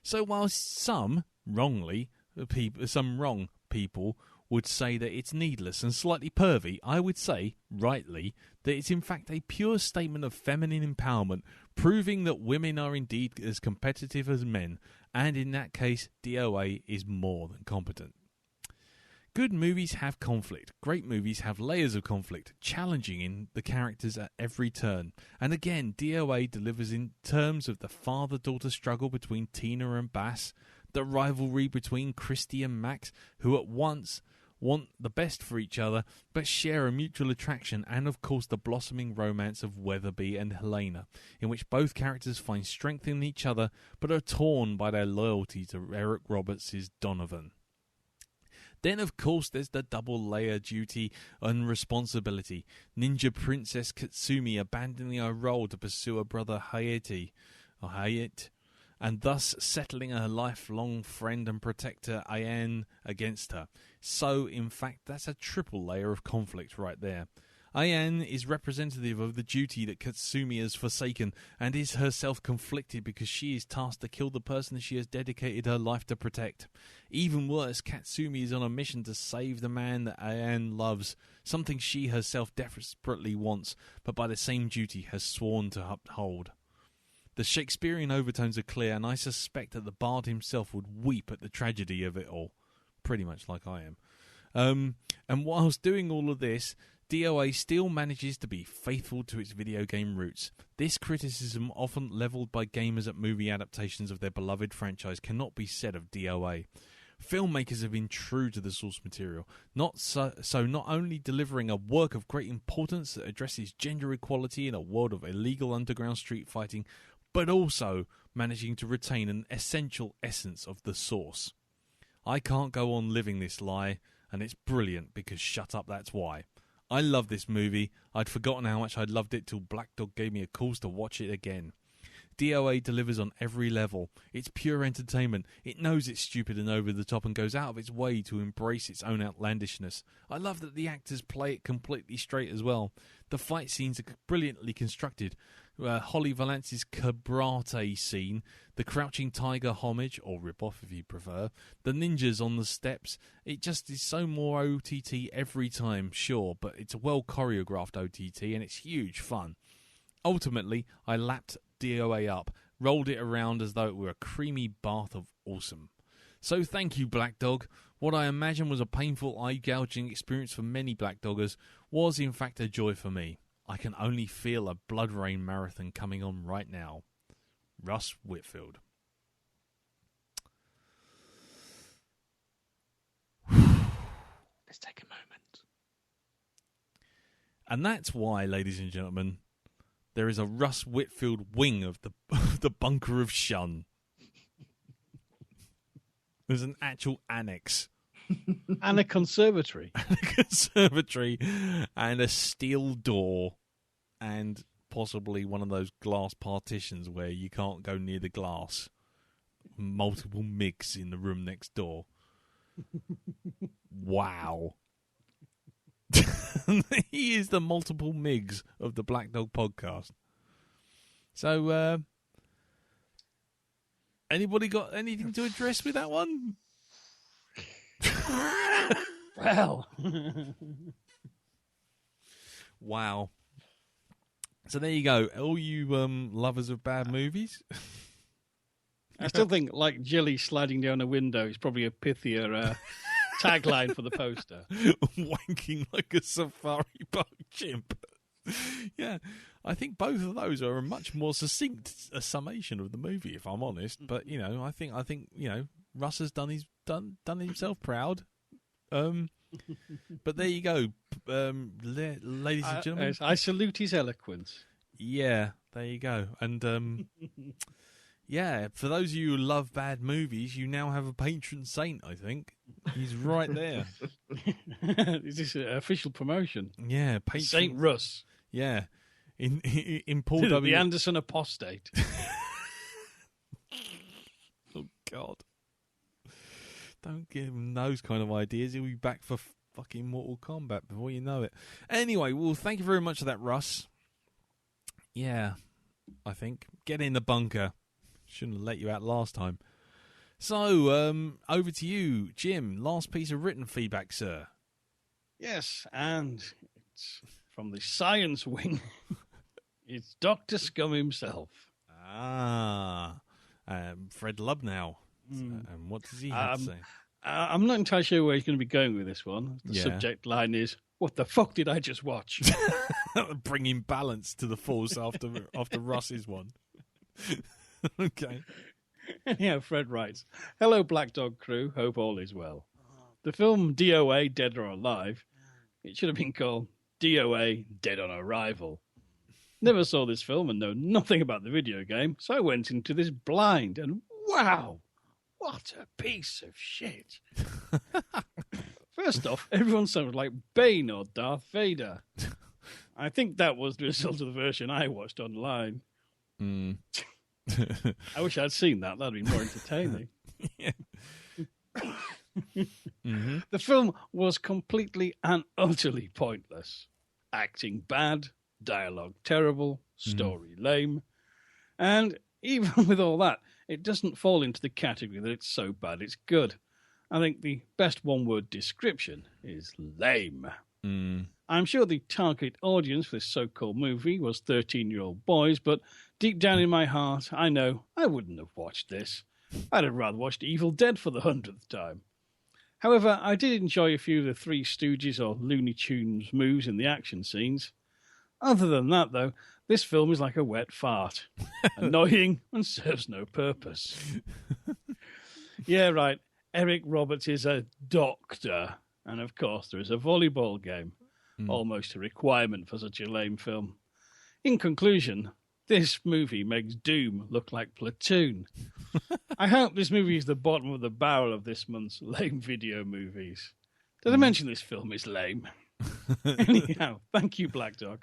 So while some wrong people would say that it's needless and slightly pervy, I would say, rightly, that it's in fact a pure statement of feminine empowerment, proving that women are indeed as competitive as men, and in that case, DOA is more than competent. Good movies have conflict. Great movies have layers of conflict, challenging in the characters at every turn. And again, DOA delivers in terms of the father-daughter struggle between Tina and Bass, the rivalry between Christy and Max, who at once want the best for each other, but share a mutual attraction, and of course the blossoming romance of Weatherby and Helena, in which both characters find strength in each other, but are torn by their loyalty to Eric Roberts' Donovan. Then, of course, there's the double-layer duty and responsibility. Ninja Princess Katsumi abandoning her role to pursue her brother Hayate, and thus settling her lifelong friend and protector Ayan against her. So, in fact, that's a triple layer of conflict right there. Ayan is representative of the duty that Katsumi has forsaken, and is herself conflicted because she is tasked to kill the person she has dedicated her life to protect. Even worse, Katsumi is on a mission to save the man that Ayan loves, something she herself desperately wants, but by the same duty has sworn to uphold. The Shakespearean overtones are clear, and I suspect that the bard himself would weep at the tragedy of it all. Pretty much like I am. And whilst doing all of this, DOA still manages to be faithful to its video game roots. This criticism, often levelled by gamers at movie adaptations of their beloved franchise, cannot be said of DOA. Filmmakers have been true to the source material, not only delivering a work of great importance that addresses gender equality in a world of illegal underground street fighting, but also managing to retain an essential essence of the source. I can't go on living this lie, and it's brilliant because shut up, that's why. I love this movie. I'd forgotten how much I'd loved it till Blackdog gave me a call to watch it again. DOA delivers on every level. It's pure entertainment. It knows it's stupid and over the top and goes out of its way to embrace its own outlandishness. I love that the actors play it completely straight as well. The fight scenes are brilliantly constructed. Holly Valance's Cabrate scene, the Crouching Tiger homage, or rip-off if you prefer, the ninjas on the steps, it just is so more OTT every time, sure, but it's a well-choreographed OTT and it's huge fun. Ultimately, I lapped DOA up, rolled it around as though it were a creamy bath of awesome. So thank you, Blackdog. What I imagine was a painful eye-gouging experience for many Blackdoggers was in fact a joy for me. I can only feel a blood rain marathon coming on right now. Russ Whitfield. Let's take a moment. And that's why, ladies and gentlemen, there is a Russ Whitfield wing of the bunker of Shun. There's an actual annex. And a conservatory. And a steel door. And possibly one of those glass partitions where you can't go near the glass. Multiple MIGs in the room next door. Wow. He is the multiple MIGs of the Black Dog podcast. So, anybody got anything to address with that one? Well. Wow. So there you go. All you lovers of bad movies. I still think, like Jilly sliding down a window is probably a pithier tagline for the poster. Wanking like a safari park chimp. Yeah, I think both of those are a much more succinct summation of the movie, if I'm honest. But you know, I think Russ has done himself proud. But there you go, ladies and gentlemen. I salute his eloquence. Yeah, there you go. And yeah, for those of you who love bad movies, you now have a patron saint, I think. He's right there. Is this an official promotion? Yeah, patron Saint Russ. Yeah. In Paul W. The Anderson apostate. Oh, God. Don't give him those kind of ideas. He'll be back for fucking Mortal Kombat before you know it. Anyway, well, thank you very much for that, Russ. Yeah, I think. Get in the bunker. Shouldn't have let you out last time. So, over to you, Jim. Last piece of written feedback, sir. Yes, and it's from the science wing. It's Dr. Scum himself. Fred Lubnow. And what does he have to say? I'm not entirely sure where he's going to be going with this one. The subject line is, "What the fuck did I just watch?" Bringing balance to the force after Russ's one. Okay. Anyhow, Fred writes, "Hello, Blackdog crew. Hope all is well. The film DOA Dead or Alive, it should have been called DOA Dead on Arrival. Never saw this film and know nothing about the video game, so I went into this blind, and wow, what a piece of shit. First off, everyone sounded like Bane or Darth Vader. I think that was the result of the version I watched online. I wish I'd seen that. That'd be more entertaining." The film was completely and utterly pointless. Acting bad, dialogue terrible, story lame. And even with all that, it doesn't fall into the category that it's so bad it's good. I think the best one-word description is lame. I'm sure the target audience for this so-called movie was 13-year-old boys, but deep down in my heart, I know I wouldn't have watched this. I'd have rather watched Evil Dead for the 100th time. However, I did enjoy a few of the Three Stooges or Looney Tunes moves in the action scenes. Other than that, though, this film is like a wet fart. Annoying and serves no purpose. Yeah, right. Eric Roberts is a doctor. And, of course, there is a volleyball game. Almost a requirement for such a lame film. In conclusion, this movie makes Doom look like Platoon. I hope this movie is the bottom of the barrel of this month's lame video movies. Did I mention this film is lame? Anyhow, thank you, Blackdog.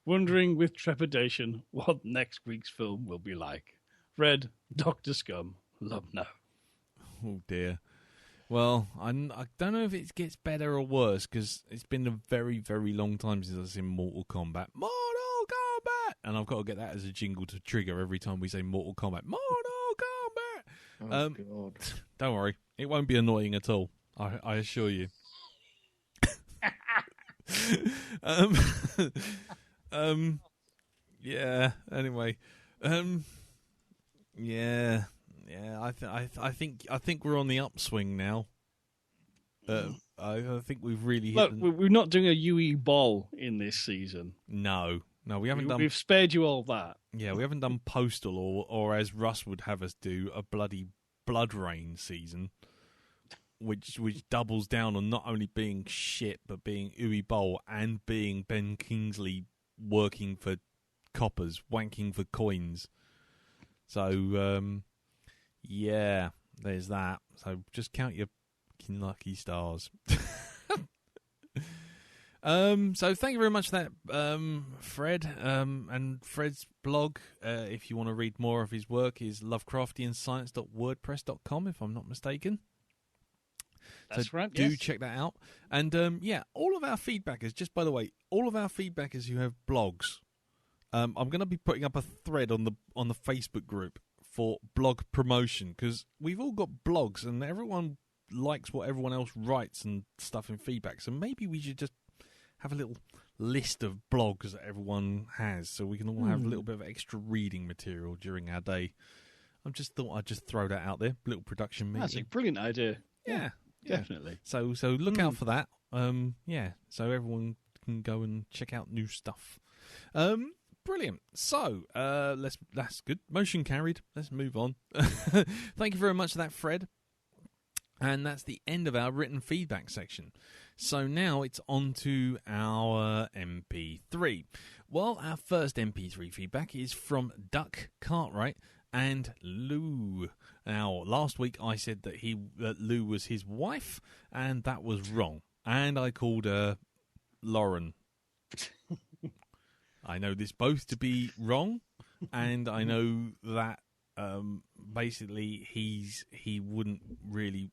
Wondering with trepidation what next week's film will be like. Fred, Dr. Scum, love no. Oh, dear. Well, I don't know if it gets better or worse, because it's been a very, very long time since I've seen Mortal Kombat. Mortal Kombat! And I've got to get that as a jingle to trigger every time we say Mortal Kombat. Mortal Kombat! Oh, God. Don't worry. It won't be annoying at all. I assure you. Yeah, anyway. Yeah. Yeah, I think we're on the upswing now. I think we've really hit. Look, we're not doing a UE ball in this season. No, we haven't done. We've spared you all that. Yeah, we haven't done Postal or as Russ would have us do, a bloody Blood Rain season, which doubles down on not only being shit but being UE bowl and being Ben Kingsley working for coppers, wanking for coins. So. Yeah, there's that. So just count your lucky stars. So thank you very much for that, Fred. And Fred's blog, if you want to read more of his work, is lovecraftianscience.wordpress.com, if I'm not mistaken. That's right, do check that out. And all of our feedbackers, just by the way, all of our feedbackers who have blogs, I'm going to be putting up a thread on the Facebook group for blog promotion, because we've all got blogs and everyone likes what everyone else writes and stuff in feedback, so maybe we should just have a little list of blogs that everyone has so we can all have a little bit of extra reading material during our day. I just thought I'd just throw that out there, little production meeting. That's a brilliant idea. Yeah. Definitely. So look out for that. So everyone can go and check out new stuff. Brilliant. So, that's good. Motion carried. Let's move on. Thank you very much for that, Fred. And that's the end of our written feedback section. So now it's on to our MP3. Well, our first MP3 feedback is from Duck Cartwright and Lou. Now, last week I said that Lou was his wife, and that was wrong. And I called her Lauren. I know this both to be wrong, and I know that basically he wouldn't really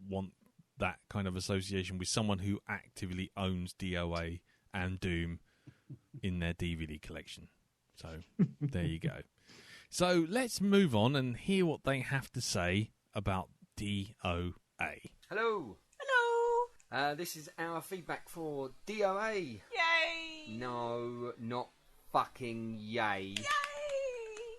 want that kind of association with someone who actively owns DOA and Doom in their DVD collection. So there you go. So let's move on and hear what they have to say about DOA. Hello. This is our feedback for DOA. Yay! No, not fucking yay. Yay!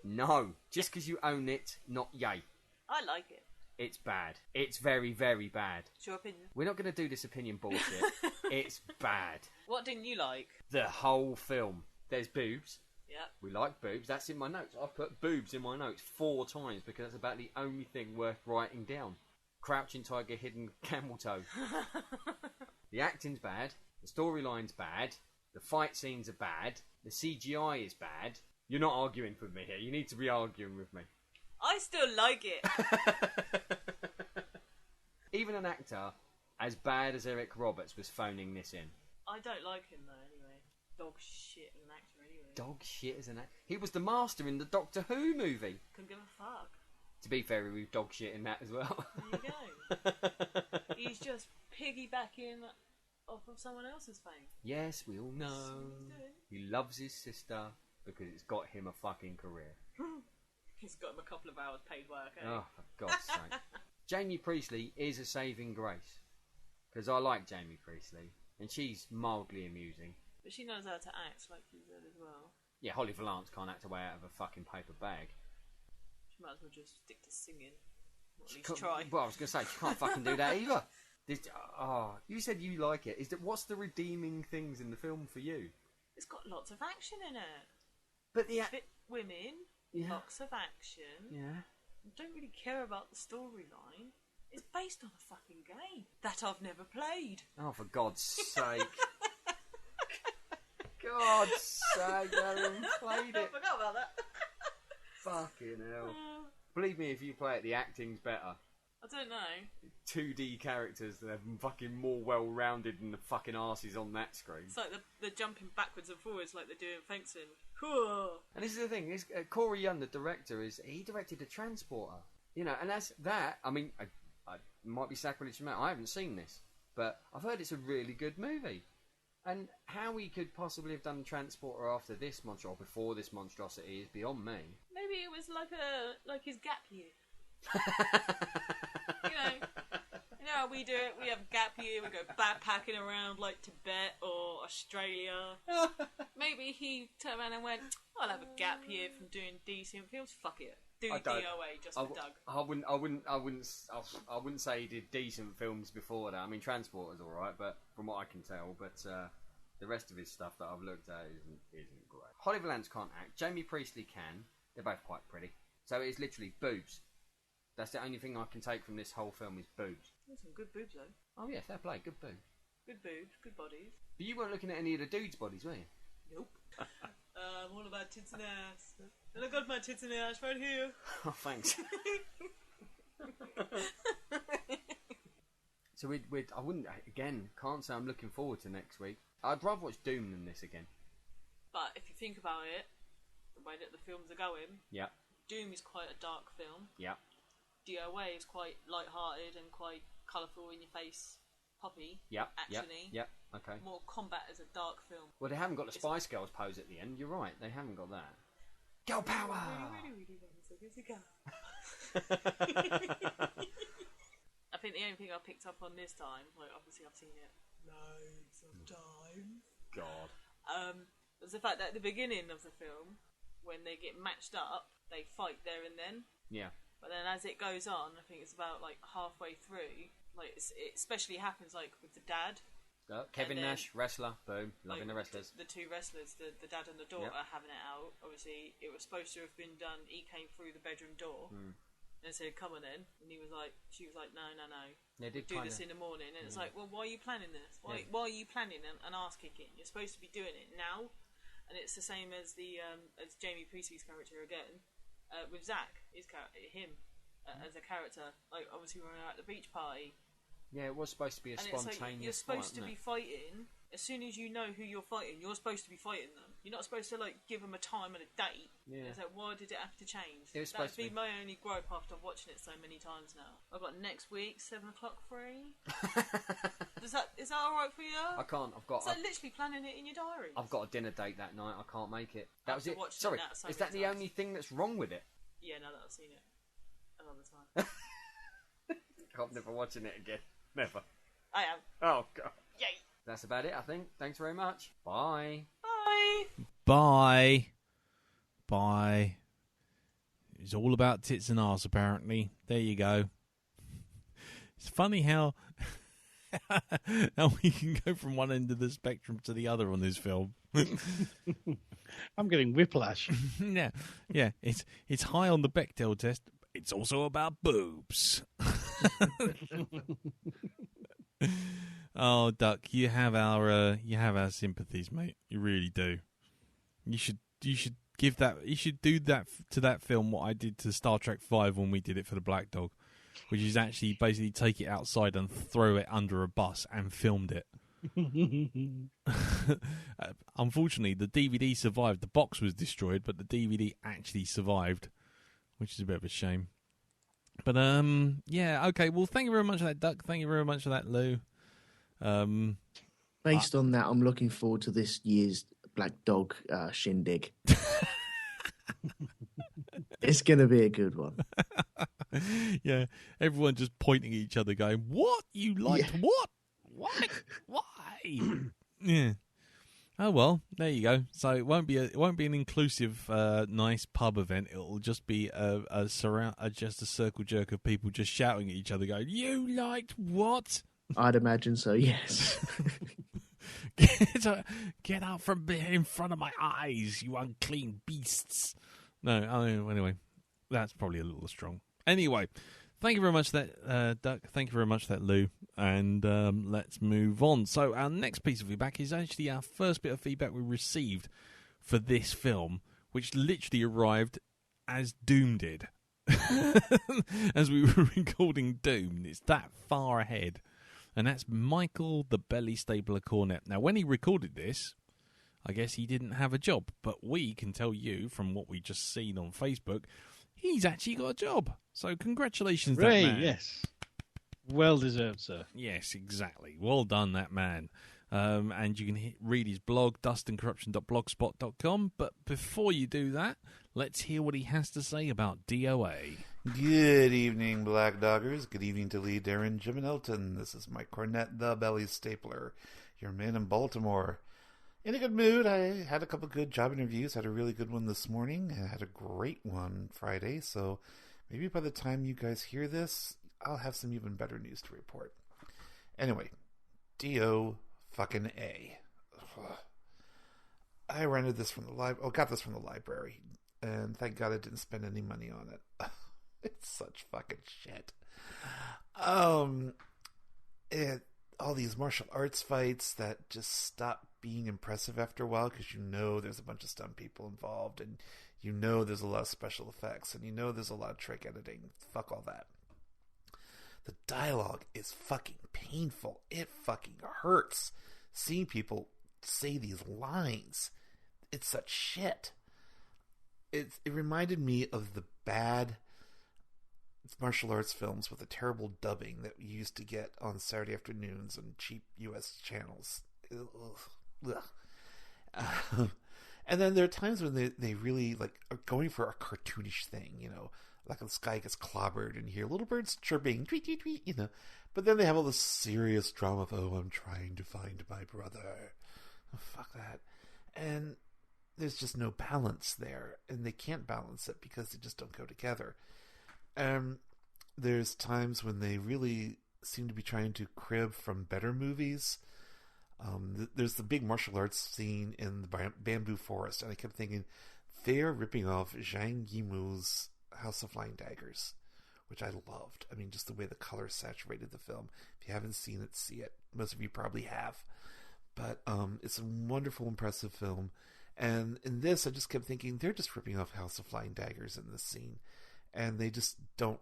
No, just because you own it, not yay. I like it. It's bad. It's very, very bad. What's your opinion? We're not going to do this opinion bullshit. It's bad. What didn't you like? The whole film. There's boobs. Yeah. We like boobs. That's in my notes. I've put boobs in my notes 4 times because that's about the only thing worth writing down. Crouching tiger, hidden camel toe. The acting's bad. The storyline's bad. The fight scenes are bad. The CGI is bad. You're not arguing with me here. You need to be arguing with me. I still like it. Even an actor as bad as Eric Roberts was phoning this in. I don't like him though. Anyway, dog shit as an actor. Anyway, Dog shit as an actor. He was the master in the Doctor Who movie. couldn't give a fuck. To be fair, he was dog shit in that as well. There you go. He's just piggybacking off of someone else's fame. Yes, we all know. He loves his sister because it's got him a fucking career. He's got him a couple of hours paid work. Eh? Oh, for God's sake. Jamie Priestley is a saving grace. Because I like Jamie Priestley. And she's mildly amusing. But she knows how to act, like you said as well. Yeah, Holly Valance can't act her way out of a fucking paper bag. She might as well just stick to singing. Or at least try. Well, I was going to say, she can't fucking do that either. You said you like it. What's the redeeming things in the film for you? It's got lots of action in it. But the Fit women, lots of action. Yeah. I don't really care about the storyline. It's based on a fucking game that I've never played. Oh, for God's sake. God's sake, Darren played I it. forgot about that. Fucking hell. Believe me, if you play it, the acting's better. I don't know. 2D characters that are fucking more well-rounded than the fucking arses on that screen. It's like they're jumping backwards and forwards like they're doing fencing. Cool. And this is the thing, Corey Young, the director, he directed a Transporter. You know, and that's that. I mean, I might be sacrilege from that. I haven't seen this, but I've heard it's a really good movie. And how he could possibly have done Transporter after this monstrosity, or before this monstrosity, is beyond me. Maybe it was like his gap year. You know how we do it. We have gap year. We go backpacking around like Tibet or Australia. Maybe he turned around and went, "I'll have a gap year from doing decent films. Fuck it, do DOA just for Doug." I wouldn't say he did decent films before that. I mean, Transporter's all right, but from what I can tell, but the rest of his stuff that I've looked at isn't great. Holly Valance can't act. Jamie Priestley can. They're both quite pretty. So it's literally boobs. That's the only thing I can take from this whole film is boobs. There's some good boobs though. Oh yeah, fair play. Good boobs. Good boobs, good bodies. But you weren't looking at any of the dudes' bodies, were you? Nope. I'm all about tits and ass. And I got my tits and ass right here. Oh, thanks. So I wouldn't, again, can't say I'm looking forward to next week. I'd rather watch Doom than this again. But if you think about it, the way that the films are going, Yeah. Doom is quite a dark film. Yeah. DOA is quite light-hearted and quite colourful in your face, poppy. Yeah. Actiony. Yeah. Okay. More combat as a dark film. Well, they haven't got the Spice Girls pose at the end. You're right. They haven't got that. Girl power. I think the only thing I picked up on this time, like obviously I've seen it loads of times. God. Was the fact that at the beginning of the film, when they get matched up, they fight there and then. Yeah. But then as it goes on, I think it's about like halfway through, like it especially happens like with the dad. Kevin then, Nash, wrestler, boom, loving like, the wrestlers. The two wrestlers, the dad and the daughter, having it out. Obviously, it was supposed to have been done. He came through the bedroom door and said, "Come on in," and she was like, "No. They did do this in the morning." And it's like, well, why are you planning this? Why are you planning an ass kicking? You're supposed to be doing it now. And it's the same as the as Jamie Priestley's character again, with Zach, his as a character. Like obviously when we were at the beach party. Yeah, it was supposed to be a spontaneous it's like you're supposed to be fighting. As soon as you know who you're fighting, you're supposed to be fighting them. You're not supposed to like give them a time and a date. Yeah. It's like, why did it have to change? It was That'd supposed to be my only gripe after watching it so many times now. I've got next week 7 o'clock free. is that all right for you? I can't. I've got. It's like literally planning it in your diary. I've got a dinner date that night. I can't make it. That was it. Sorry, that so is that the times. only thing that's wrong with it? Yeah, now that I've seen it another time. I'm never watching it again. Never. I am. Oh God. Yay. That's about it, I think. Thanks very much. Bye. Bye. Bye. Bye. It's all about tits and arse, apparently. There you go. It's funny how we can go from one end of the spectrum to the other on this film. I'm getting whiplash. Yeah. It's high on the Bechdel test. It's also about boobs. Oh, Duck, you have our sympathies, mate. You really do. You should give that. You should do that to that film. What I did to Star Trek V when we did it for the Blackdog, which is actually basically take it outside and throw it under a bus and filmed it. Unfortunately, the DVD survived. The box was destroyed, but the DVD actually survived, which is a bit of a shame. But yeah, okay. Well, thank you very much for that, Duck. Thank you very much for that, Lou. Based on that, I'm looking forward to this year's Black Dog shindig. It's going to be a good one. Yeah, everyone just pointing at each other going, what? You liked what? Why? Yeah. Oh, well, there you go. So it won't be an inclusive, nice pub event. It'll just be just a circle jerk of people just shouting at each other going, you liked what? I'd imagine so, yes. Get out from in front of my eyes, you unclean beasts. No, anyway, that's probably a little strong. Anyway, thank you very much for that, Duck. Thank you very much for that, Lou. And let's move on. So our next piece of feedback is actually our first bit of feedback we received for this film, which literally arrived as Doom did. As we were recording Doom. It's that far ahead. And that's Michael the Belly Stapler Cornet. Now, when he recorded this, I guess he didn't have a job. But we can tell you from what we just seen on Facebook, he's actually got a job. So congratulations, that man. Yes. Well deserved, sir. Yes, exactly. Well done, that man. And you can read his blog, dustandcorruption.blogspot.com. But before you do that, let's hear what he has to say about DOA. Good evening, Black Doggers. Good evening to Lee, Darren, Jim, and Elton. This is Mike Cornett, the Belly Stapler, your man in Baltimore. In a good mood. I had a couple good job interviews. Had a really good one this morning. I had a great one Friday. So maybe by the time you guys hear this, I'll have some even better news to report. Anyway, DO fucking A. Ugh. I rented this from the library. Got this from the library. And thank God I didn't spend any money on it. It's such fucking shit. All these martial arts fights that just stop being impressive after a while because you know there's a bunch of stunt people involved and you know there's a lot of special effects and you know there's a lot of trick editing. Fuck all that. The dialogue is fucking painful. It fucking hurts seeing people say these lines. It's such shit. It reminded me of the bad martial arts films with the terrible dubbing that we used to get on Saturday afternoons on cheap U.S. channels. And then there are times when they really like are going for a cartoonish thing, you know, like this guy gets clobbered and you hear little birds chirping, tweet, tweet, tweet, you know. But then they have all this serious drama of, oh, I'm trying to find my brother. Oh, fuck that. And there's just no balance there, and they can't balance it because they just don't go together. There's times when they really seem to be trying to crib from better movies. There's the big martial arts scene in the bamboo forest, and I kept thinking they're ripping off Zhang Yimou's House of Flying Daggers, which I loved. I mean, just the way the color saturated the film. If you haven't seen it, see it. Most of you probably have. But it's a wonderful, impressive film. And in this, I just kept thinking, they're just ripping off House of Flying Daggers in this scene. And they just don't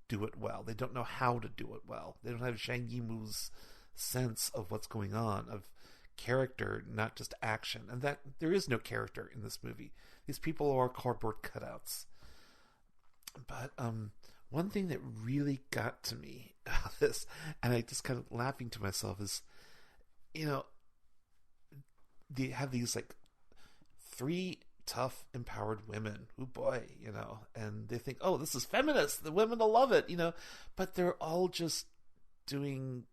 do it well. They don't know how to do it well. They don't have Zhang Yimou's sense of what's going on, of character, not just action. And that there is no character in this movie. These people are cardboard cutouts. But one thing that really got to me about this, and I just kind of laughing to myself, is, you know, they have these like 3 tough, empowered women. Oh boy, you know, and they think, oh, this is feminist. The women will love it, you know, but they're all just doing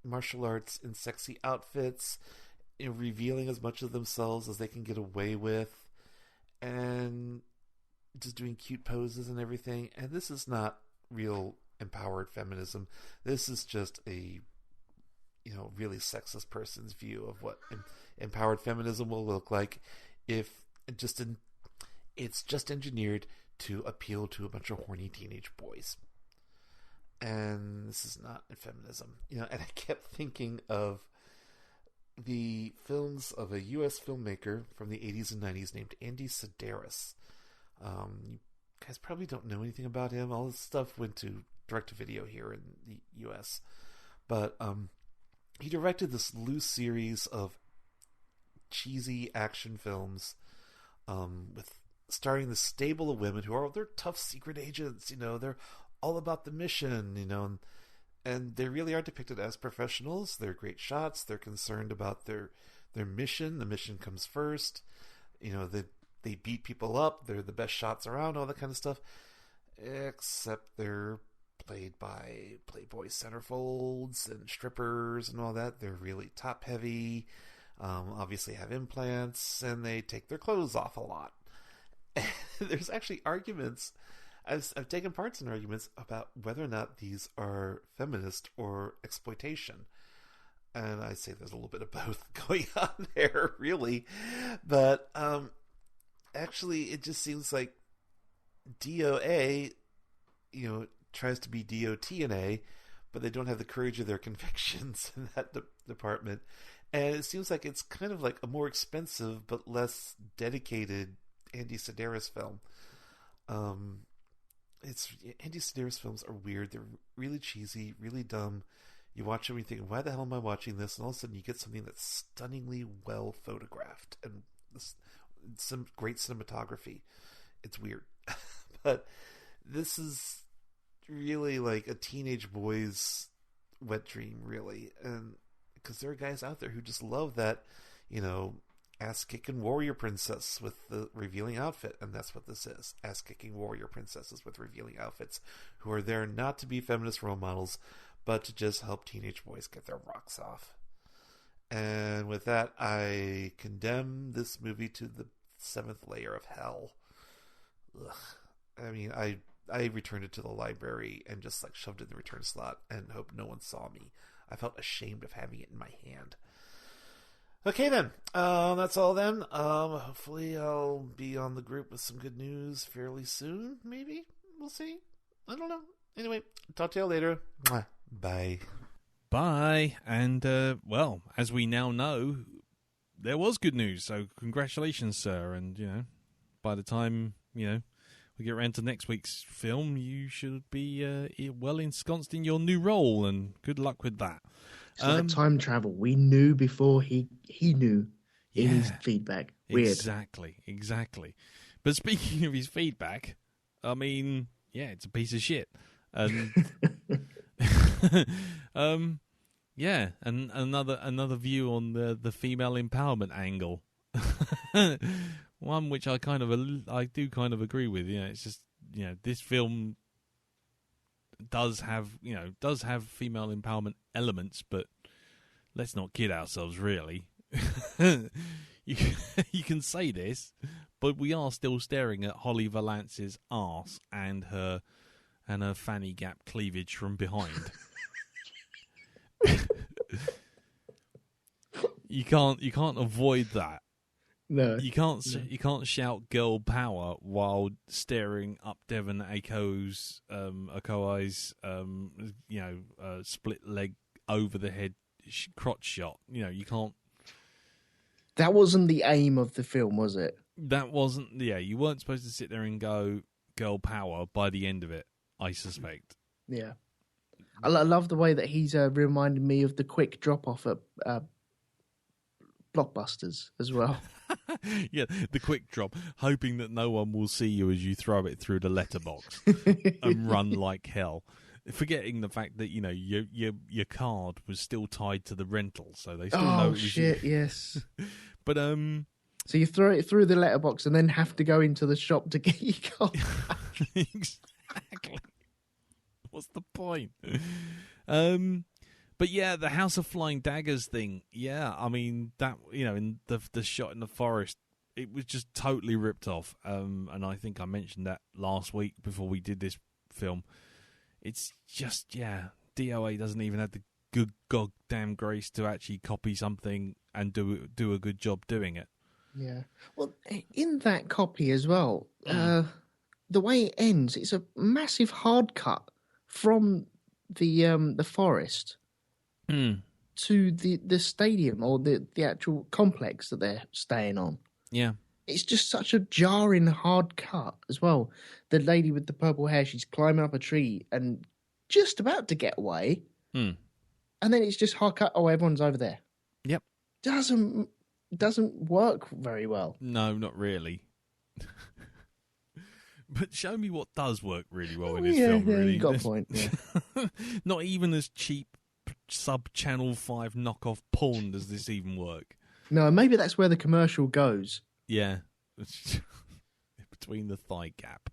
martial arts in sexy outfits, you know, revealing as much of themselves as they can get away with, and just doing cute poses and everything. And this is not real empowered feminism. This is just a really sexist person's view of what empowered feminism will look like if it's just engineered to appeal to a bunch of horny teenage boys. And this is not feminism. And I kept thinking of the films of a U.S. filmmaker from the 80s and 90s named Andy Sedaris. You guys probably don't know anything about him. All this stuff went to direct-to-video here in the U.S. But he directed this loose series of cheesy action films with starring the stable of women who they're tough secret agents. They're all about the mission, and they really are depicted as professionals. They're great shots. They're concerned about their mission. The mission comes first. They beat people up. They're the best shots around, all that kind of stuff. Except they're played by Playboy centerfolds and strippers and all that. They're really top heavy. Obviously have implants, and they take their clothes off a lot. There's actually arguments. I've taken parts in arguments about whether or not these are feminist or exploitation. And I say there's a little bit of both going on there, really. But actually, it just seems like DOA, tries to be DOTNA, but they don't have the courage of their convictions in that department. And it seems like it's kind of like a more expensive but less dedicated Andy Sedaris film. Andy Sedaris films are weird. They're really cheesy, really dumb. You watch them and you think, why the hell am I watching this? And all of a sudden you get something that's stunningly well photographed and some great cinematography. It's weird. But this is really like a teenage boy's wet dream, really. And because there are guys out there who just love that, ass-kicking warrior princess with the revealing outfit. And that's what this is. Ass-kicking warrior princesses with revealing outfits who are there not to be feminist role models, but to just help teenage boys get their rocks off. And with that, I condemn this movie to the 7th layer of hell. Ugh. I mean, I returned it to the library and just shoved it in the return slot and hope no one saw me. I felt ashamed of having it in my hand. Okay then, that's all then. Hopefully I'll be on the group with some good news fairly soon, maybe? We'll see. I don't know. Anyway, talk to you later. Mwah. Bye. Bye. And, as we now know, there was good news, so congratulations, sir. And, by the time, we get around to next week's film, you should be well ensconced in your new role, and good luck with that. It's like time travel. We knew before he knew in his feedback. Weird. Exactly. But speaking of his feedback, I mean, it's a piece of shit. And and another view on the female empowerment angle. One which I do kind of agree with. It's just this film does have female empowerment elements, but let's not kid ourselves, really. You can say this, but we are still staring at Holly Valance's arse and her fanny gap cleavage from behind. You can't avoid that. No, you can't shout "girl power" while staring up Devon Ako's split leg over the head crotch shot. You can't. That wasn't the aim of the film, was it? That wasn't. Yeah, you weren't supposed to sit there and go "girl power" by the end of it, I suspect. Yeah, I love the way that he's reminded me of the quick drop off at Blockbusters as well. Yeah, the quick drop, hoping that no one will see you as you throw it through the letterbox and run like hell, forgetting the fact that your card was still tied to the rental, so they still know it was shit, you. Yes. But so you throw it through the letterbox and then have to go into the shop to get your card. Exactly. What's the point? But yeah, the House of Flying Daggers thing. Yeah, I mean that. In the shot in the forest, it was just totally ripped off. And I think I mentioned that last week before we did this film. it's just, DOA doesn't even have the good goddamn grace to actually copy something and do a good job doing it. Yeah. Well, in that copy as well, the way it ends, it's a massive hard cut from the forest to the stadium or the actual complex that they're staying on. Yeah. It's just such a jarring hard cut as well. The lady with the purple hair, she's climbing up a tree and just about to get away. And then it's just hard cut. Oh, everyone's over there. Yep. Doesn't work very well. No, not really. But show me what does work really well in this film. Yeah, really, you got a point. Yeah. Not even as cheap sub-Channel 5 knockoff porn does this even work. No, maybe that's where the commercial goes. Yeah. Between the thigh gap.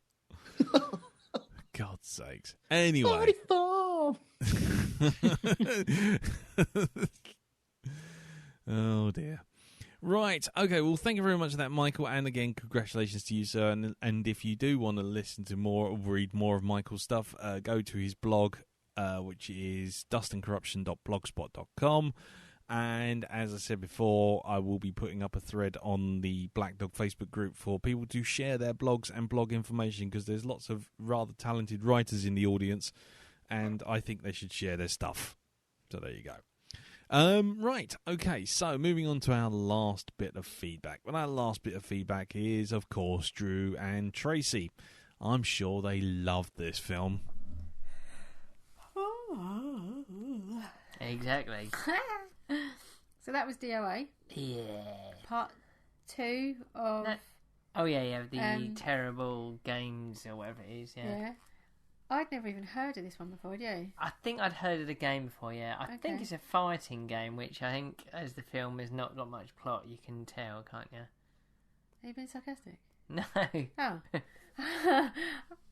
God's sakes. Anyway. 44! Oh, dear. Right. Okay, well, thank you very much for that, Michael. And again, congratulations to you, sir. And if you do want to listen to more or read more of Michael's stuff, go to his blog, which is dustandcorruption.blogspot.com. And as I said before, I will be putting up a thread on the Blackdog Facebook group for people to share their blogs and blog information, because there's lots of rather talented writers in the audience, and I think they should share their stuff. So there you go. Right, okay, so moving on to our last bit of feedback. Well, our last bit of feedback is, of course, Drew and Tracy. I'm sure they loved this film. Exactly. So that was DOA. Yeah. Part 2 of... No. Oh, yeah, the terrible games or whatever it is, yeah. I'd never even heard of this one before, had you? I think I'd heard of the game before, yeah. I think it's a fighting game, which I think, as the film has not got much plot, you can tell, can't you? Are you being sarcastic? No. Oh.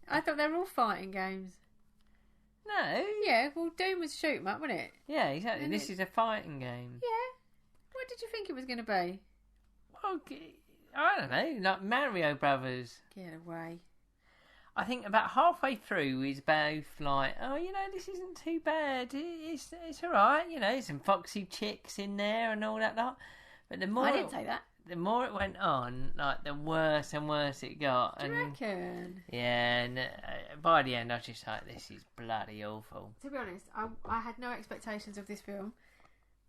I thought they were all fighting games. No. Yeah, well, Doom was shoot 'em up, wasn't it? Yeah, exactly. And this is a fighting game. Yeah. What did you think it was going to be? Well, I don't know, like Mario Brothers. Get away. I think about halfway through is both like, oh, this isn't too bad. It's all right. Some foxy chicks in there and all that lot. But the more I didn't say that. The more it went on, like the worse and worse it got. Do you reckon? Yeah, and by the end I was just like, this is bloody awful. To be honest, I had no expectations of this film,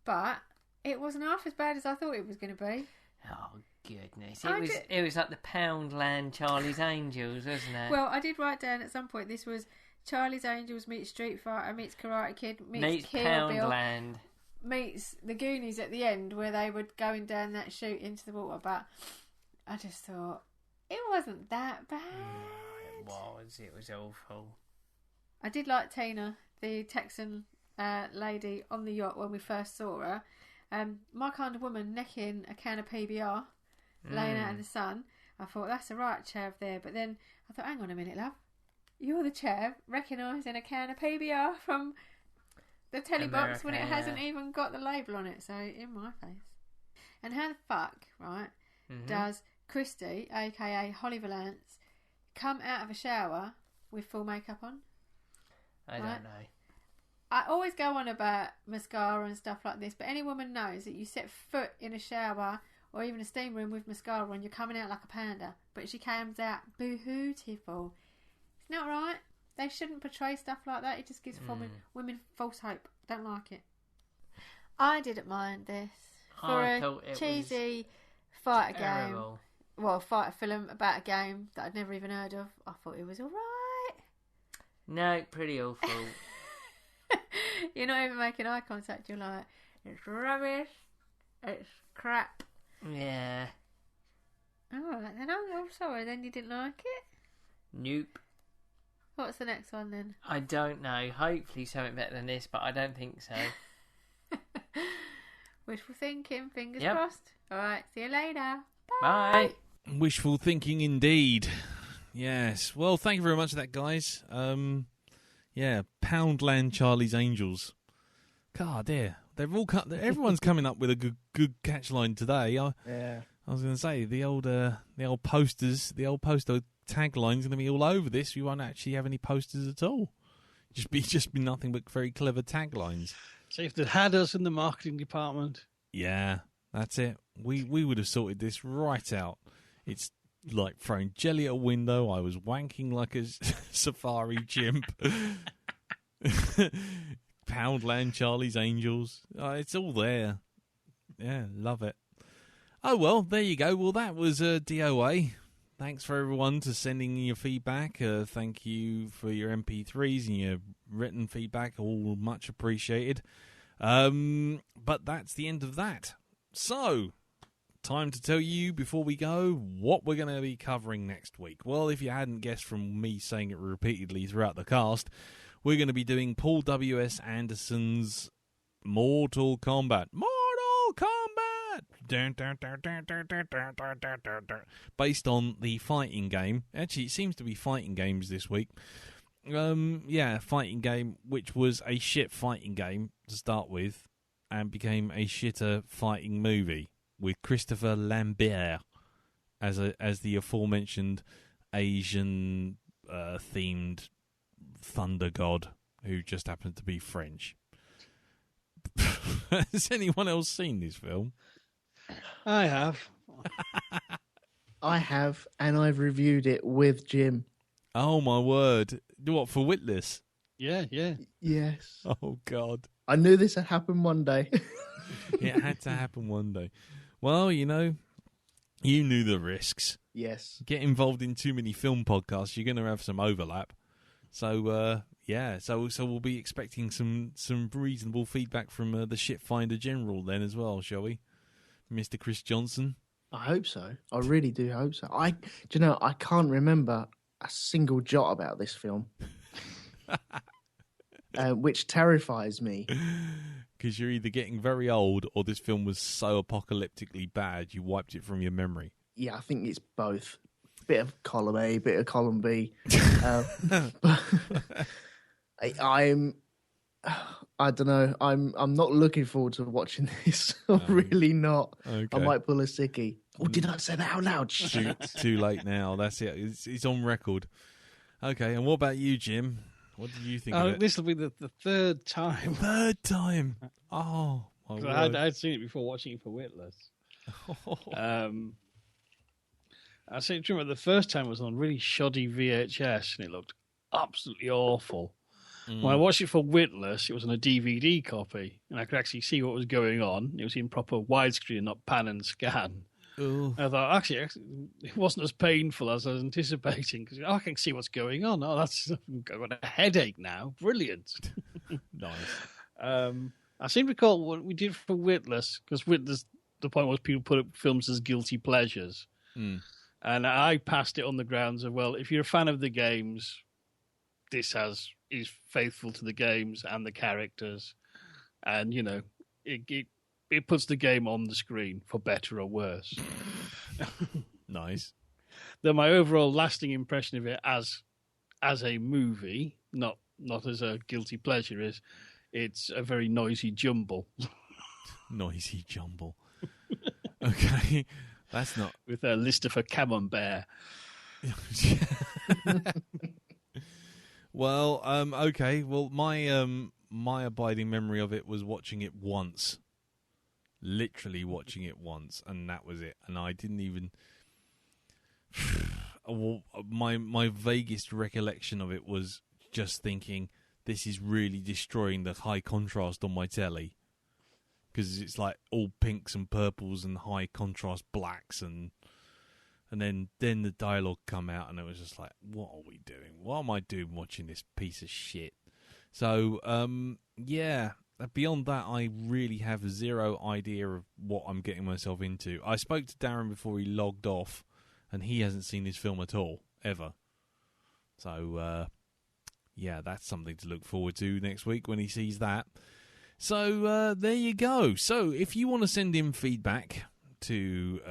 but it wasn't half as bad as I thought it was going to be. Oh goodness! It was like the Poundland Charlie's Angels, wasn't it? Well, I did write down at some point this was Charlie's Angels meets Street Fighter meets Karate Kid meets Kill Poundland Bill meets the Goonies at the end, where they were going down that chute into the water. But I just thought it wasn't that bad. No, it was awful. I did like Tina, the Texan lady on the yacht when we first saw her. My kind of woman necking a can of PBR, laying out in the sun. I thought, that's a right chav there. But then I thought, hang on a minute, love. You're the chav recognising a can of PBR from the telly box when it hasn't even got the label on it. So, in my face. And how the fuck, right, does Christy, a.k.a. Holly Valance, come out of a shower with full makeup on? I don't know. I always go on about mascara and stuff like this, but any woman knows that you set foot in a shower or even a steam room with mascara on, you're coming out like a panda. But she comes out boo-hootiful. It's not right. They shouldn't portray stuff like that. It just gives women false hope. Don't like it. I didn't mind this. For a cheesy fighter game. Well, fighter film about a game that I'd never even heard of. I thought it was alright. No, pretty awful. You're not even making eye contact. You're like, it's rubbish. It's crap. Yeah. Alright then. I'm sorry then you didn't like it. Nope. What's the next one then? I don't know. Hopefully something better than this, but I don't think so. Wishful thinking. Fingers crossed. Alright. See you later. Bye. Wishful thinking indeed. Yes. Well, thank you very much for that, guys. Yeah, Poundland Charlie's Angels. God, dear. They've all everyone's coming up with a good catchline today. Yeah. I was going to say the old posters, the old poster tagline's going to be all over this. We won't actually have any posters at all. Just be nothing but very clever taglines. So if they'd had us in the marketing department, Yeah, that's it. We would have sorted this right out. It's like throwing jelly at a window. I was wanking like a safari chimp. Poundland, Charlie's Angels. It's all there. Yeah, love it. Oh, well, there you go. Well, that was DOA. Thanks for everyone to sending your feedback. Thank you for your MP3s and your written feedback. All much appreciated. But that's the end of that. So, time to tell you before we go what we're going to be covering next week. Well, if you hadn't guessed from me saying it repeatedly throughout the cast, we're going to be doing Paul W.S. Anderson's Mortal Kombat. Mortal Kombat! Based on the fighting game. Actually, it seems to be fighting games this week. Fighting game, which was a shit fighting game to start with, and became a shitter fighting movie with Christopher Lambert as the aforementioned Asian themed thunder god who just happened to be French. Has anyone else seen this film? I have. I have, and I've reviewed it with Jim. Oh my word! What, for Witless? Yeah. Yes. Oh God! I knew this had happened one day. It had to happen one day. Well, you know, you knew the risks. Yes. Get involved in too many film podcasts, you're going to have some overlap. So, so we'll be expecting some reasonable feedback from the Shitfinder General then as well, shall we, Mr. Chris Johnson? I hope so. I really do hope so. I can't remember a single jot about this film, which terrifies me. Because you're either getting very old or this film was so apocalyptically bad you wiped it from your memory. Yeah, I think it's both. Bit of column A, bit of column B. I don't know. I'm not looking forward to watching this. I'm really not. Okay. I might pull a sickie. Oh, did I say that out loud? Too late now. That's it. It's on record. Okay, and what about you, Jim? What did you think of it? This will be the third time. Third time. Oh, my word. I'd seen it before watching it for Witless. I seem to remember the first time was on really shoddy VHS and it looked absolutely awful. When I watched it for Witless, it was on a DVD copy and I could actually see what was going on. It was in proper widescreen, not pan and scan. Ooh. I thought, actually, it wasn't as painful as I was anticipating because I can see what's going on. Oh, I've got a headache now. Brilliant. Nice. I seem to recall what we did for Witless, because Witless, the point was people put up films as guilty pleasures. And I passed it on the grounds of, well, if you're a fan of the games, this is faithful to the games and the characters. And, you know, it puts the game on the screen, for better or worse. Nice. Then my overall lasting impression of it as a movie, not as a guilty pleasure, is it's a very noisy jumble. Noisy jumble. Okay. That's not... With a list of a camembert. Well, okay. Well, my abiding memory of it was watching it once. Literally watching it once, and that was it. And I didn't even... my vaguest recollection of it was just thinking, this is really destroying the high contrast on my telly. Because it's like all pinks and purples and high contrast blacks, and then the dialogue come out, and it was just like, what are we doing? What am I doing watching this piece of shit? So, yeah. Beyond that, I really have zero idea of what I'm getting myself into. I spoke to Darren before he logged off, and he hasn't seen this film at all, ever. So, yeah, that's something to look forward to next week when he sees that. So there you go. So if you want to send in feedback to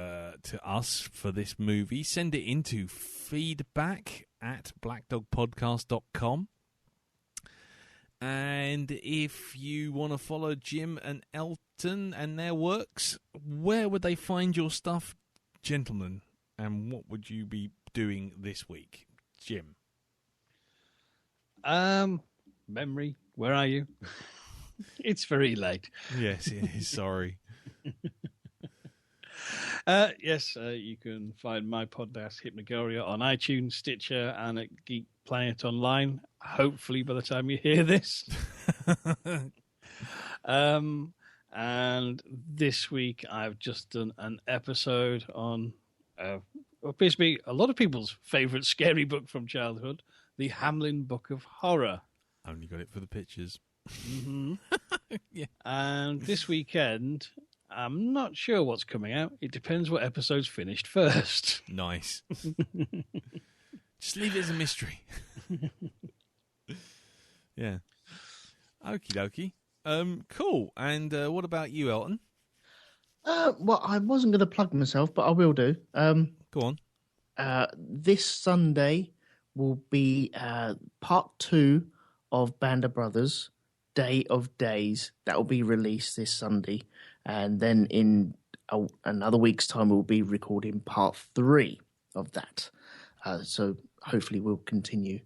us for this movie, send it into feedback@blackdogpodcast.com. And if you want to follow Jim and Elton and their works, where would they find your stuff, gentlemen? And what would you be doing this week, Jim? Memory, where are you? It's very late. Yes, it is. Sorry. Yes, you can find my podcast, Hypnagoria, on iTunes, Stitcher, and at Geek Planet Online, hopefully by the time you hear this. And this week I've just done an episode on what appears to be a lot of people's favourite scary book from childhood, The Hamlin Book of Horror. Only got it for the pictures. Mm-hmm. Yeah. And this weekend, I'm not sure what's coming out. It depends what episode's finished first. Nice. Just leave it as a mystery. Yeah. Okie dokie. Cool. And what about you, Elton? Well, I wasn't going to plug myself, but I will do. Go on. This Sunday will be part 2 of Band of Brothers, Day of Days. That will be released this Sunday. And then in another week's time, we'll be recording part 3 of that. So hopefully we'll continue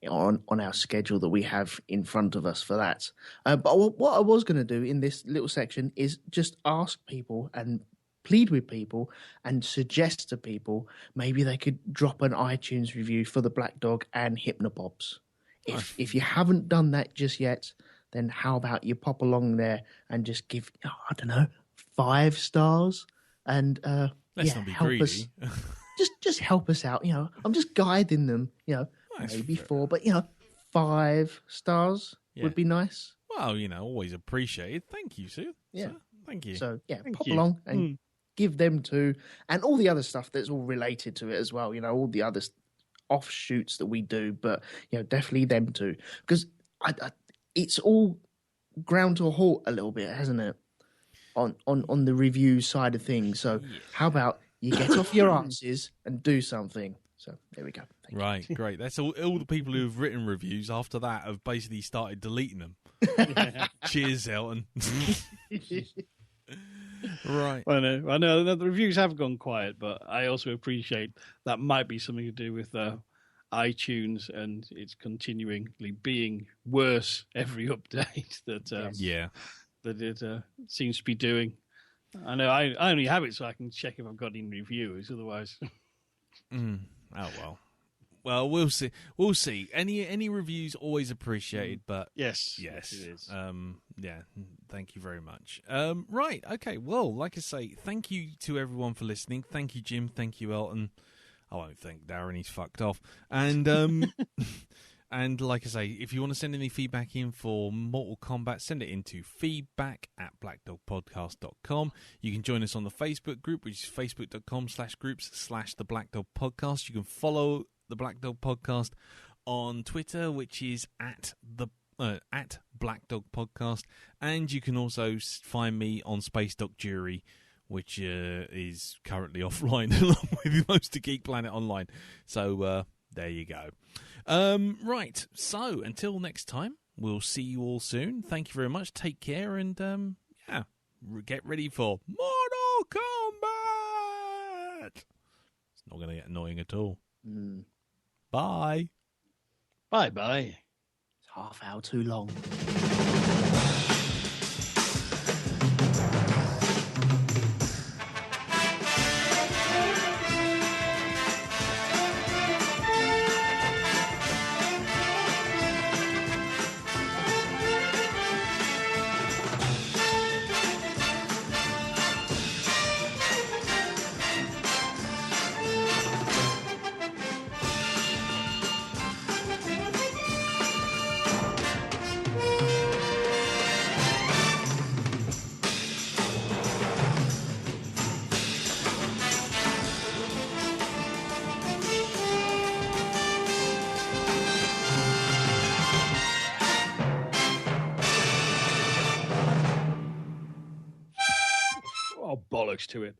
on our schedule that we have in front of us for that. But what I was going to do in this little section is just ask people and plead with people and suggest to people maybe they could drop an iTunes review for the Blackdog and Hypnobobs. If you haven't done that just yet, then how about you pop along there and just give, I don't know, 5 stars and Let's not be help greedy. us. Just help us out. I'm just guiding them. Maybe 4, but 5 stars would be nice. Well, always appreciated. Thank you, Sue. Yeah. So, thank you. So Thank pop you. along and give them 2, and all the other stuff that's all related to it as well. All the other offshoots that we do, but definitely them 2, because it's all ground to a halt a little bit, hasn't it? On the review side of things. So how about you get off your asses and do something? So there we go. Thank you. Right, great. That's all the people who've written reviews after that have basically started deleting them. Cheers, Elton. Right. I know that the reviews have gone quiet, but I also appreciate that might be something to do with iTunes and it's continually being worse every update that that it seems to be doing. I know I only have it so I can check if I've got any reviews. Otherwise, Oh well, we'll see. We'll see. Any reviews always appreciated, but yes, it is. Yeah, thank you very much. Right, okay. Well, like I say, thank you to everyone for listening. Thank you, Jim. Thank you, Elton. I won't thank Darren. He's fucked off. And and like I say, if you want to send any feedback in for Mortal Kombat, send it into feedback@blackdogpodcast.com. You can join us on the Facebook group, which is facebook.com/groups/the Blackdog Podcast. You can follow the Blackdog Podcast on Twitter, which is at Blackdog Podcast. And you can also find me on Space Doc Jury, which is currently offline along with most of Geek Planet Online. So there you go. Right, so until next time, we'll see you all soon. Thank you very much. Take care, and get ready for Mortal Kombat. It's not going to get annoying at all. Bye. Bye. It's half hour too long. Oh, bollocks to it.